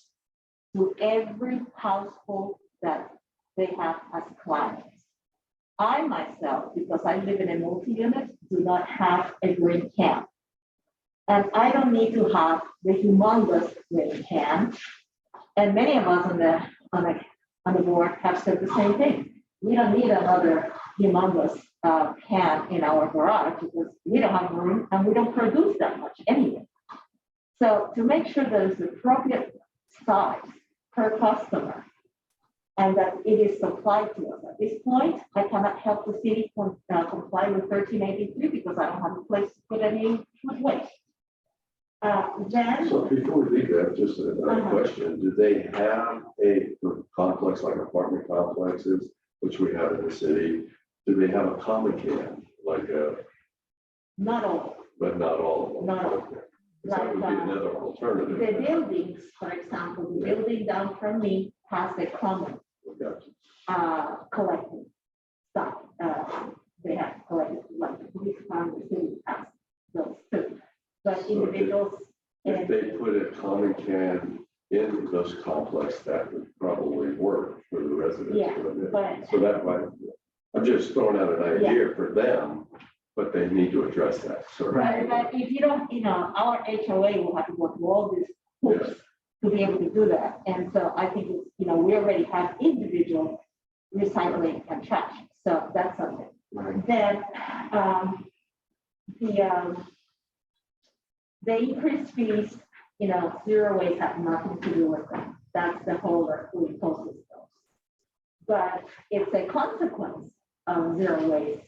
to every household that they have as clients. I myself, because I live in a multi-unit, do not have a green can. And I don't need to have the humongous green can. And many of us on the board have said the same thing. We don't need another humongous can in our garage because we don't have room and we don't produce that much anyway. So to make sure that it's the appropriate size per customer and that it is supplied to us. At this point, I cannot help the city comply with 1383 because I don't have a place to put any food waste. Then, So before we leave that, just a question, do they have a complex like apartment complexes, which we have in the city? Do they have a common can, like a? not all. But not all of them? Not all. Okay. So that would be another alternative. The buildings, for example, the building down from me has a common collecting stuff. They have collected, like the police department, the city has those too. But individuals. If they put a common can in those complexes, that would probably work for the residents. Yeah, but. So that might, I'm just throwing out an idea for them, but they need to address that. Right, but if you don't, our HOA will have to go through all these hoops to be able to do that. And so I think it's, we already have individual recycling and trash. So that's something. Right. Then the increased fees, zero waste have nothing to do with that. That's the whole who imposes those. But it's a consequence of zero waste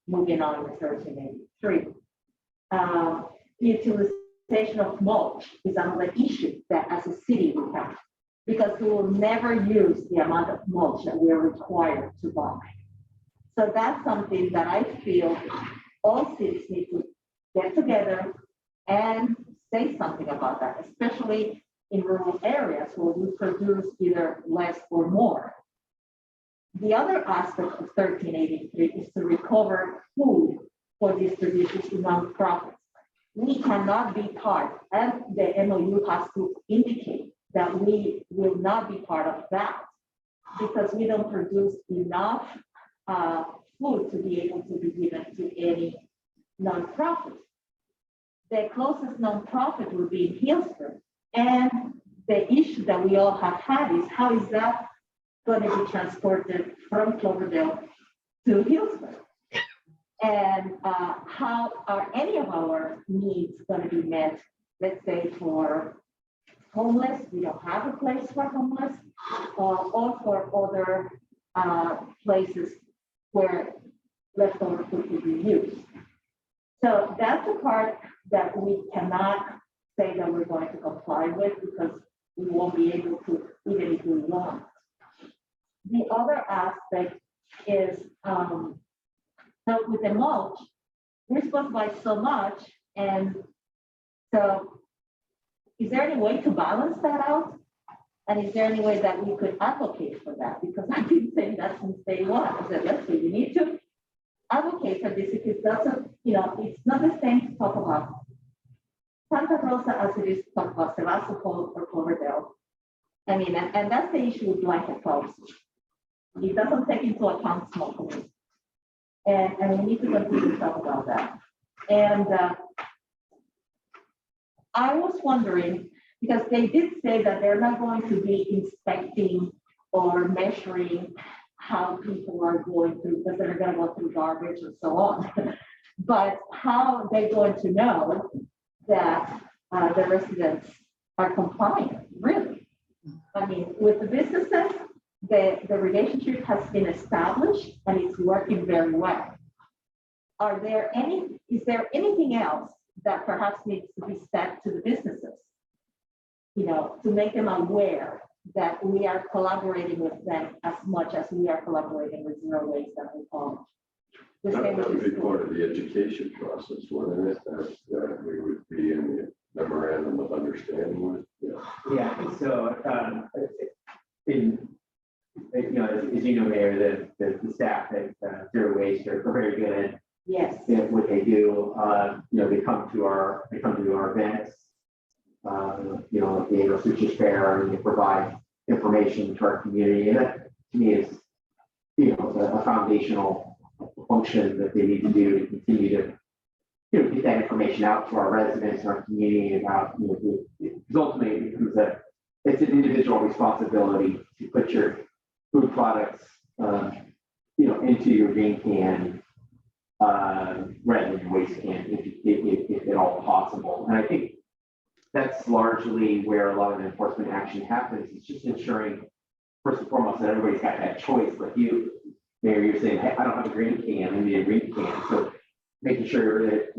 moving on to 1383. Utilization of mulch is another issue that as a city we have, because we will never use the amount of mulch that we are required to buy. So that's something that I feel all cities need to get together and say something about that, especially in rural areas where we produce either less or more. The other aspect of 1383 is to recover food for distribution to nonprofits. We cannot be part, and the MOU has to indicate that we will not be part of that because we don't produce enough food to be able to be given to any nonprofit. The closest nonprofit would be in Hillsborough. And the issue that we all have had is how is that going to be transported from Cloverdale to Hillsborough? And how are any of our needs going to be met? Let's say for homeless, we don't have a place for homeless, or for other places where leftover food will be used. So that's the part that we cannot say that we're going to comply with because we won't be able to, even if we want. The other aspect is, so with the mulch, we're supposed to buy so much, and so is there any way to balance that out? And is there any way that we could advocate for that? Because I've been saying that since day one. I said, let's see, we need to advocate for this because that's a, it's not the same to talk about Santa Rosa as it is to talk about Sebastopol or Cloverdale. I mean, and that's the issue with blanket policy. It doesn't take into account small communities. And we need to continue to talk about that. And I was wondering, because they did say that they're not going to be inspecting or measuring how people are going through, because they're going to go through garbage and so on. But how are they going to know that the residents are compliant, really? I mean, with the businesses, the relationship has been established and it's working very well. Is there anything else that perhaps needs to be said to the businesses, to make them aware that we are collaborating with them as much as we are collaborating with zero waste and we call it. That would be part of the education process, wouldn't it? That we would be in the memorandum of understanding with. Yeah, so as you know, Mayor, the staff at Zero Waste are very good Yes. at what they do. They come to our events. The annual Sushi Fair, and they provide information to our community, and that to me is a foundational function that they need to do to continue to get that information out to our residents and our community about because ultimately it becomes it's an individual responsibility to put your food products into your green can rather than your waste can if at all possible. And I think that's largely where a lot of the enforcement action happens. It's just ensuring, first and foremost, that everybody's got that choice. Like Mayor, you're saying, hey, I don't have a green can, I need a green can. So making sure that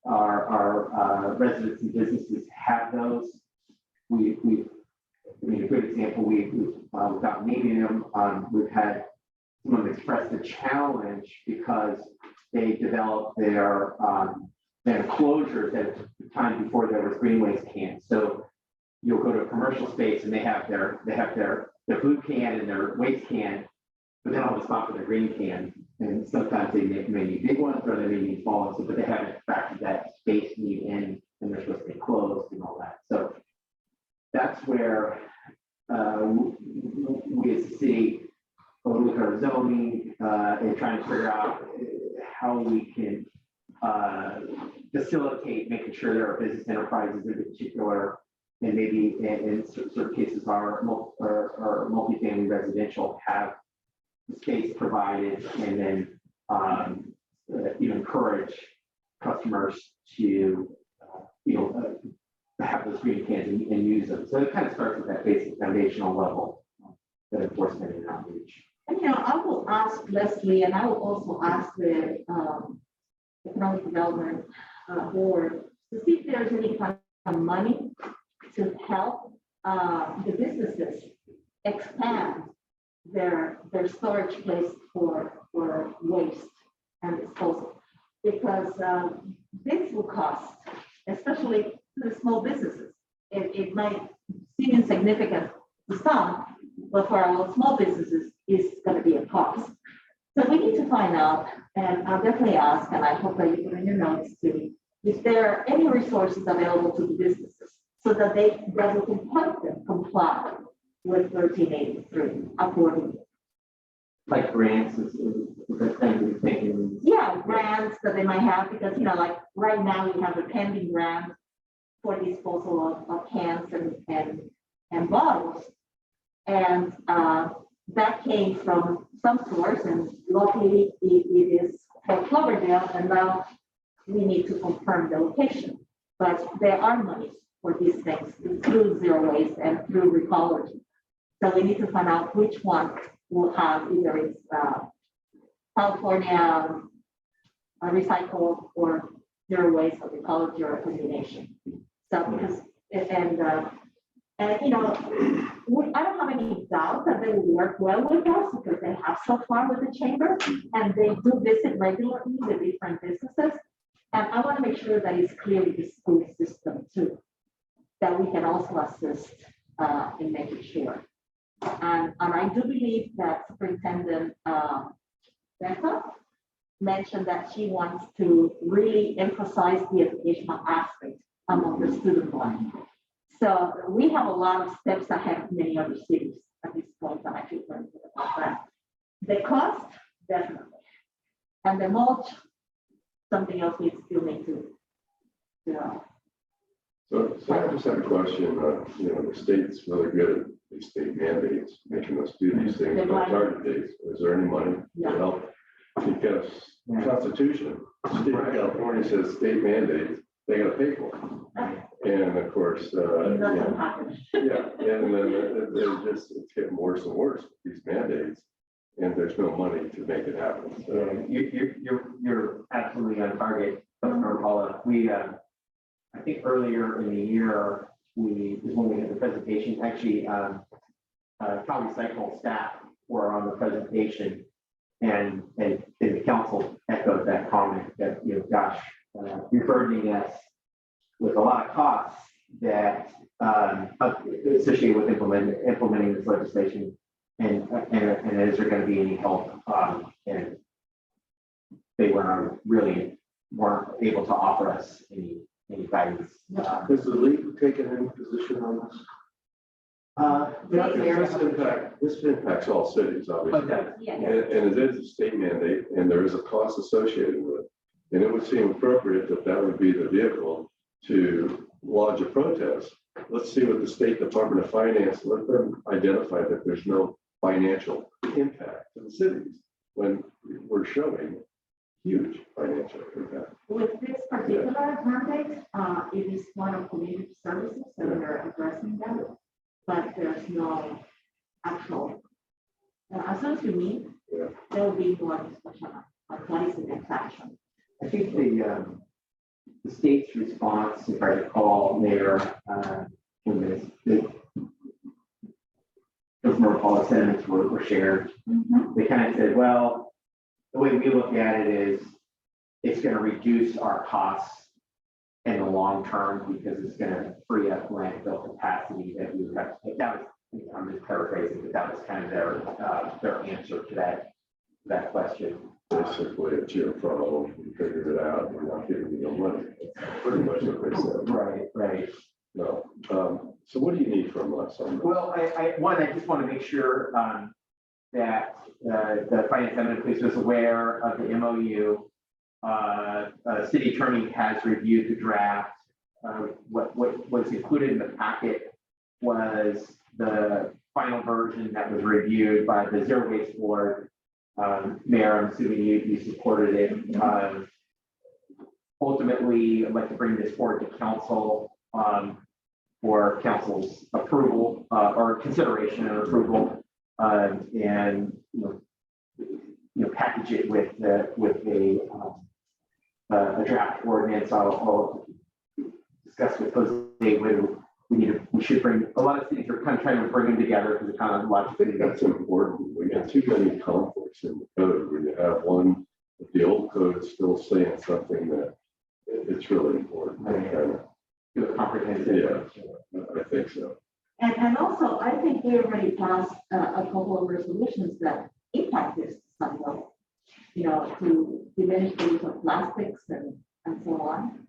our residents and businesses have those. A good example, without naming them, we've had someone express the challenge because they developed their closures at the time before there was green waste cans. So you'll go to a commercial space and they have their food can and their waste can, but then all the spot for their green can. And sometimes they may need big ones or they may need small ones, but they haven't factored that space need in and they're supposed to be closed and all that. So that's where we as a city look at our zoning and trying to figure out how we can facilitate making sure there are business enterprises in particular, and maybe in certain cases our multifamily residential have the space provided, and then encourage customers to have those green cans and use them. So it kind of starts with that basic foundational level of enforcement and outreach. And I will ask Leslie, and I will also ask the Economic Development Board to see if there's any kind of money to help the businesses expand their storage place for waste and disposal, because this will cost, especially to the small businesses. It might seem insignificant to some, but for our small businesses, it's going to be a cost. So we need to find out, and I'll definitely ask, and I hope that you put in your notes too, if there are any resources available to the businesses so that we can help them comply with 1383 accordingly. Like grants is the thing we're thinking. Yeah, grants that they might have, because like right now we have a pending grant for disposal of cans and bottles, and that came from some source, and luckily it is for Cloverdale. Cloverdale, and now we need to confirm the location. But there are monies for these things through zero waste and through recology. So we need to find out which one will have either it's California recycle or zero waste or ecology or a combination. So because and you know, I don't have any doubt that they will work well with us because they have so far with the chamber and they do visit regularly with different businesses. And I want to make sure that it's clearly the school system too, that we can also assist in making sure. And I do believe that Superintendent Becca mentioned that she wants to really emphasize the educational aspect among the student body. So we have a lot of steps ahead of many other cities at this point, and I feel very good about that. The cost, definitely. And the mulch, something else we still need to So I just have a question. You know, the state's really good at these state mandates, making us do these things by target dates. Is there any money to help? Because the Constitution, the state of California says state mandates, they gotta pay for them. And of course, nothing yeah, happens. and then they're just, it's getting worse and worse, these mandates, and there's no money to make it happen. So, You're absolutely on target, Councilmember Paula. We, I think earlier in the year, was when we had the presentation, actually, Cal Recycle staff were on the presentation, and the council echoed that comment that, you know, gosh, you're burdening us with a lot of costs that associated with implementing this legislation, and is there going to be any help? And they weren't able to offer us any guidance. has the league taken any position on this? This impacts all cities, obviously. Yeah. And it is a state mandate, and there is a cost associated with it. And it would seem appropriate that that would be the vehicle to lodge a protest. Let's see what the State Department of Finance, let them identify that there's no financial impact to the cities when we're showing huge financial impact. With this particular mandate, it is one of community services that are addressing that, but there's no actual. As soon as we meet, there will be more discussion on what is the next action. I think the state's response, if I recall, Mayor, when those more policy sentiments were shared, they kind of said, well, the way we look at it is it's going to reduce our costs in the long term because it's going to free up landfill capacity that we would have to take. That was, I'm just paraphrasing, but that was kind of their answer to that question. Basically, it's your problem. We figured it out. We're not giving you no money. That's pretty much what they said. Right. No. So what do you need from us on that? Well, I just want to make sure that the finance eminent police was aware of the MOU. City attorney has reviewed the draft. What was included in the packet was the final version that was reviewed by the Zero Waste Board. Mayor, I'm assuming you supported it. Ultimately, I'd like to bring this forward to council for council's approval or consideration and approval, and package it with a draft ordinance. I'll discuss with Jose when we should bring a lot of cities are kind of trying to bring them together because it's kind of I logically. think that's important. We got too many conflicts in the code. When you have one, if the old code is still saying something that it's really important. Do a comprehensive. Yeah, I think so. And also, I think we already passed a couple of resolutions that impact this somewhat, to diminish the use of plastics and so on.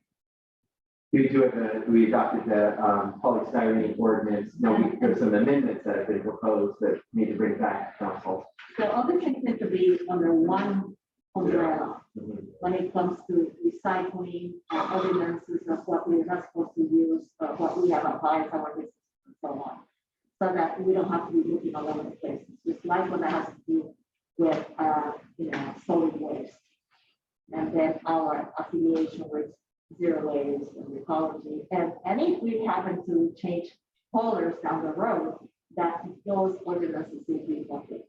We adopted the polystyrene ordinance. No, there's some amendments that have been proposed that need to bring back to council. So all the things need to be under one umbrella when it comes to recycling, ordinances of what we're not supposed to use, what we have applied our business and so on. So that we don't have to be looking all over the place. Just like what that has to do with solid waste. And and then our affiliation with zero waste and ecology. And if we happen to change colors down the road, that those ordinances will be adopted.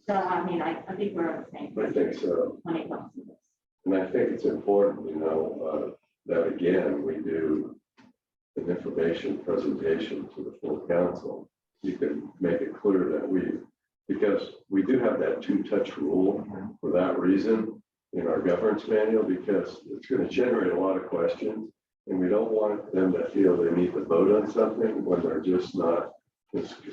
So, I mean, I think we're on the same I page think so. when it comes to this. And I think it's important, that again, we do an information presentation to the full council. You can make it clear that because we do have that two-touch rule for that reason in our governance manual, because it's going to generate a lot of questions. And we don't want them to feel they need to vote on something when they're just not.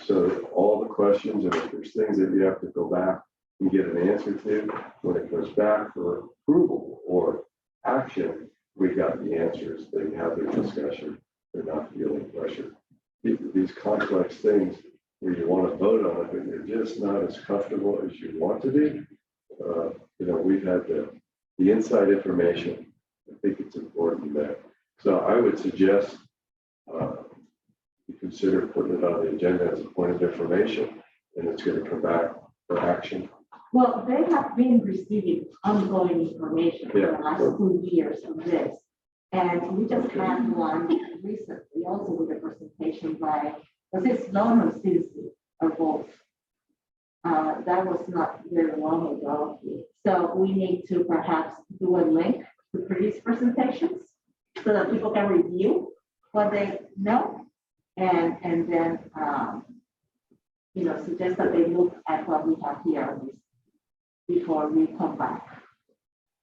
So all the questions, and if there's things that you have to go back and get an answer to, when it goes back for approval or action, we got the answers. They have their discussion. They're not feeling pressure. These complex things where you want to vote on it, but you're just not as comfortable as you want to be. We've had the inside information. I think it's important that. So I would suggest you consider putting it on the agenda as a point of information, and it's going to come back for action. Well, they have been receiving ongoing information for the last 2 years on this. And we just had one recently, also with a presentation by, was it Sloan or Susie, or both? That was not very long ago. So we need to perhaps do a link to previous presentations so that people can review what they know and then, suggest that they look at what we have here before we come back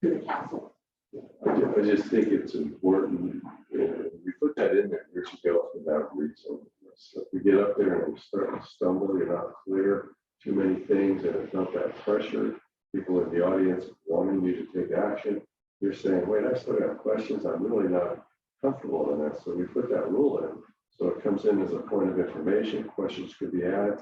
to the council. I just think it's important. We put that in there years ago for that reason. So if we get up there and we start to stumble, you're not clear, too many things, and it's not that pressure. People in the audience wanting you to take action. You're saying, wait, I still got questions. I'm really not comfortable in that. So we put that rule in. So it comes in as a point of information. Questions could be added.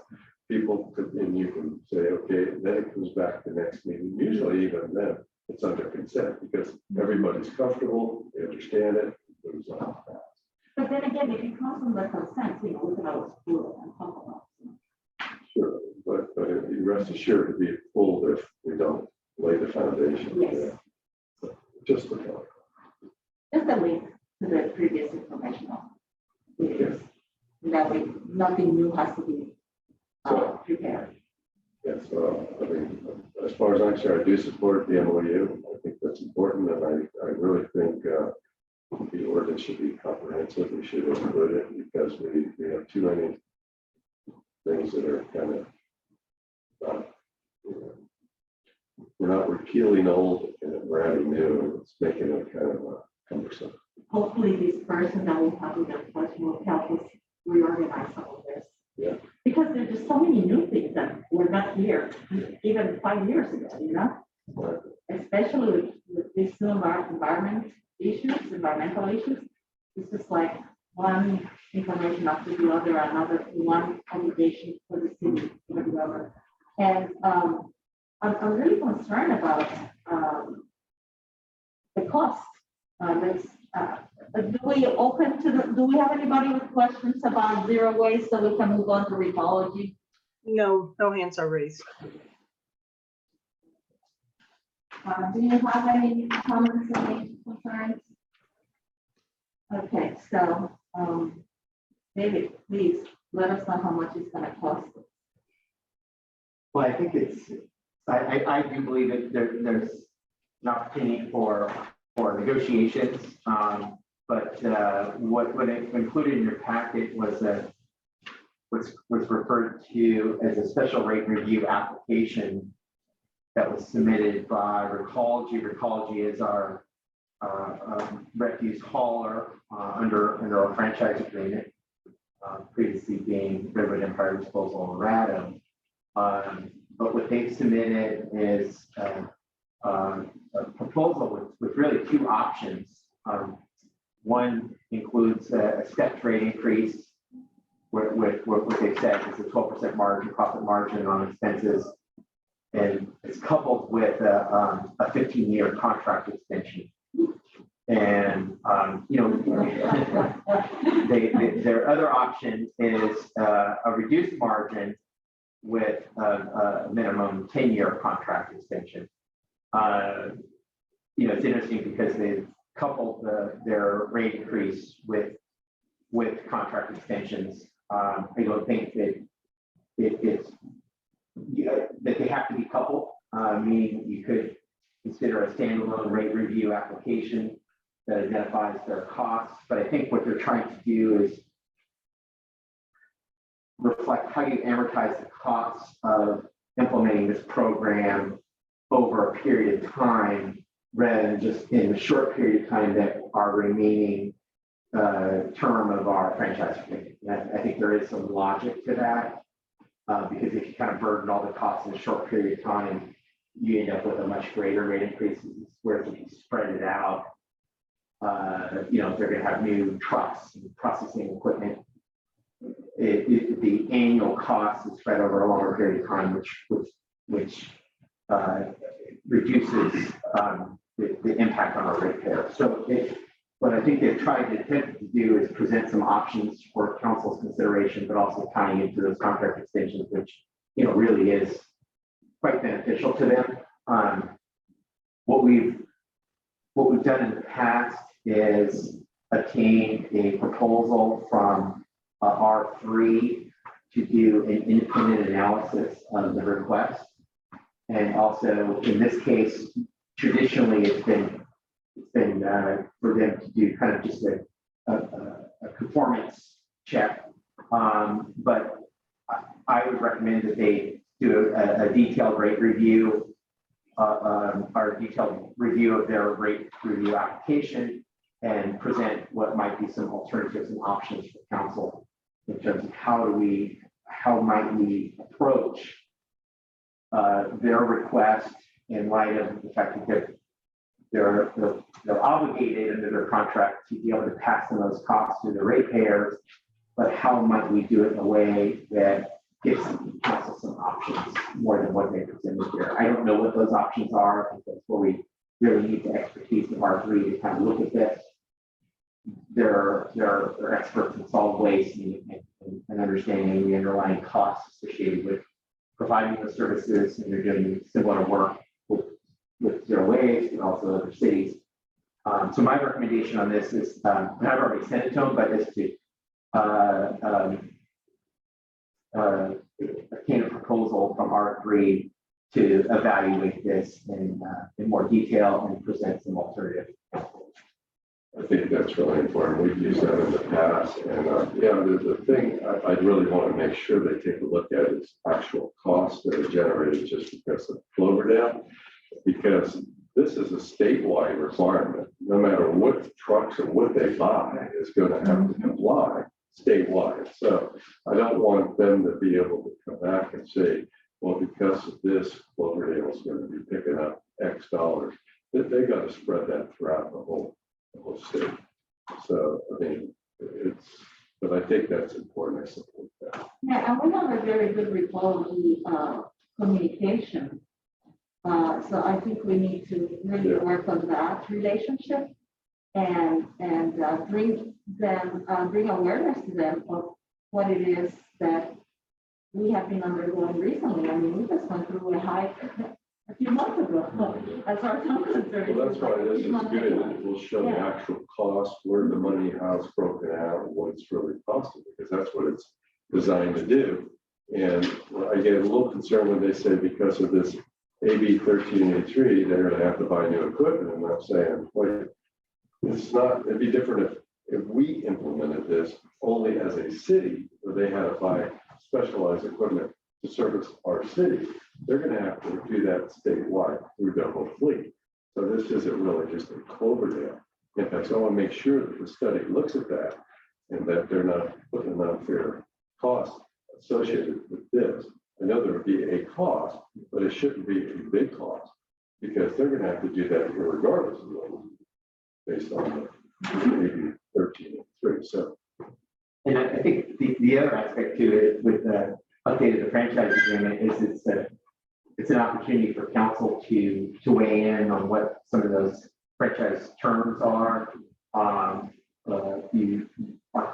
People could, and you can say, okay, then it comes back to the next meeting. Usually even then, it's under consent because everybody's comfortable, they understand it, it moves on fast. But then again, if it comes from the consent, we can always do it and talk about it. Sure, but you rest assured to be pulled if we don't lay the foundation. Yes. there. So just the thought. Just a link to the previous information. Yes. That way, nothing new has to be prepared. Yes, I mean, as far as I'm concerned, I do support the MOU. I think that's important, and I really think the ordinance should be comprehensive. We should include it because we have too many things that are kind of we're not repealing old and we're adding new, and it's making it kind of cumbersome. Hopefully, this person that will have the question will help us reorganize some of this. Yeah. Because there's just so many new things that were not here even 5 years ago, Right. especially with these new environmental issues. It's just like one information after the other, another one obligation for the city, for the government. And I'm really concerned about the cost. Do we have anybody with questions about zero waste so we can move on to ecology? No hands are raised. Do you have any comments or any concerns? Okay, so, David, please let us know how much it's gonna cost. Well, I think I do believe that there's an opportunity for negotiations. But what included in your packet was was referred to as a special rate review application that was submitted by Recology. Recology is our refuse hauler under our franchise agreement, previously being River Empire Disposal in Radom. But what they've submitted is a proposal with really two options. One includes a step rate increase, what they've said is a 12% margin, profit margin on expenses, and it's coupled with a 15-year contract extension. And their other option is a reduced margin with a minimum 10-year contract extension. It's interesting because they've coupled their rate increase with contract extensions. I don't think that that they have to be coupled, meaning you could consider a standalone rate review application that identifies their costs. But I think what they're trying to do is reflect how you amortize the costs of implementing this program over a period of time, rather than just in the short period of time that our remaining term of our franchise agreement. I think there is some logic to that, because if you kind of burden all the costs in a short period of time, you end up with a much greater rate increases, where if you spread it out, if they're going to have new trucks and processing equipment, the annual cost is spread over a longer period of time, which reduces the impact on our ratepayer. So what I think they've tried to attempt to do is present some options for council's consideration, but also tying into those contract extensions, which really is quite beneficial to them. What we've done in the past is obtain a proposal from R3 to do an independent analysis of the request. And also in this case, traditionally it's been for them to do kind of just a conformance check. But I would recommend that they do a detailed rate review, or detailed review of their rate review application, and present what might be some alternatives and options for council in terms of how might we approach their request in light of the fact that they're obligated under their contract to be able to pass on those costs to the ratepayers, but how might we do it in a way that gives council some options more than what they presented here? I don't know what those options are. I think that's where we really need the expertise of R3 to kind of look at this. They're experts in solid waste and understanding the underlying costs associated with providing the services, and they're doing similar work with zero waste and also other cities. So my recommendation on this is, and I've already sent it to them, but is to obtain a proposal from R3 to evaluate this in more detail and present some alternatives. I think that's really important. We've used that in the past, and the thing I'd really want to make sure they take a look at is actual costs that are generated just because of Cloverdale, because this is a statewide requirement. No matter what trucks or what they buy is going to have to comply statewide. So I don't want them to be able to come back and say, well, because of this, Cloverdale is going to be picking up X dollars. They got to spread that throughout the whole state. So I mean, but I think that's important. I support that. Yeah, and we have a very good quality communication. So I think we need to really work on that relationship and bring awareness to them of what it is that we have been undergoing recently. I mean, we just went through a hike a few months ago as our town concerned. Well, that's why this is good. It will show the actual cost, where the money, how it's broken out, and what it's really costing, because that's what it's designed to do. And I get a little concerned when they say because of this AB 1383, they're going to have to buy new equipment. And I'm saying, wait, it's not, it'd be different if we implemented this only as a city, where they had to buy specialized equipment to service our city. They're going to have to do that statewide through their whole fleet. So this isn't really just a Cloverdale impact. So I want to make sure that the study looks at that and that they're not putting an unfair cost associated with this. I know there would be a cost, but it shouldn't be a big cost, because they're going to have to do that regardless of what, based on the maybe 13.3. So, and I think the other aspect to it with the updated the franchise agreement is it's an opportunity for council to weigh in on what some of those franchise terms are. Our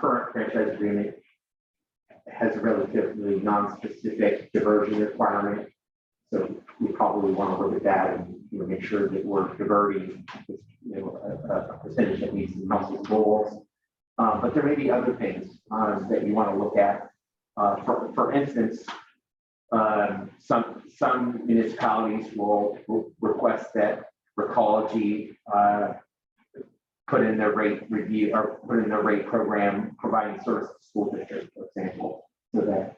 current franchise agreement has a relatively non-specific diversion requirement. So we probably want to look at that and make sure that we're diverting a percentage that meets the council's goals. But there may be other things that you want to look at. For instance, some municipalities will request that Recology put in their rate review or put in their rate program providing service to school districts, for example, so that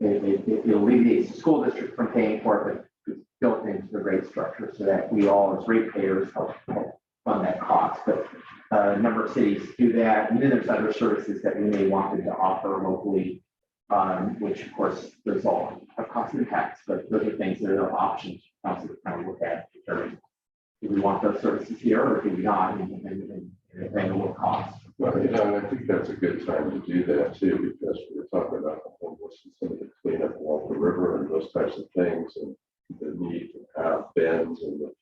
it alleviates the school district from paying for it, but it's built into the rate structure so that we all as ratepayers help fund that cost. But a number of cities do that. And then there's other services that we may want them to offer locally, which of course there's all have cost impacts, but those are things that are options to kind of look at. Do we want those services here or do we not? And what cost? Well, I think that's a good time to do that too, because we're talking about the homeless and some of the cleanup along the river and those types of things, and the need to have bends, and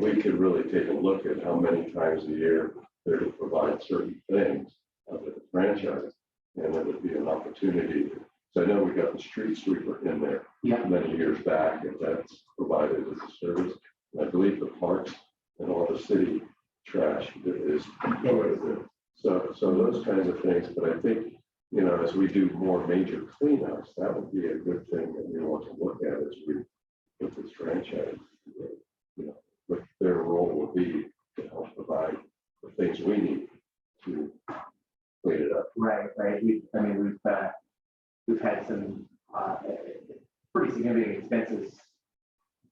we could really take a look at how many times a year they're to provide certain things under the franchise, and it would be an opportunity. So I know we got the street sweeper in there many years back, and that's provided as a service. And I believe the parks and all the city trash is part of it. So those kinds of things, but I think, as we do more major cleanups, that would be a good thing that we want to look at as we with this franchise, what their role will be to help provide the things we need to clean it up. Right. We've had some pretty significant expenses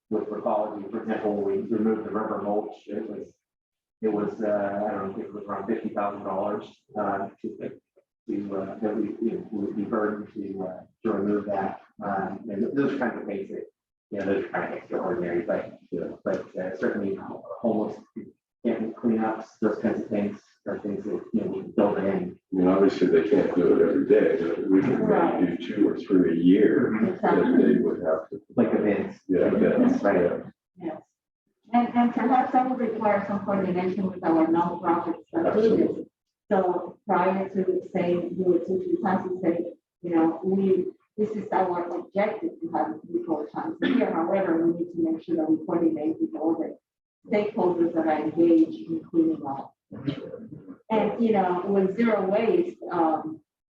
with Recology. For example, when we removed the rubber mulch, it was I don't know, it was around $50,000 that we would be burdened to remove that. And those are kind of basic, those are kind of extraordinary, but certainly homeless cleanups, those kinds of things are things that we can build in. Obviously they can't do it every day, but we can maybe do 2 or 3 a year that they would have to. Like events. Yeah, events. Right. Yes. And perhaps that would require some coordination with our nonprofits that do this. So prior to saying, do it 2 3 times, we say, this is our objective to have it 3 4 times a year. However, we need to make sure that we coordinate with all the stakeholders that are engaged in cleaning up. And, with zero waste,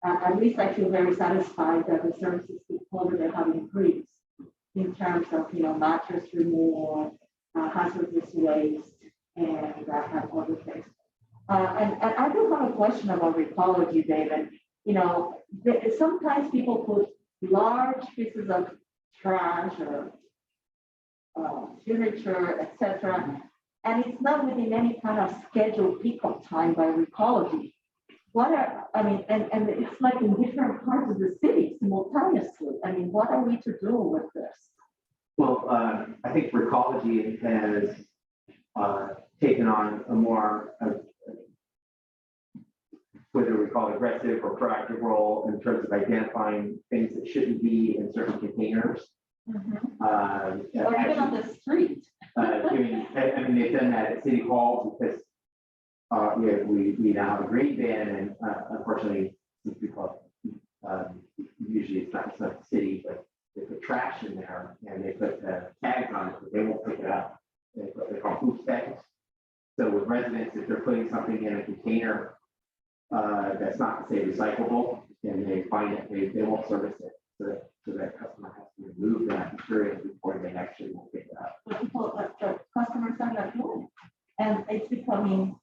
at least I feel very satisfied that the services to Cloverdale have increased in terms of, mattress removal, hazardous waste, and other things. And I do have a question about Recology, David. Sometimes people put large pieces of trash or furniture, etc., and it's not within any kind of scheduled pickup time by Recology. And it's like in different parts of the city simultaneously. What are we to do with this? Well, I think Recology has taken on a more, whether we call it aggressive or proactive role in terms of identifying things that shouldn't be in certain containers. Or even on the street. They've done that at City Hall because we now have a green bin, and unfortunately, usually it's not the city, but they put trash in there and they put tags on it, but they won't pick it up. They're called food tags. So with residents, if they're putting something in a container that's not, say, recyclable, and they find it, they won't service it. So that customer has to remove that material before they actually will pick it up. The customers are not doing it. And it's becoming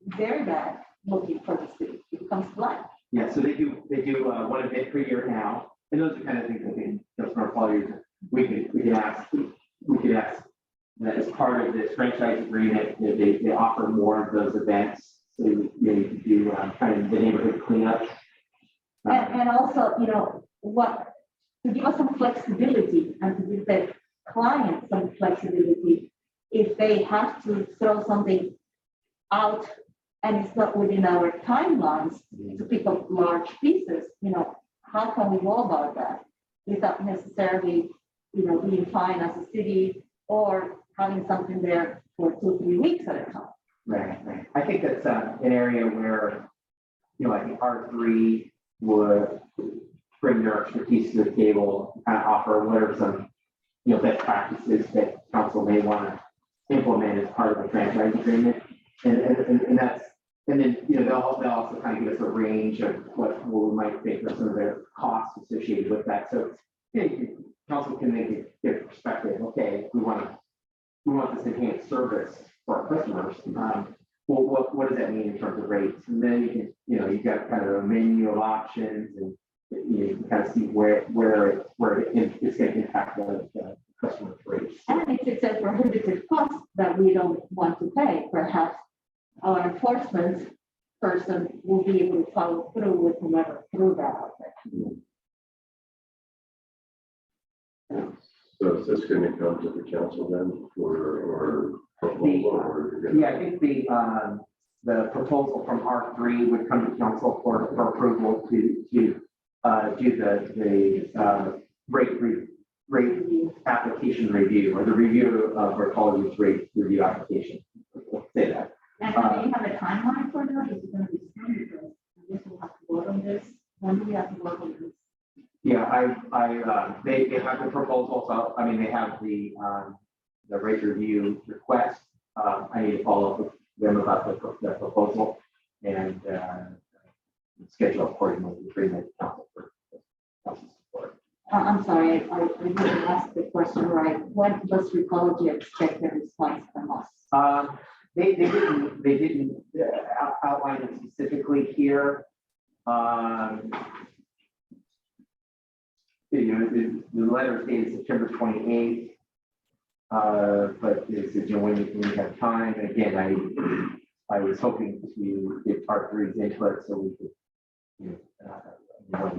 very bad looking for the city. It becomes black. Yeah, so they do one event per year now. And those are kind of things I think customer quality we could ask that as part of this franchise agreement, they offer more of those events. So you could do kind of the neighborhood cleanup. And also, to give us some flexibility and to give the client some flexibility if they have to throw something out and it's not within our timelines to pick up large pieces, how can we go about that without necessarily, being fined as a city or having something there for 2 3 weeks at a time? Right. I think that's an area where, I think R3 would bring their expertise to the table, kind of offer what are some, best practices that council may want to implement as part of the franchise agreement. And that's, and then, they'll also kind of give us a range of what we might think are some of the costs associated with that. So council can make a perspective. Okay, we want this enhanced service for our customers. Well, what does that mean in terms of rates? And then you can, you've got kind of a menu of options, and you can kind of see where it's going to impact the customer's rates. And if it's a prohibitive cost that we don't want to pay, perhaps our enforcement person will be able to follow through with whomever threw that out there. So is this going to come to the council then or proposal, or you're gonna- Yeah, I think the proposal from R3 would come to council for approval to do the rate application review, or the review of Recology's rate review application. Let's say that. And do you have a timeline for that? Is it going to be soon? Because I guess we'll have to work on this. When do we have to work on this? Yeah, they have the proposal, so, I mean, they have the rate review request. I need to follow up with them about the proposal and schedule accordingly to bring that to council for council support. I'm sorry, I didn't ask the question right. What does Recology expect a response from us? They didn't outline it specifically here. The letter is dated September 28th. But it's, when you have time, and again, I was hoping to get R3's input so we could,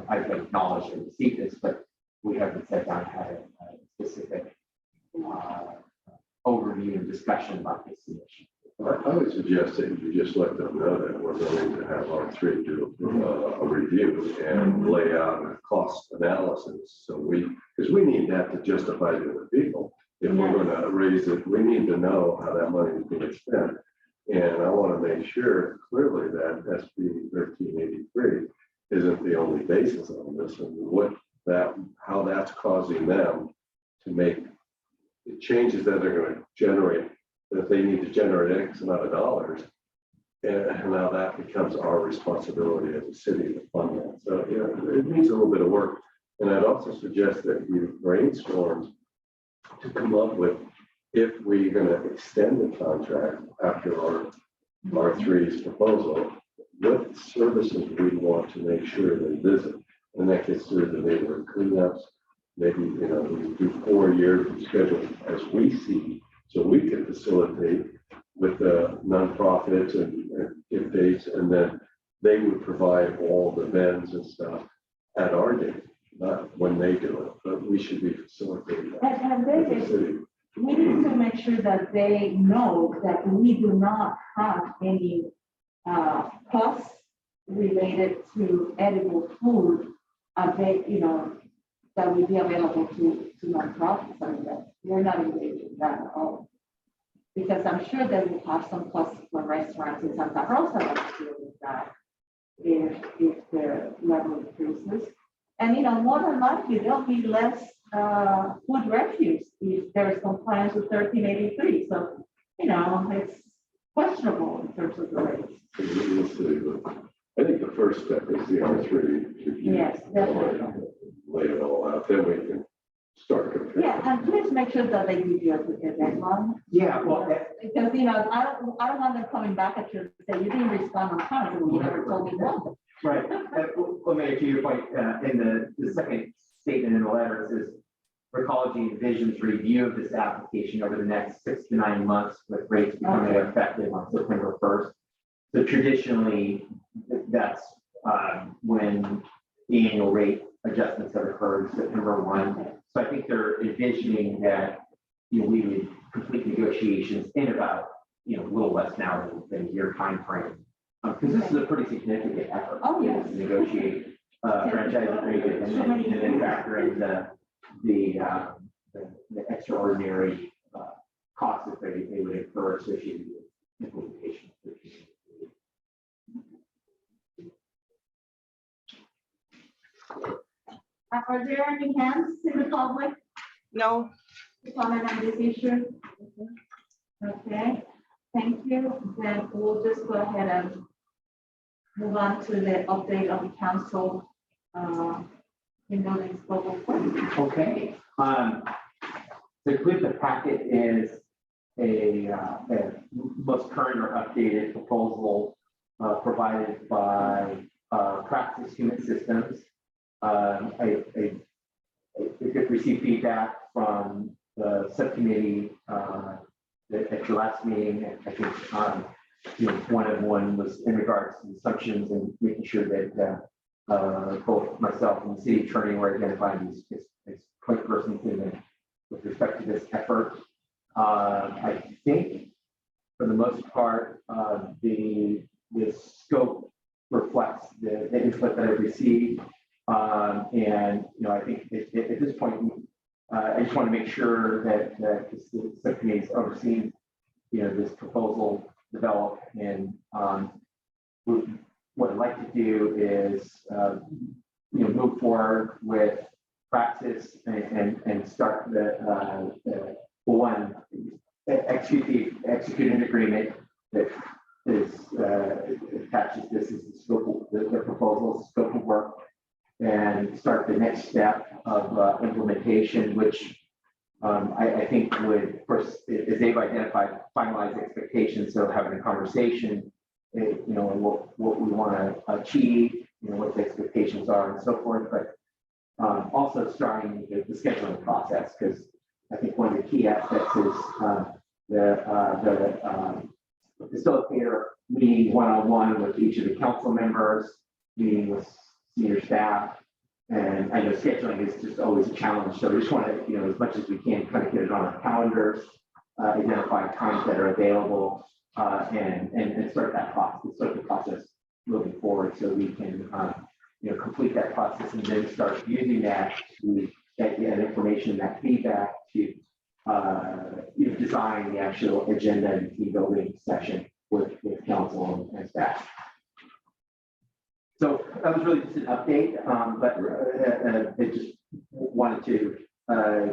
I could acknowledge and receive this, but we haven't sat down and had a specific overview and discussion about this submission. I would suggest that you just let them know that we're going to have R3 do a review and lay out a cost analysis. So because we need that to justify to the people. If we're going to raise it, we need to know how that money is being spent. And I want to make sure clearly that SB 1383 isn't the only basis on this, and how that's causing them to make the changes that they're going to generate, that they need to generate X amount of dollars. And now that becomes our responsibility as a city to fund that. So it needs a little bit of work. And I'd also suggest that you brainstorm to come up with, if we're going to extend the contract after our R3's proposal, what services we want to make sure they visit. And that gets through the neighborhood cleanups. Maybe, we do 4 years schedule as we see, so we can facilitate with the nonprofits and give dates, and then they would provide all the events and stuff at our date, not when they do it, but we should be facilitating that. And as a city. we need to make sure that they know that we do not have any costs related to edible food, that will be available to nonprofits. I mean, that we're not engaged in that at all. Because I'm sure they will have some costs for restaurants in Santa Rosa that deal with that if the level increases. And more than likely there'll be less food refuse if there's compliance with 1383. So, it's questionable in terms of the rates. We'll see, but I think the first step is the R3. Yes, definitely. Lay it all out, then we can start comparing. Yeah, and please make sure that they give you a deadline. Yeah, well, Because, I don't want them coming back at you and say, you didn't respond on time, and you never told me no. right. Well, Mayor, to your point, in the second statement in the letter, it says Recology envisions review of this application over the next 6 to 9 months, with rates becoming effective on September 1st. So traditionally, that's when the annual rate adjustments have occurred September 1. So I think they're envisioning that we would complete negotiations in about a little less now than a year time frame, because this is a pretty significant effort. Oh, yes. To negotiate franchise agreement and then factor in the extraordinary costs that they would incur associated with implementation. Are there any hands in the public No, to comment on this issue? Okay, thank you. Then we'll just go ahead and move on to the update of the council in building scope of work. Okay, so with the packet is a most current or updated proposal provided by Praxis Human Systems. I did receive feedback from the subcommittee at your last meeting. I think one of one was in regards to assumptions and making sure that both myself and the city attorney were identified as point persons with respect to this effort. I think for the most part, the scope reflects the input that I've received. And I think at this point, I just want to make sure that the subcommittee is overseeing, this proposal developed. And what I'd like to do is, move forward with Praxis and start the one execute an agreement that is attaches this as the scope of the proposal, scope of work, and start the next step of implementation, which I think would, of course, as they've identified, finalize expectations. So having a conversation, what we want to achieve, what the expectations are, and so forth. But also starting the scheduling process, because I think one of the key aspects is the facilitator meeting one-on-one with each of the council members, meeting with senior staff. And I know scheduling is just always a challenge. So we just want to, as much as we can, kind of get it on our calendars, identify times that are available, and start that process, start the process moving forward, so we can, complete that process and then start using that to get that information, that feedback to design the actual agenda and team building session with council and staff. So that was really just an update, but I just wanted to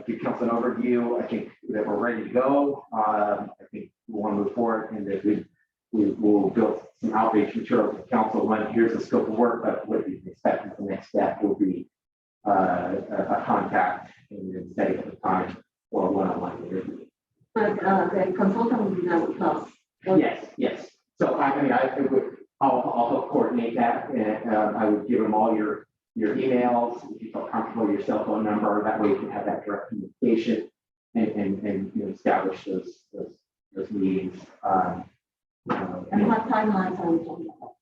give council an overview. I think that we're ready to go. I think we want to move forward, and that we will build some outreach materials with council. One, here's the scope of work, but what you can expect is the next step will be a contact and then setting up a time for a one-on-one interview. But the consultant will be there with us. Yes. So I'll help coordinate that, and I would give them all your emails. If you feel comfortable, your cell phone number. That way you can have that direct communication and establish those meetings. And what timelines are we talking about?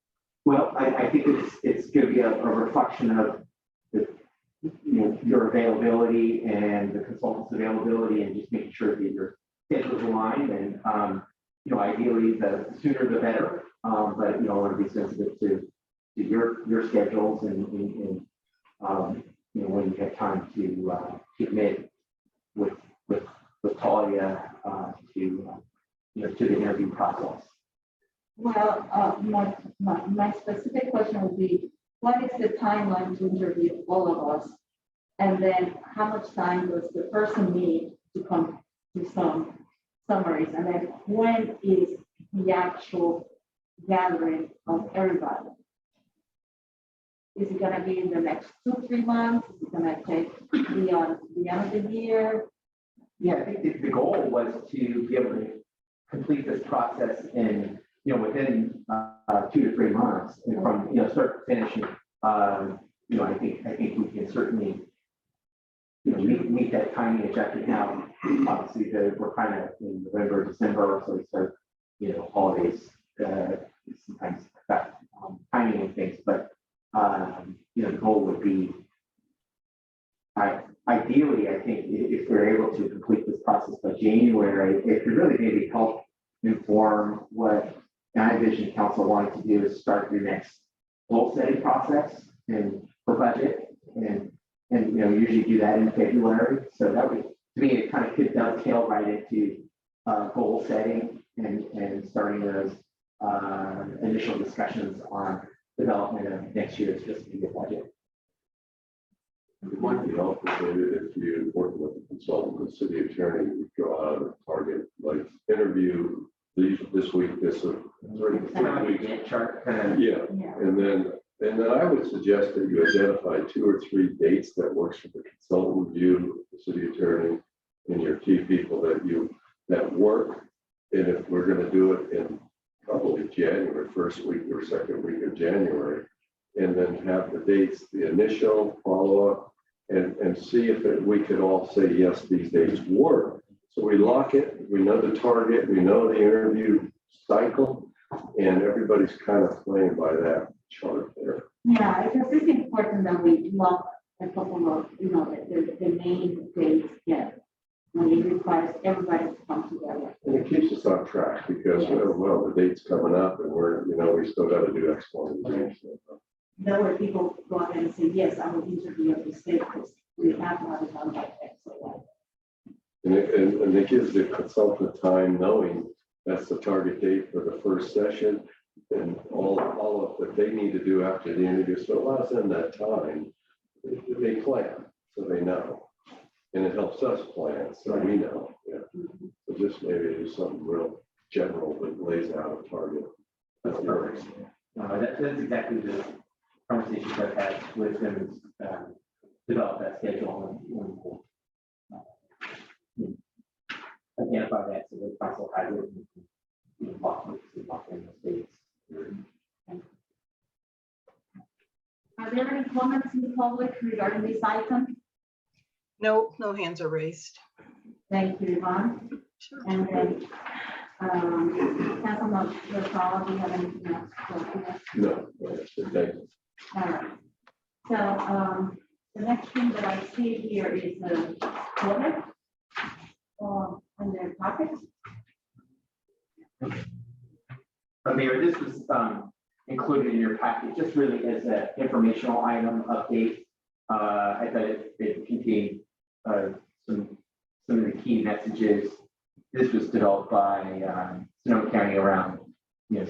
Well, I think it's going to be a reflection of your availability and the consultant's availability, and just making sure that your schedules align. And ideally, the sooner the better. But I want to be sensitive to your schedules and when you have time to commit with Talia to the interview process. Well, my specific question would be, what is the timeline to interview all of us? And then how much time does the person need to come to some summaries? And then when is the actual gathering of everybody? Is it going to be in the next 2-3 months? Is it going to take beyond the end of the year? Yeah, I think the goal was to be able to complete this process in within 2 to 3 months, and from start to finish. I think we can certainly meet that timing objective now. Obviously, we're kind of in November, December, so we start holidays sometimes affect timing and things, but the goal would be, ideally, I think if we're able to complete this process by January, it could really maybe help inform what I Vision Council wanted to do, is start your next goal setting process and for budget, and usually do that in February. So that would, to me, it kind of could dovetail right into goal setting and starting those initial discussions on development of next year's fiscal year budget. It might be helpful, David, if you work with a consultant, the city attorney, you draw out a target, like interview this week, this week, Kind of like a Gantt chart, kind of. yeah. Yeah. And then I would suggest that you identify 2 or 3 dates that works for the consultant, you, the city attorney, and your key people that work. And if we're going to do it in probably January, first week or second week of January, and then have the dates, the initial follow-up, and see if we could all say, yes, these dates work. So we lock it, we know the target, we know the interview cycle, and everybody's kind of playing by that chart there. Yeah, because it's important that we lock a couple of, the main dates together. When it requires everybody to come together. And it keeps us on track because, well, the date's coming up and we still got to do X, Y, and Z. There were people go ahead and say, yes, I will interview at the state because we have to have it done by X or Y. And it gives the consultant time knowing that's the target date for the first session and all of what they need to do after the interview. So it allows them that time. They plan, so they know. And it helps us plan, so we know. Yeah. So just maybe do something real general that lays out a target. That's perfect. That's exactly the conversations I've had with them, develop that schedule and identify that so that council has it and lock in the states. Are there any comments in the public regarding this item? No hands are raised. Thank you, Yvonne. Sure. And then, Councilman Gonzalez, do you have anything else? No, thank you. All right. So, the next thing that I see here is the audit on their topics. Mayor, this was included in your package, just really as an informational item update. I thought it contained some of the key messages. This was developed by Sonoma County around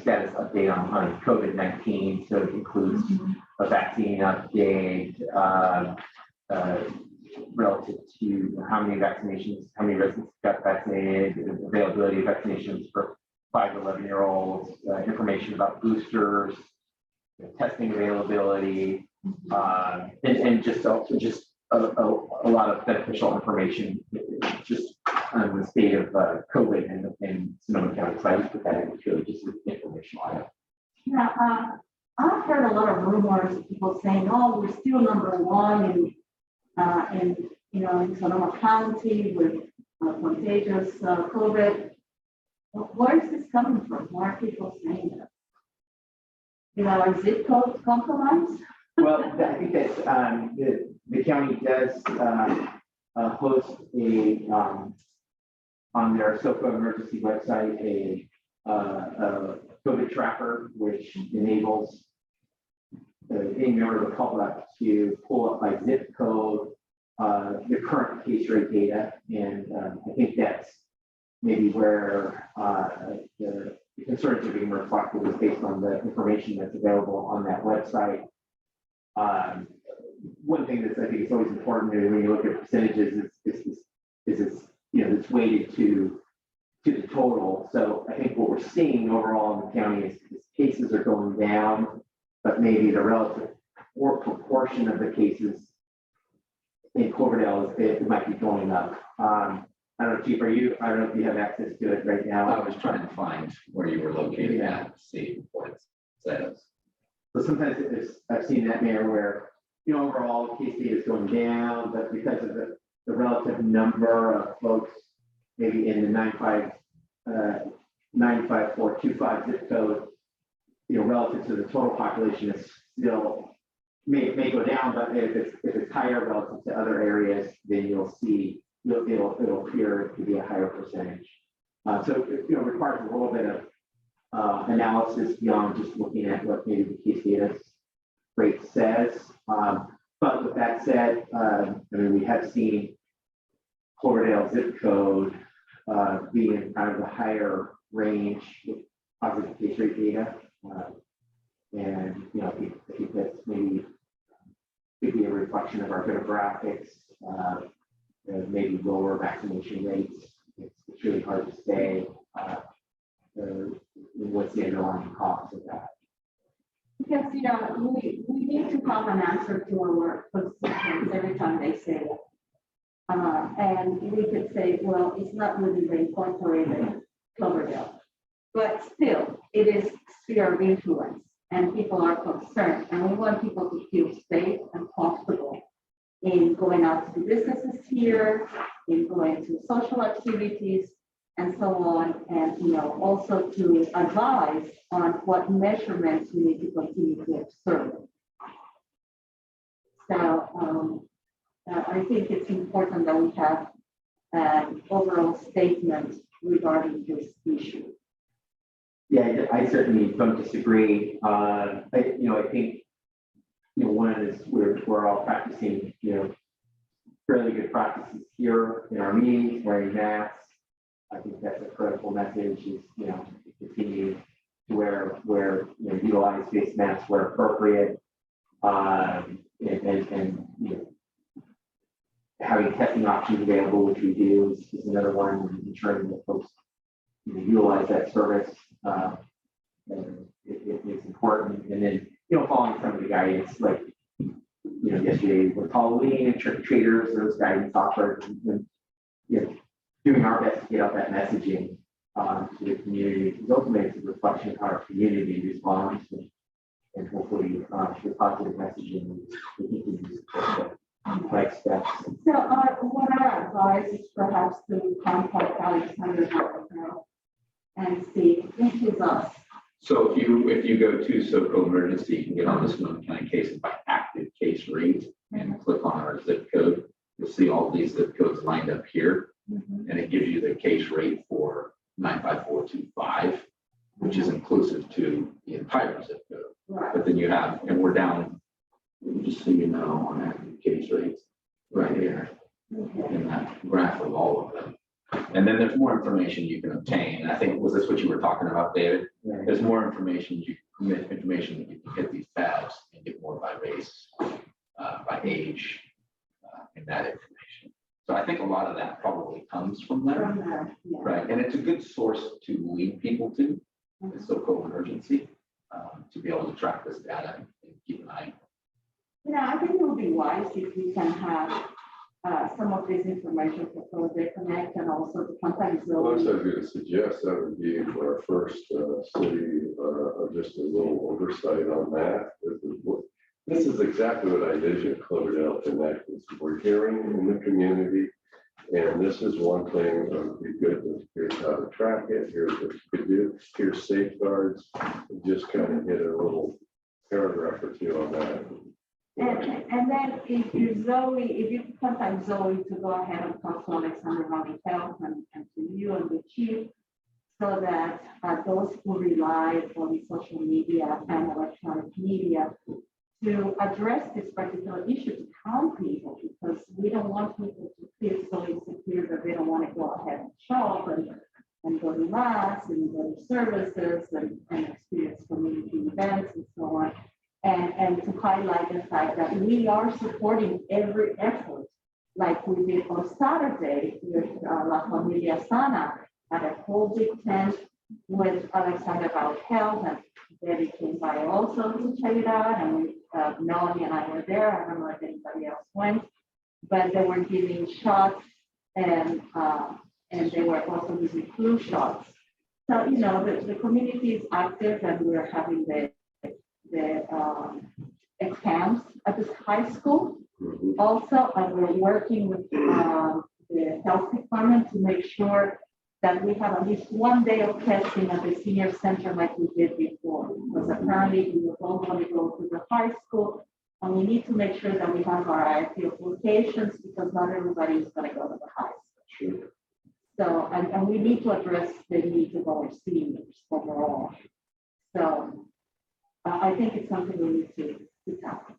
status update on COVID-19. So it includes a vaccine update relative to how many vaccinations, how many residents got vaccinated, availability of vaccinations for 5 to 11-year-olds, information about boosters, testing availability, and just a lot of beneficial information just on the state of COVID in Sonoma County. So I just put that in, it's really just an informational item. Yeah, I've heard a lot of rumors, people saying, "Oh, we're still #1 in Sonoma County with contagious COVID." Where is this coming from? Why are people saying that? Are zip codes compromised? Well, I think that the county does host on their SoCo emergency website a COVID tracker, which enables any member of the public to pull up by zip code the current case rate data, and I think that's maybe where the concerns are being reflected is based on the information that's available on that website. One thing that I think is always important when you look at percentages is it's weighted to the total. So I think what we're seeing overall in the county is cases are going down, but maybe the relative or proportion of the cases in Cloverdale it might be going up. I don't know, Chief, I don't know if you have access to it right now. I was trying to find where you were located at, to see what it says. So sometimes I've seen that, Mayor, where, overall case data is going down, but because of the relative number of folks, maybe in the 95425 zip code, relative to the total population is still may go down, but if it's higher relative to other areas, then you'll see it'll appear to be a higher percentage. So it requires a little bit of analysis beyond just looking at what maybe the case data rate says. But with that said, we have seen Cloverdale zip code being in kind of the higher range with positive case rate data. And I think that's maybe could be a reflection of our demographics, maybe lower vaccination rates. It's really hard to say what's the underlying cause of that. Because, we need to have an answer to our constituents every time they say it. And we could say, well, it's not really the incorporated Cloverdale. But still, it is sphere of influence and people are concerned. And we want people to feel safe and comfortable in going out to businesses here, in going to social activities, and so on, and also to advise on what measurements we need to continue to observe. So I think it's important that we have an overall statement regarding this issue. Yeah, I certainly don't disagree. I think one is we're all practicing fairly good practices here in our meetings, wearing masks. I think that's a critical message is, to continue to wear utilize face masks where appropriate, and having testing options available, which we do, is another one, ensuring that folks utilize that service. It's important. And then, following some of the guidance, like, yesterday with Halloween and trick-or-treaters, those guidance offered, and doing our best to get out that messaging to the community, because ultimately it's a reflection of how our community responds, and hopefully the positive messaging we can use next steps. So what our advice is perhaps to contact Alexander and see if it's us. So if you go to SoCo Emergency, you can get on this one kind of case by active case rate and click on our zip code. You'll see all these zip codes lined up here, and it gives you the case rate for 95425, which is inclusive to the entire zip code. Right. But then you have, and we're down, just so you know, on active case rates right here in that graph of all of them. And then there's more information you can obtain. And I think, was this what you were talking about, David? Right. There's more information that you can get these tabs and get more by race, by age, and that information. So I think a lot of that probably comes from there, Yeah. right? And it's a good source to lead people to the SoCo Emergency, to be able to track this data and keep an eye. I think it would be wise if we can have some of this information for they connect and also the contact Well, I was zone. going to suggest that would be for our first city, just a little oversight on that. This is exactly what I envisioned Cloverdale Connect is. We're hearing in the community, and this is one thing that would be good. Here's how to track it. Here's what you could do. Here's safeguards. And just kind of hit a little paragraph or two on that. And then if you contact Zoe to go ahead and talk to Alexander County Health and to you and the chief, so that those who rely on social media and electronic media to address this particular issue, to calm people, because we don't want people to feel so insecure that they don't want to go ahead and shop and go to mass and go to services and experience community events and so on. And to highlight the fact that we are supporting every effort, like we did on Saturday with La Familia Sana at a whole big tent with Alexander Valley Health, and Debbie came by also to check it out, and Melanie and I were there. I don't know if anybody else went, but they were giving shots, and they were also giving flu shots. So the community is active, and we're having the exams at this high school also, and we're working with the health department to make sure that we have at least one day of testing at the senior center like we did before, because apparently we all want to go to the high school, and we need to make sure that we have a variety of locations, because not everybody is going to go to the high school. So, and we need to address the needs of our seniors overall. So I think it's something we need to tackle.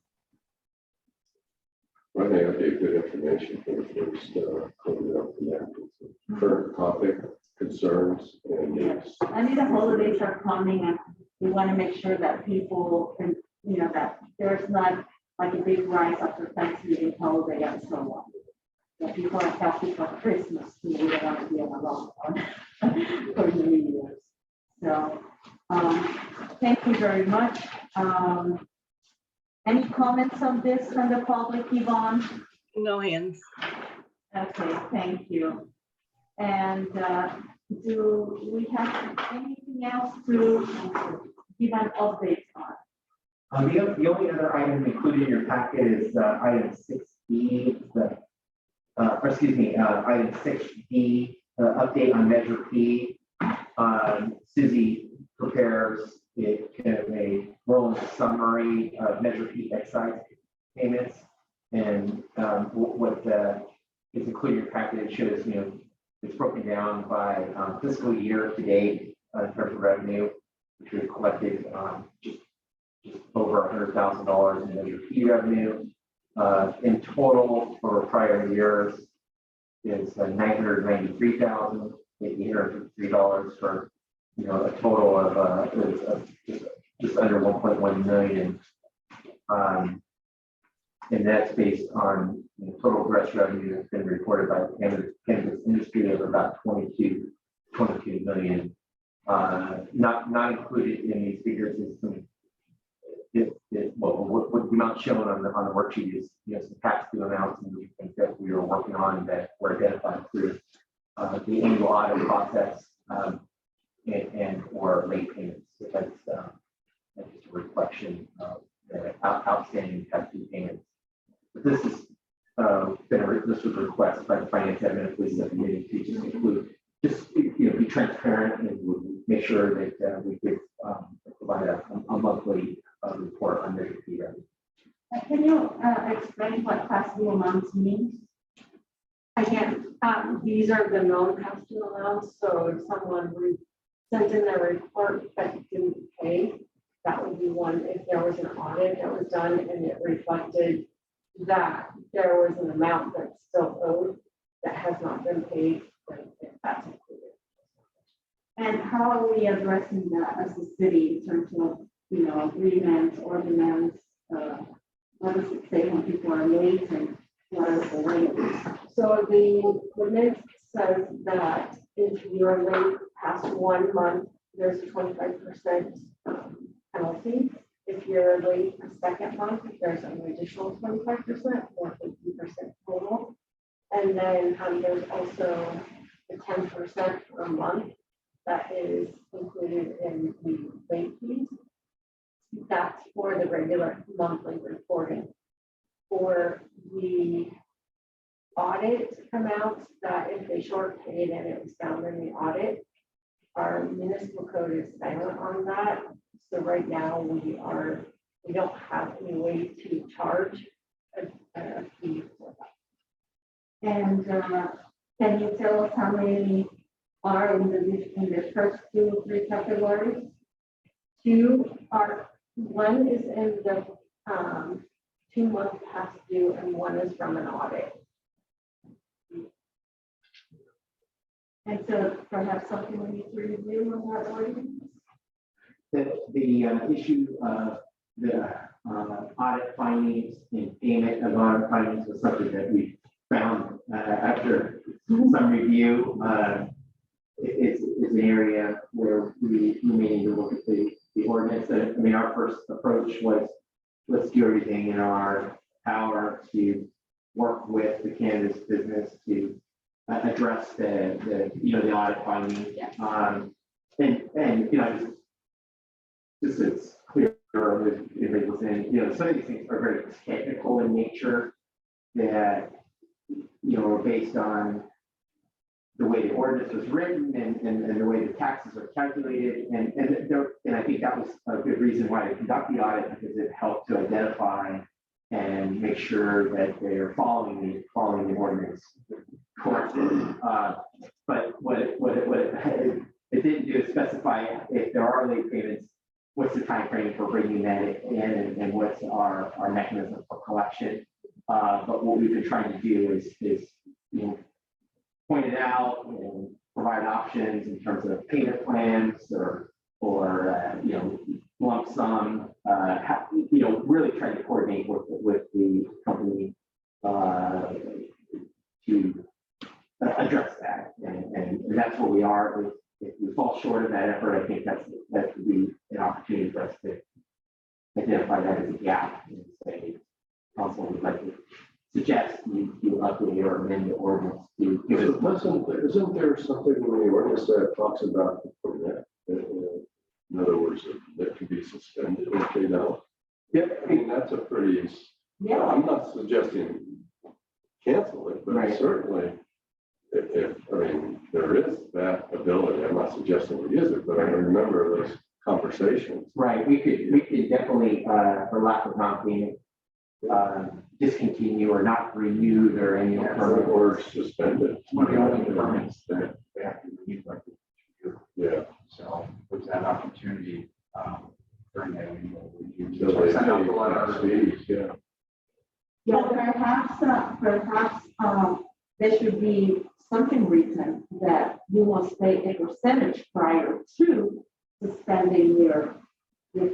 I think that'd be good information for the first Cloverdale Connect. Current topic, concerns, and needs. I mean, the holidays are coming, and we want to make sure that people can, that there's not like a big rise after Thanksgiving holiday and so on. Yeah, people are happy for Christmas, too. We don't want to be on a long one for New Year's. So, thank you very much. Any comments on this from the public, Yvonne? No hands. Okay, thank you. And do we have anything else to give an update on? The only other item included in your packet is item 6B, item 6D, update on Measure P. Susie prepares a rolling summary of Measure P excise payments, and what is included in your packet. It shows, it's broken down by fiscal year to date in terms of revenue, which we've collected just over $100,000 in Measure P revenue. In total for prior years is $993,853 for a total of just under 1.1 million. And that's based on total gross revenue that's been reported by the cannabis industry of about 22 million. Not included in these figures is some. What the amount shown on the worksheet is, some tax due amounts and things that we are working on that were identified through the annual audit process and or late payments. So that's just a reflection of the outstanding tax due payments. But this is this was a request by the Finance Admin and Police Subcommittee to just include, be transparent and make sure that we could provide a monthly report on Measure P revenue. Can you explain what past due amounts means? Again, these are the known past due amounts, so if someone sent in their report but didn't pay, that would be one. If there was an audit that was done and it reflected that there was an amount that's still owed that has not been paid, then that's included. And how are we addressing that as a city in terms of, agreements, ordinance? What does it say when people are late, and what is the rate? So the ordinance says that if you're late past 1 month, there's a 25% penalty. If you're late a second month, there's an additional 25% or 50% total. And then there's also the 10% per month that is included in the late fees. That's for the regular monthly reporting. For the audit amounts, that if they short paid and it was found in the audit, our municipal code is silent on that. So right now we don't have any way to charge a fee for that. And can you tell us how many are in the first 2 or 3 categories? 2 are, one is in the 2-month past due and one is from an audit. And so perhaps something we need to review on that ordinance? The issue of the audit findings and payment of audit findings was something that we found after some review. It's an area where we may need to look at the ordinance. I mean, our first approach was, let's do everything in our power to work with the cannabis business to address the audit findings. Yes. And just it's clear if it was in, some of these things are very technical in nature that are based on the way the ordinance was written and the way the taxes are calculated. And I think that was a good reason why they conduct the audit, because it helped to identify and make sure that they are following the ordinance correctly. But what it didn't do is specify if there are late payments, what's the time frame for bringing that in, and what's our mechanism for collection. But what we've been trying to do is point it out and provide options in terms of payment plans or lump sum, really trying to coordinate with the company to address that. And that's where we are. If we fall short of that effort, I think that would be an opportunity for us to identify that as a gap and say, council would like to suggest you update or amend the ordinance to give us. Isn't there something in the ordinance that talks about the permit? In other words, that can be suspended if they don't. Yeah, I mean, that's a pretty, Yeah. I'm not suggesting cancel it, but Right. certainly if, I mean, there is that ability. I'm not suggesting we use it, but I remember those conversations. Right, we could definitely, for lack of non-payment, discontinue or not renew their annual permit. Or suspended. One of the only permits that they have to renew like this year. Yeah. So there's that opportunity during that annual review. So So I they sent out the pay letter. fees, yeah. Yeah, perhaps there should be something written that you must pay a percentage prior to suspending your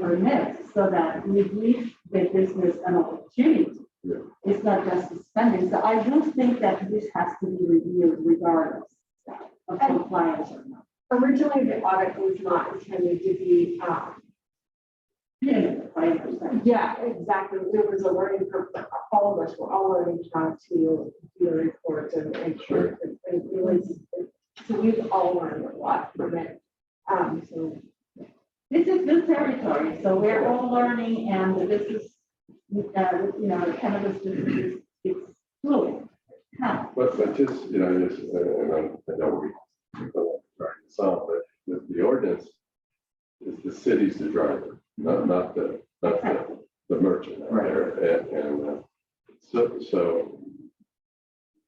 permits so that we give the business an opportunity. Yeah. It's not just suspending. So I do think that this has to be reviewed regardless of compliance or not. Originally, the audit was not intended to be, 5%. yeah, exactly. It was a learning curve. All of us were all learning how to do the reports and Sure. and it was, so we've all learned a lot from it. So This is new territory, so we're all learning and this is, the cannabis business is fluid. Huh. But just, and I know we don't try to solve, but the ordinance is the city's the driver, not the merchant out there. And so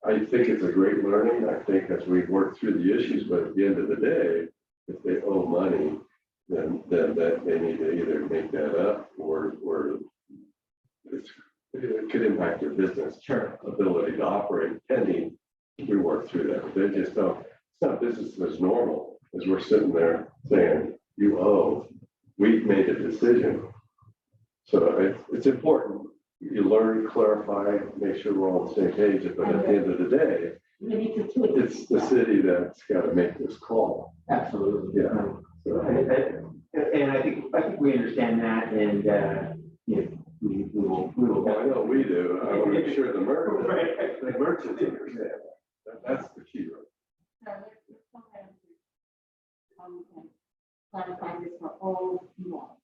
I think it's a great learning. I think as we work through the issues, but at the end of the day, if they owe money, then that they need to either make that up or it could impact their business ability to operate pending. We work through that. They just don't. It's not business as normal as we're sitting there saying you owe. We've made a decision, so it's important. You learn, clarify, make sure we're all on the same page. But at the end of the day, We need to tweak. it's the city that's got to make this call. Absolutely. Yeah. So, And I think we understand that, and we will. well, I know we do. I want to make sure the merchants understand that. That's the key. Clarify this for all involved.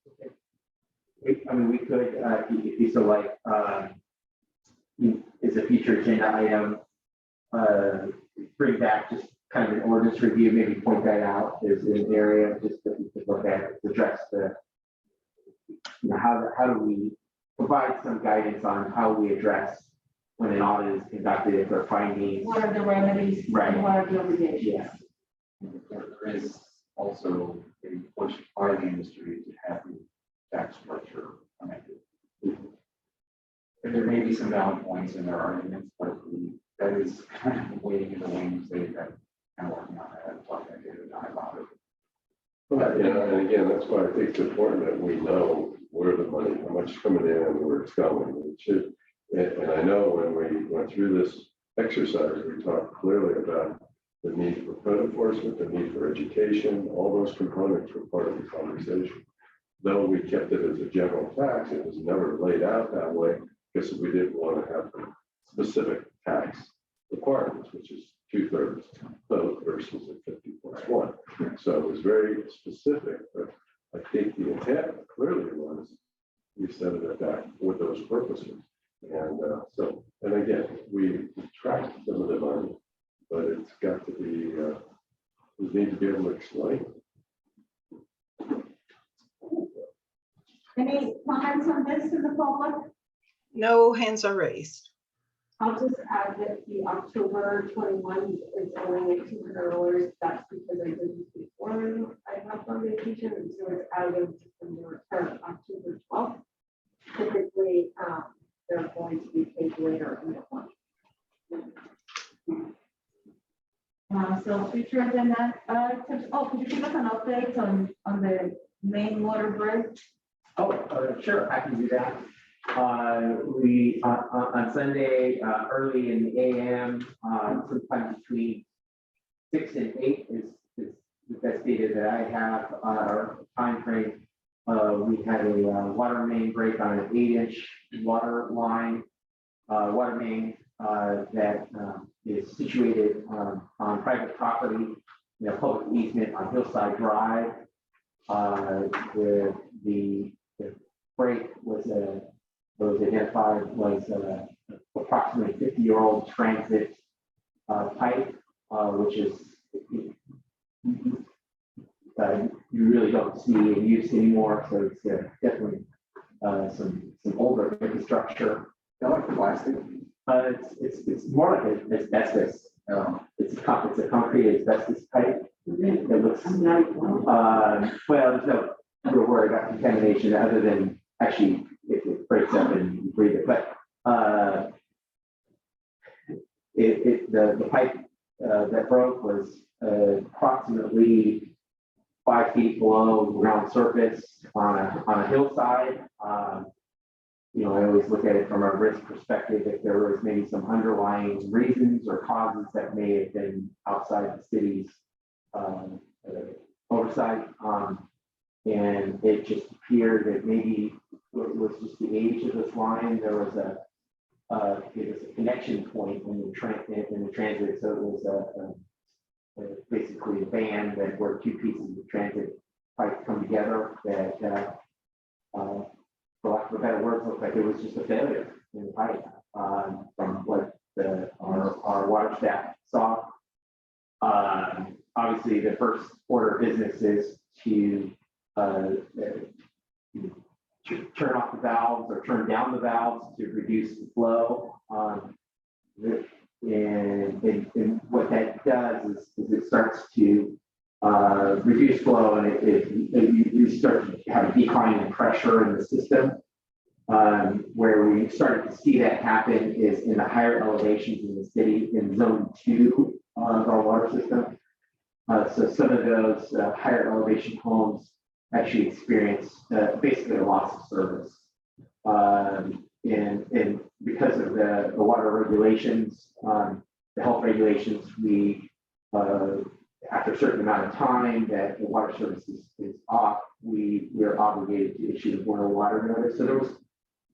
We could, if you so like, is a future agenda item, bring back just kind of an ordinance review, maybe point that out as an area just that we could look at, address how do we provide some guidance on how we address when an audit is conducted, if there are findings. What are the remedies? Right. And what are the obligations? Yeah. There is also a push by the industry to have the tax structure connected. And there may be some valid points in their arguments, but that is kind of waiting in the wings. They've been kind of working on that and talking to David and I about it. And again, that's why I think it's important that we know where the money, how much is coming in and where it's going. It should, and I know when we went through this exercise, we talked clearly about the need for code enforcement, the need for education, all those components were part of the conversation. Though we kept it as a general tax, it was never laid out that way because we didn't want to have specific tax requirements, which is 2/3 vote versus a 50+1. So it was very specific, but I think the intent clearly was we set it at that for those purposes. And and again, we tracked some of the money, but it's got to be, we need to be able to explain. Any comments on this to the public? No hands are raised. I'll just add that the October 21 is only at $200. That's because I didn't before I have on vacation, and so it's out of December or October 12th. Typically, they're going to be paid later in the month. So future agenda items. Oh, could you give us an update on the main water break? Sure, I can do that. We, on Sunday, early in the AM, sometime between 6 and 8 is the best data that I have, our time frame. We had a water main break on an 8-inch water line, water main that is situated on private property, public easement on Hillside Drive. The break was identified was approximately 50-year-old transit pipe, which is you really don't see in use anymore. So it's definitely some older infrastructure. Like plastic. It's more like asbestos. It's a concrete asbestos pipe. It looks well. There's no real worry about contamination other than actually if it breaks up and you breathe it. But the pipe that broke was approximately 5 feet below ground surface on a hillside. I always look at it from a risk perspective. If there was maybe some underlying reasons or causes that may have been outside the city's oversight, and it just appeared that maybe it was just the age of this line. There was a connection point in the transit, so it was basically a band that where 2 pieces of transit pipe come together that, for lack of a better word, looked like it was just a failure in the pipe from what our water staff saw. Obviously, the first order of business is to turn off the valves or turn down the valves to reduce the flow. And what that does is it starts to reduce flow, and you start to have a decline in pressure in the system. Where we started to see that happen is in the higher elevations in the city in zone 2 of our water system. So some of those higher elevation homes actually experience basically a loss of service. And because of the water regulations, the health regulations, we after a certain amount of time that the water service is off, we are obligated to issue the boil water notice. So there was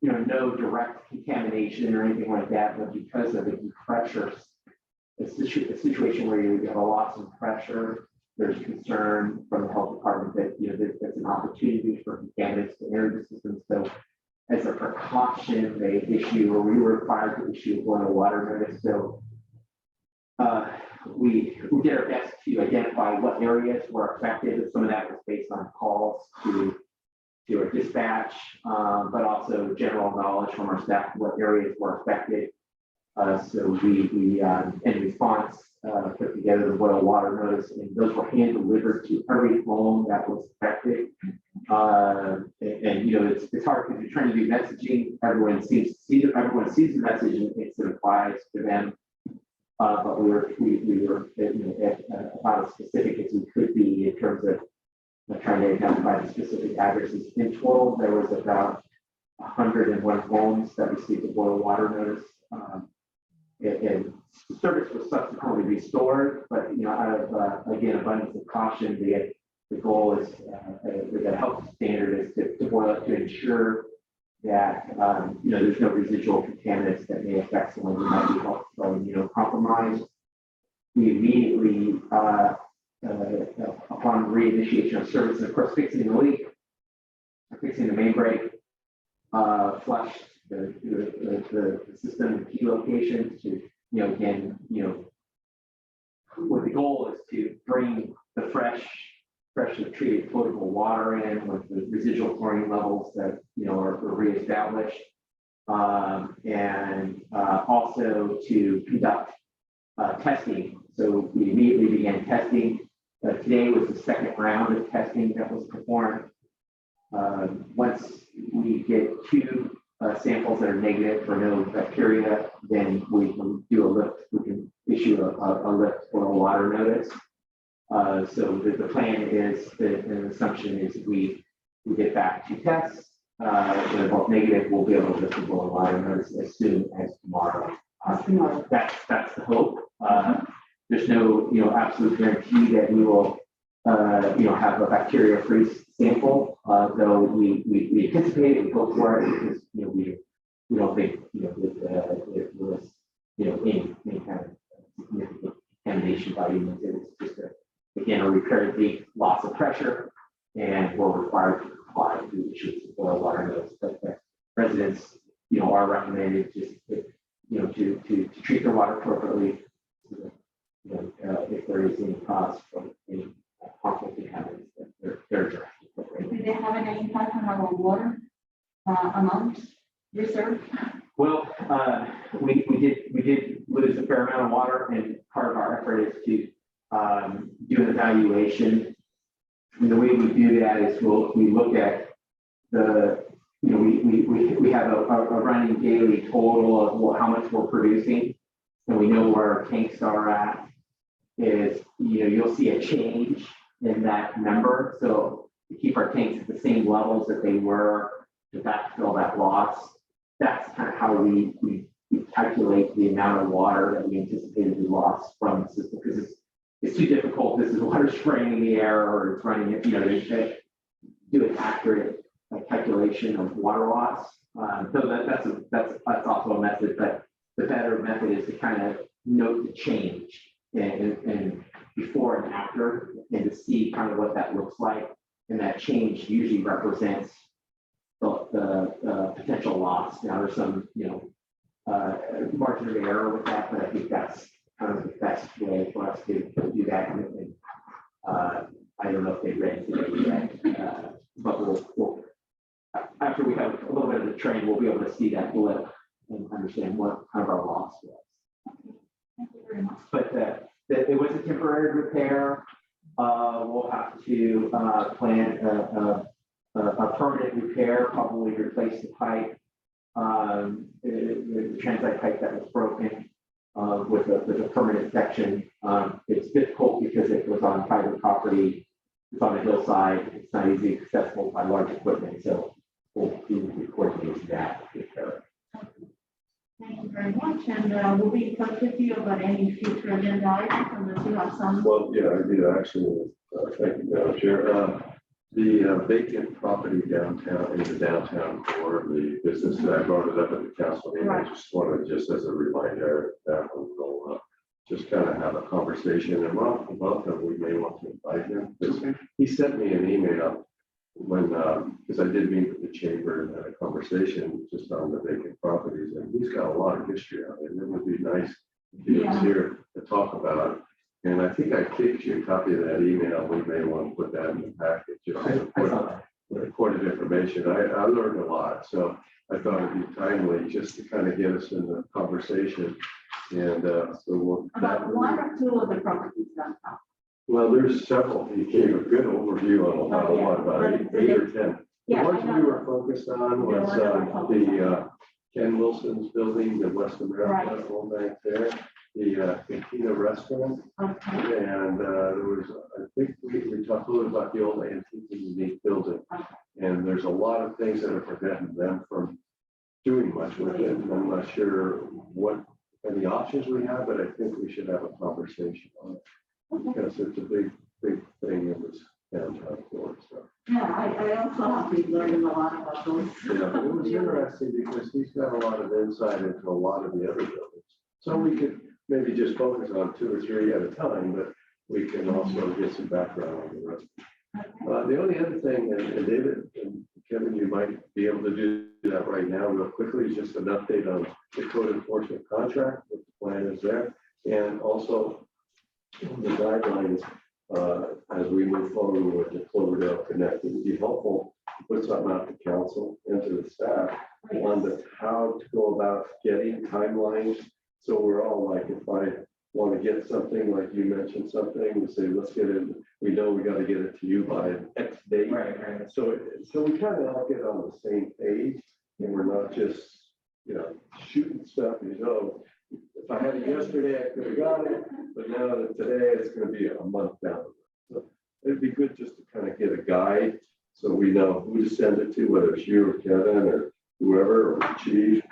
no direct contamination or anything like that, but because of the pressure, a situation where you have a loss in pressure, there's concern from the health department that that's an opportunity for contaminants to enter the system. So as a precaution, they issue, or we were required to issue a boil water notice. So we did our best to identify what areas were affected. Some of that was based on calls to our dispatch, but also general knowledge from our staff what areas were affected. So we in response, put together the boil water notice, and those were hand delivered to every home that was affected. And it's hard because you're trying to do messaging. Everyone sees the message and thinks it applies to them. But we were about as specific as we could be in terms of trying to identify the specific addresses. In total, there was about 101 homes that received a boil water notice. And service was subsequently restored, but out of again abundance of caution, the goal is the health standard is to boil up to ensure that there's no residual contaminants that may affect someone who might be health compromised. We immediately upon reinitiation of service, and of course fixing the leak, fixing the main break, flushed the system in key locations to, what the goal is to bring the freshly treated potable water in with the residual chlorine levels that, are reestablished. And also to conduct testing. So we immediately began testing. Today was the second round of testing that was performed. Once we get 2 samples that are negative for no bacteria, then we can do a lift. We can issue a lift for a water notice. So the plan is, an assumption is we get back 2 tests, that are both negative, we'll be able to lift the boil water notice as soon as tomorrow. That's the hope. There's no, absolute guarantee that we will, have a bacteria-free sample, though we anticipate it, we hope for it, because, we don't think, it was, any kind of significant contamination by humans. It was just again, a recurrent leak, loss of pressure, and we're required to comply to issues of boil water notice. But the residents, are recommended just, to treat their water appropriately. If there is any cause for any harmful contaminants, that they're addressed appropriately. Do they have any impact on our water amount reserve? Well, we did lose a fair amount of water, and part of our effort is to do an evaluation. And the way we do that is we look at the, we have a running daily total of how much we're producing, and we know where our tanks are at. Is, you'll see a change in that number. So to keep our tanks at the same levels that they were to backfill that loss. That's kind of how we calculate the amount of water that we anticipated we lost from the system, because it's too difficult. This is water spraying in the air, or it's running it, to do an accurate calculation of water loss. So that's also a method, but the better method is to kind of note the change and before and after, and to see kind of what that looks like. And that change usually represents the potential loss. Now there's some, margin of error with that, but I think that's kind of the best way for us to do that. And I don't know if they've read today yet, but we'll after we have a little bit of the training, we'll be able to see that blip and understand what kind of our loss was. Thank you very much. But it was a temporary repair. We'll have to plan a permanent repair, probably replace the pipe, the transite pipe that was broken with a permanent section. It's difficult because it was on private property. It's on a hillside. It's not easily accessible by large equipment. So we'll coordinate that repair. Thank you very much, and we'll be in touch with you about any future agenda items, unless you have some. Well, yeah, I did actually. Thank you, Madam Chair. The vacant property downtown, in the downtown core, the business that I brought it up at the council meeting. I just wanted, just as a reminder, that we'll just kind of have a conversation, and welcome. We may want to invite him. He sent me an email when, because I did meet with the chamber and had a conversation just on the vacant properties, and he's got a lot of history on it. And it would be nice if he was here to talk about it. And I think I kicked you a copy of that email. We may want to put that in the package. Recorded information. I learned a lot, so I thought it'd be timely just to kind of get us in the conversation. And so we'll. About one or two of the properties downtown. Well, there's several. He gave a good overview on about eight or 10. The ones we were focused on was the Ken Wilson's building, the West America home back there, the Cantina restaurant, and there was, I think we talked a little about the old antique and unique building, and there's a lot of things that are preventing them from doing much with it. And I'm not sure what any options we have, but I think we should have a conversation on it because it's a big thing in this downtown core. So. Yeah, I also have been learning a lot about those. Yeah, it was interesting because he's got a lot of insight into a lot of the other buildings. So we could maybe just focus on 2 or 3 at a time, but we can also get some background on the rest. The only other thing, and David and Kevin, you might be able to do that right now real quickly, is just an update on the code enforcement contract, what the plan is there, and also the guidelines as we move forward with the Cloverdale Connect. It would be helpful to put something out to council and to the staff on how to go about getting timelines. So we're all like, if I want to get something, like you mentioned something, we say, let's get it. We know we got to get it to you by X date. Right. So we kind of all get on the same page, and we're not just, shooting stuff. If I had it yesterday, I could have got it, but now that today it's going to be a month down. So it'd be good just to kind of get a guide So we know who to send it to, whether it's you or Kevin or whoever, or the chief,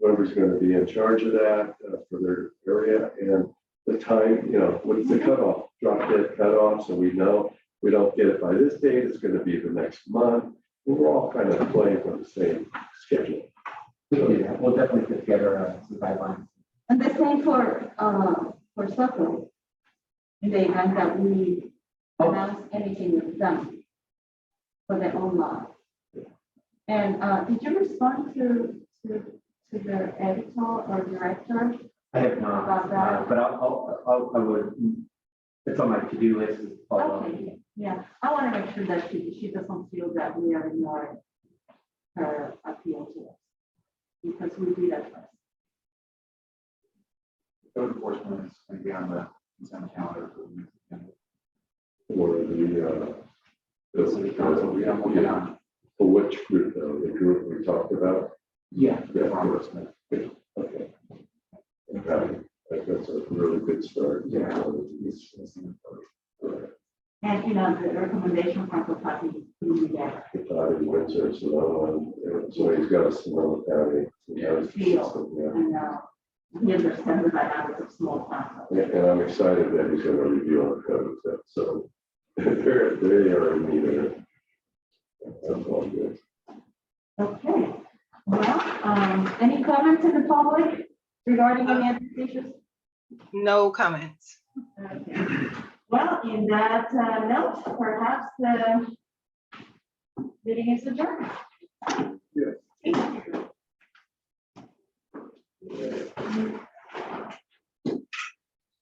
whoever's going to be in charge of that for their area, and the time, what's the cutoff, drop dead cutoff, so we know we don't get it by this date, it's going to be the next month. We're all kind of playing for the same schedule. We'll definitely put together some guidelines. And the same for Subcommittee. In the event that we announce anything with them for their own law. And did you respond to the editor or director? I have not, About that? but I would, it's on my to-do list. Is to follow up. Okay, yeah, I want to make sure that she doesn't feel that we are ignoring her appeal to us, because we did that first. Code enforcement is going to be on the consent calendar for the next agenda. Or the City council, we don't get on. for which group though, the group we talked about? Yeah. Yeah, enforcement. Okay. Okay. I think that's a really good start. Yeah. And, the recommendation from the party is that Patati, Windsor, Sonoma, and so he's got a Sonoma County. Feel. Yeah. and he understands the dynamics of small towns. And I'm excited that he's going to review our code, so they are in need of it. That's all good. Okay, well, any comments in the public regarding any of these issues? No comments. Okay. Well, in that note, perhaps the meeting is adjourned. Yeah. Thank you.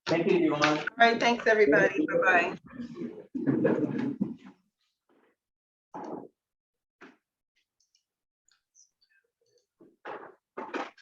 Thank you, everyone. All right, thanks, everybody. Bye-bye.